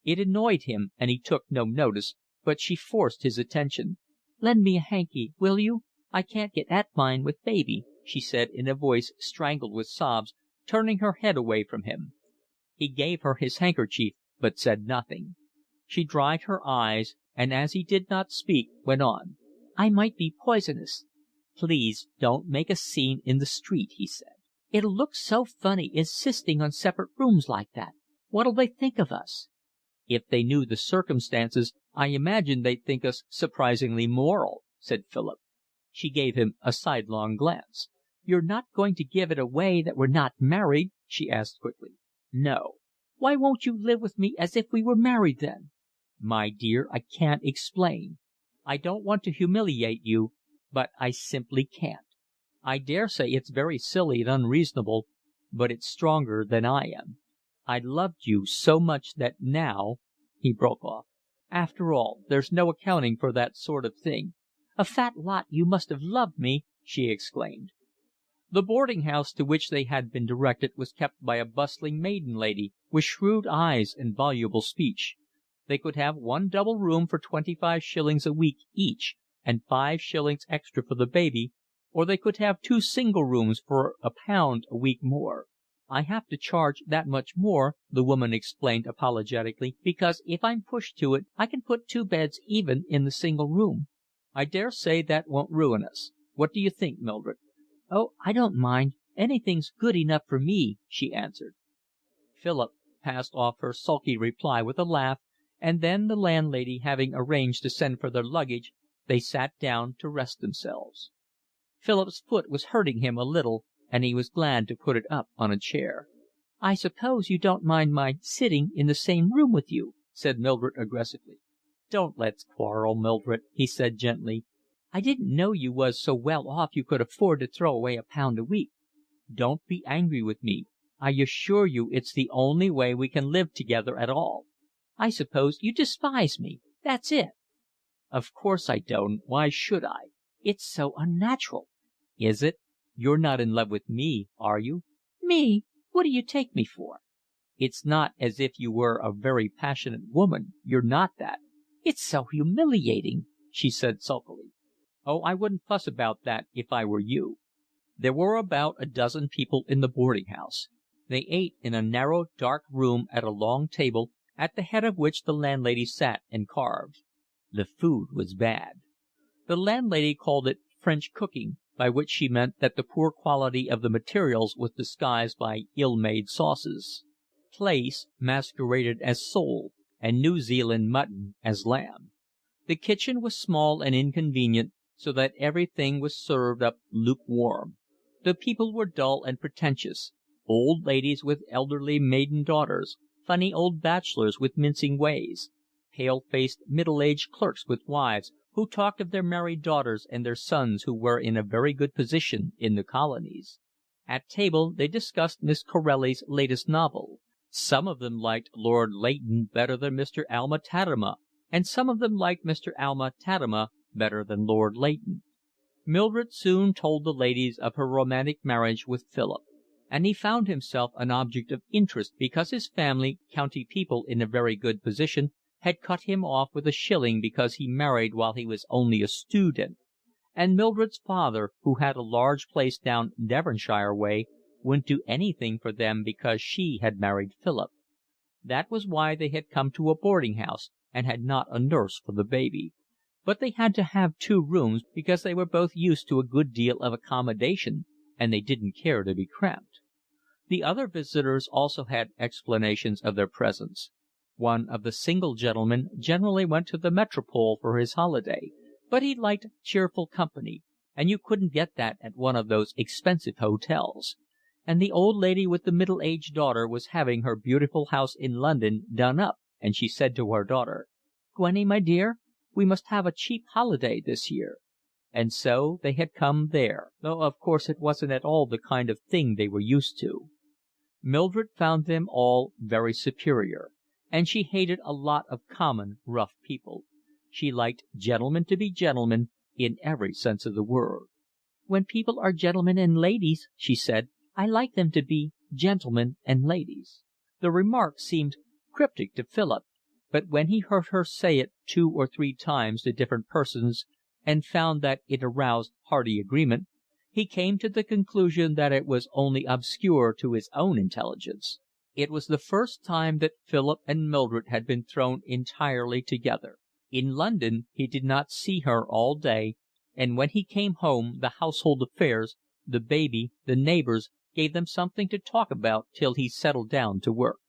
It annoyed him, and he took no notice, but she forced his attention. "Lend me a hanky, will you? I can't get at mine with baby," she said in a voice strangled with sobs, turning her head away from him. He gave her his handkerchief, but said nothing. She dried her eyes, and as he did not speak, went on. "I might be poisonous." "Please don't make a scene in the street," he said. "It'll look so funny insisting on separate rooms like that. What'll they think of us?" "If they knew the circumstances, I imagine they'd think us surprisingly moral," said Philip. She gave him a sidelong glance. "You're not going to give it away that we're not married?" she asked quickly. "No." "Why won't you live with me as if we were married then?" "My dear, I can't explain. I don't want to humiliate you, but I simply can't. I daresay it's very silly and unreasonable, but it's stronger than I am. I loved you so much that now—" He broke off. "After all, there's no accounting for that sort of thing." "A fat lot you must have loved me!" she exclaimed. The boarding house to which they had been directed was kept by a bustling maiden lady with shrewd eyes and voluble speech. They could have 1 double room for 25 shillings a week each, and 5 shillings extra for the baby, or they could have 2 single rooms for £1 a week more. "I have to charge that much more," the woman explained apologetically, "because if I'm pushed to it I can put 2 beds even in the single room. I daresay that won't ruin us. What do you think, Mildred?" "Oh, I don't mind. Anything's good enough for me," she answered. Philip passed off her sulky reply with a laugh, and then, the landlady having arranged to send for their luggage, they sat down to rest themselves. Philip's foot was hurting him a little, and he was glad to put it up on a chair. "I suppose you don't mind my sitting in the same room with you," said Mildred aggressively. "Don't let's quarrel, Mildred," he said gently. "I didn't know you was so well off you could afford to throw away £1 a week." "Don't be angry with me. I assure you it's the only way we can live together at all." "I suppose you despise me. That's it." "Of course I don't. Why should I?" "It's so unnatural." "Is it? You're not in love with me, are you?" "Me? What do you take me for?" "It's not as if you were a very passionate woman. You're not that." "It's so humiliating," she said sulkily. "Oh, I wouldn't fuss about that if I were you." There were about a dozen people in the boarding house. They ate in a narrow, dark room at a long table, at the head of which the landlady sat and carved. The food was bad. The landlady called it French cooking, by which she meant that the poor quality of the materials was disguised by ill-made sauces. Plaice masqueraded as sole, and New Zealand mutton as lamb. The kitchen was small and inconvenient, so that everything was served up lukewarm. The people were dull and pretentious, old ladies with elderly maiden daughters, funny old bachelors with mincing ways, pale-faced middle-aged clerks with wives who talked of their married daughters and their sons who were in a very good position in the colonies. At table they discussed Miss Corelli's latest novel. Some of them liked Lord Leighton better than Mr. Alma Tadema, and some of them liked Mr. Alma Tadema better than Lord Leighton. Mildred soon told the ladies of her romantic marriage with Philip, and he found himself an object of interest because his family, county people in a very good position, had cut him off with a shilling because he married while he was only a student, and Mildred's father, who had a large place down Devonshire way, wouldn't do anything for them because she had married Philip. That was why they had come to a boarding house and had not a nurse for the baby. But they had to have 2 rooms because they were both used to a good deal of accommodation, and they didn't care to be cramped. The other visitors also had explanations of their presence. One of the single gentlemen generally went to the Metropole for his holiday, but he liked cheerful company, and you couldn't get that at one of those expensive hotels. And the old lady with the middle-aged daughter was having her beautiful house in London done up, and she said to her daughter, "Gwenny, my dear, we must have a cheap holiday this year." And so they had come there, though of course it wasn't at all the kind of thing they were used to. Mildred found them all very superior, and she hated a lot of common, rough people. She liked gentlemen to be gentlemen in every sense of the word. "When people are gentlemen and ladies," she said, "I like them to be gentlemen and ladies." The remark seemed cryptic to Philip, but when he heard her say it 2 or 3 times to different persons and found that it aroused hearty agreement, he came to the conclusion that it was only obscure to his own intelligence. It was the first time that Philip and Mildred had been thrown entirely together. In London he did not see her all day, and when he came home the household affairs, the baby, the neighbours, gave them something to talk about till he settled down to work.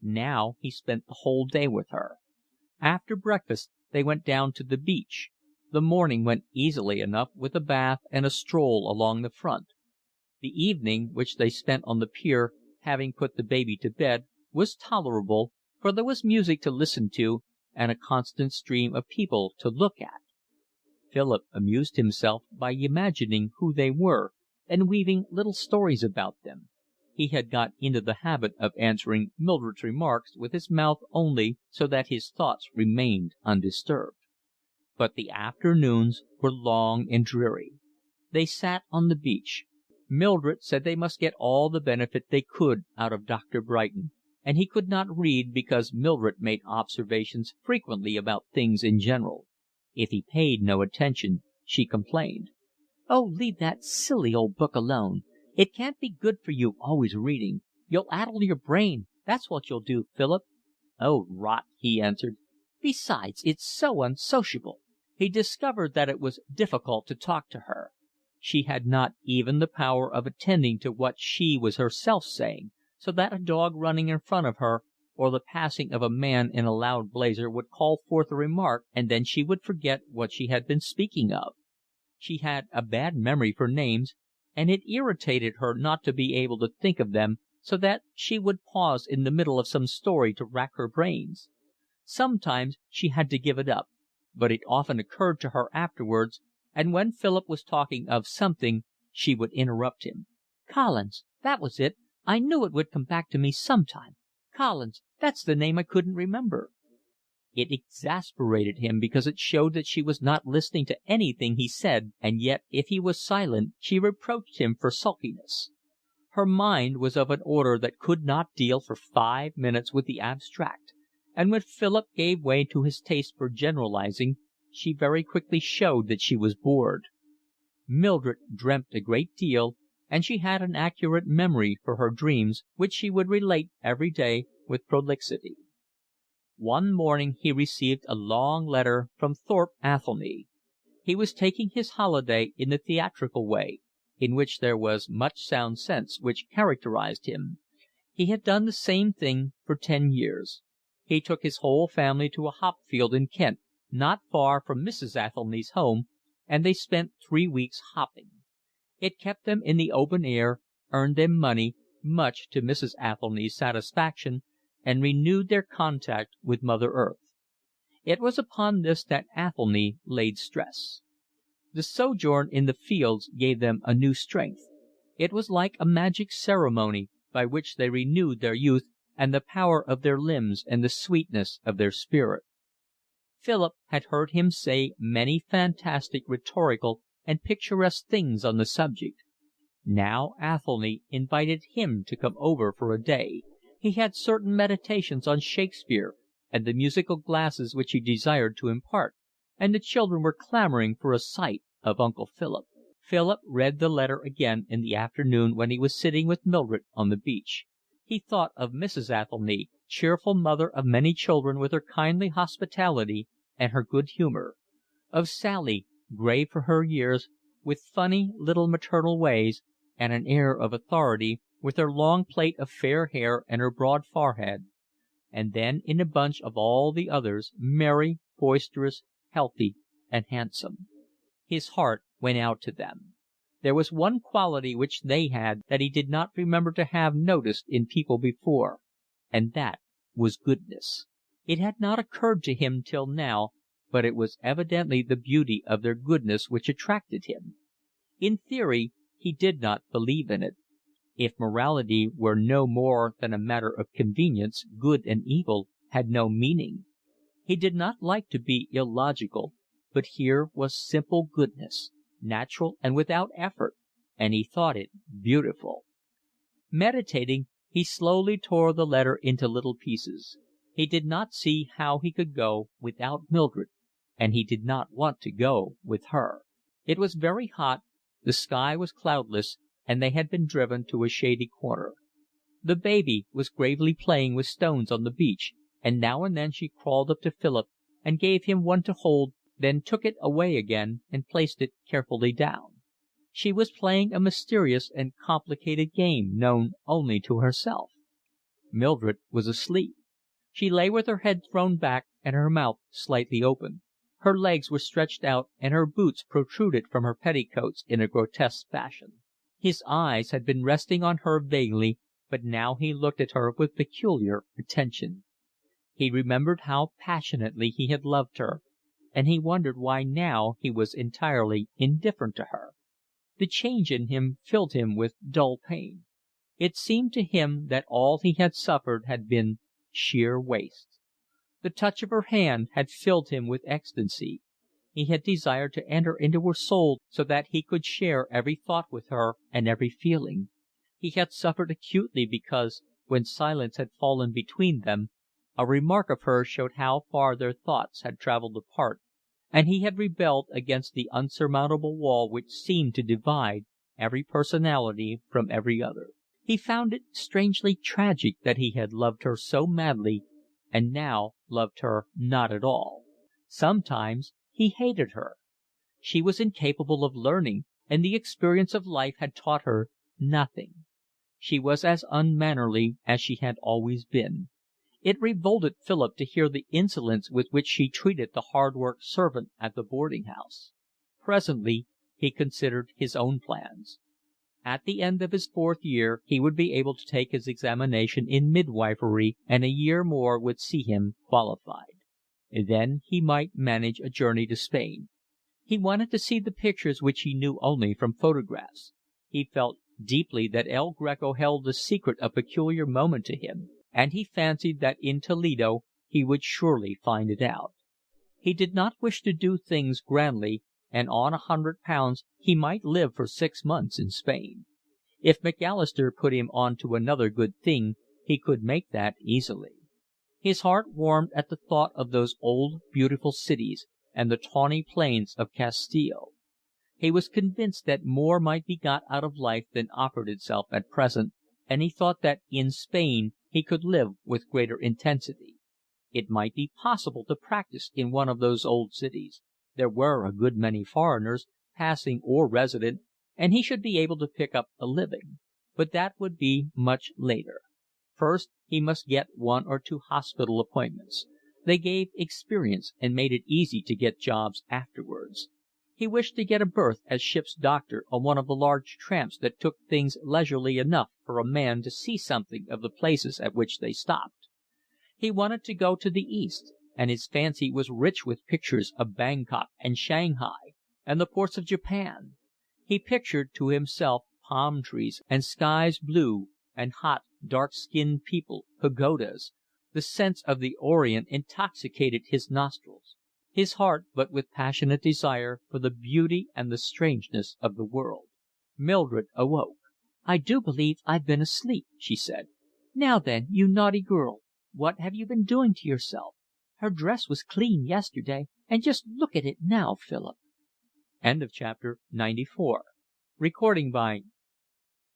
Now he spent the whole day with her. After breakfast they went down to the beach. The morning went easily enough with a bath and a stroll along the front. The evening, which they spent on the pier, having put the baby to bed, was tolerable, for there was music to listen to and a constant stream of people to look at. Philip amused himself by imagining who they were and weaving little stories about them. He had got into the habit of answering Mildred's remarks with his mouth only, so that his thoughts remained undisturbed. But the afternoons were long and dreary. They sat on the beach. Mildred said they must get all the benefit they could out of Dr. Brighton, and he could not read because Mildred made observations frequently about things in general. If he paid no attention, she complained. "Oh, leave that silly old book alone. It can't be good for you always reading. You'll addle your brain, that's what you'll do, Philip." "Oh, rot," he answered. "Besides, it's so unsociable." He discovered that it was difficult to talk to her. She had not even the power of attending to what she was herself saying, so that a dog running in front of her or the passing of a man in a loud blazer would call forth a remark, and then she would forget what she had been speaking of. She had a bad memory for names, and it irritated her not to be able to think of them, so that she would pause in the middle of some story to rack her brains. Sometimes she had to give it up, but it often occurred to her afterwards, and when Philip was talking of something she would interrupt him. "Collins, that was it. I knew it would come back to me sometime. Collins, that's the name I couldn't remember." It exasperated him because it showed that she was not listening to anything he said, and yet if he was silent she reproached him for sulkiness. Her mind was of an order that could not deal for 5 minutes with the abstract, and when Philip gave way to his taste for generalising, she very quickly showed that she was bored. Mildred dreamt a great deal, and she had an accurate memory for her dreams, which she would relate every day with prolixity. One morning he received a long letter from Thorpe Athelny. He was taking his holiday in the theatrical way, in which there was much sound sense, which characterised him. He had done the same thing for 10 years. He took his whole family to a hop field in Kent, not far from Mrs. Athelny's home, and they spent 3 weeks hopping. It kept them in the open air, earned them money, much to Mrs. Athelny's satisfaction, and renewed their contact with Mother Earth. It was upon this that Athelny laid stress. The sojourn in the fields gave them a new strength. It was like a magic ceremony by which they renewed their youth and the power of their limbs and the sweetness of their spirit. Philip had heard him say many fantastic, rhetorical, and picturesque things on the subject. Now Athelny invited him to come over for a day. He had certain meditations on Shakespeare and the musical glasses which he desired to impart, and the children were clamouring for a sight of Uncle Philip. Philip read the letter again in the afternoon when he was sitting with Mildred on the beach. He thought of Mrs. Athelny, cheerful mother of many children with her kindly hospitality and her good humour; of Sally, grave for her years, with funny little maternal ways and an air of authority, with her long plait of fair hair and her broad forehead; and then in a bunch of all the others, merry, boisterous, healthy, and handsome. His heart went out to them. There was one quality which they had that he did not remember to have noticed in people before, and that was goodness. It had not occurred to him till now, but it was evidently the beauty of their goodness which attracted him. In theory he did not believe in it. If morality were no more than a matter of convenience, good and evil had no meaning. He did not like to be illogical, but here was simple goodness, natural and without effort, and he thought it beautiful. Meditating, he slowly tore the letter into little pieces. He did not see how he could go without Mildred, and he did not want to go with her. It was very hot, the sky was cloudless, and they had been driven to a shady corner. The baby was gravely playing with stones on the beach, and now and then she crawled up to Philip and gave him one to hold, then took it away again and placed it carefully down. She was playing a mysterious and complicated game known only to herself. Mildred was asleep. She lay with her head thrown back and her mouth slightly open. Her legs were stretched out and her boots protruded from her petticoats in a grotesque fashion. His eyes had been resting on her vaguely, but now he looked at her with peculiar attention. He remembered how passionately he had loved her, and he wondered why now he was entirely indifferent to her. The change in him filled him with dull pain. It seemed to him that all he had suffered had been sheer waste. The touch of her hand had filled him with ecstasy. He had desired to enter into her soul so that he could share every thought with her and every feeling. He had suffered acutely because, when silence had fallen between them, a remark of hers showed how far their thoughts had travelled apart, and he had rebelled against the unsurmountable wall which seemed to divide every personality from every other. He found it strangely tragic that he had loved her so madly and now loved her not at all. Sometimes he hated her. She was incapable of learning, and the experience of life had taught her nothing. She was as unmannerly as she had always been. It revolted Philip to hear the insolence with which she treated the hard-worked servant at the boarding-house. Presently he considered his own plans. At the end of his fourth year he would be able to take his examination in midwifery, and a year more would see him qualified. Then he might manage a journey to Spain. He wanted to see the pictures which he knew only from photographs. He felt deeply that El Greco held a secret of peculiar moment to him, and he fancied that in Toledo he would surely find it out. He did not wish to do things grandly, and on £100 he might live for 6 months in Spain. If Macalister put him on to another good thing, he could make that easily. His heart warmed at the thought of those old beautiful cities and the tawny plains of Castile. He was convinced that more might be got out of life than offered itself at present, and he thought that in Spain he could live with greater intensity. It might be possible to practise in one of those old cities. There were a good many foreigners, passing or resident, and he should be able to pick up a living. But that would be much later. First he must get 1 or 2 hospital appointments. They gave experience and made it easy to get jobs afterwards. He wished to get a berth as ship's doctor on one of the large tramps that took things leisurely enough for a man to see something of the places at which they stopped. He wanted to go to the East, and his fancy was rich with pictures of Bangkok and Shanghai and the ports of Japan. He pictured to himself palm trees and skies blue and hot, dark-skinned people, pagodas. The scents of the Orient intoxicated his nostrils. His heart beat with passionate desire for the beauty and the strangeness of the world. Mildred awoke. "I do believe I've been asleep," she said. "Now then, you naughty girl, what have you been doing to yourself? Her dress was clean yesterday, and just look at it now, Philip." Chapter 94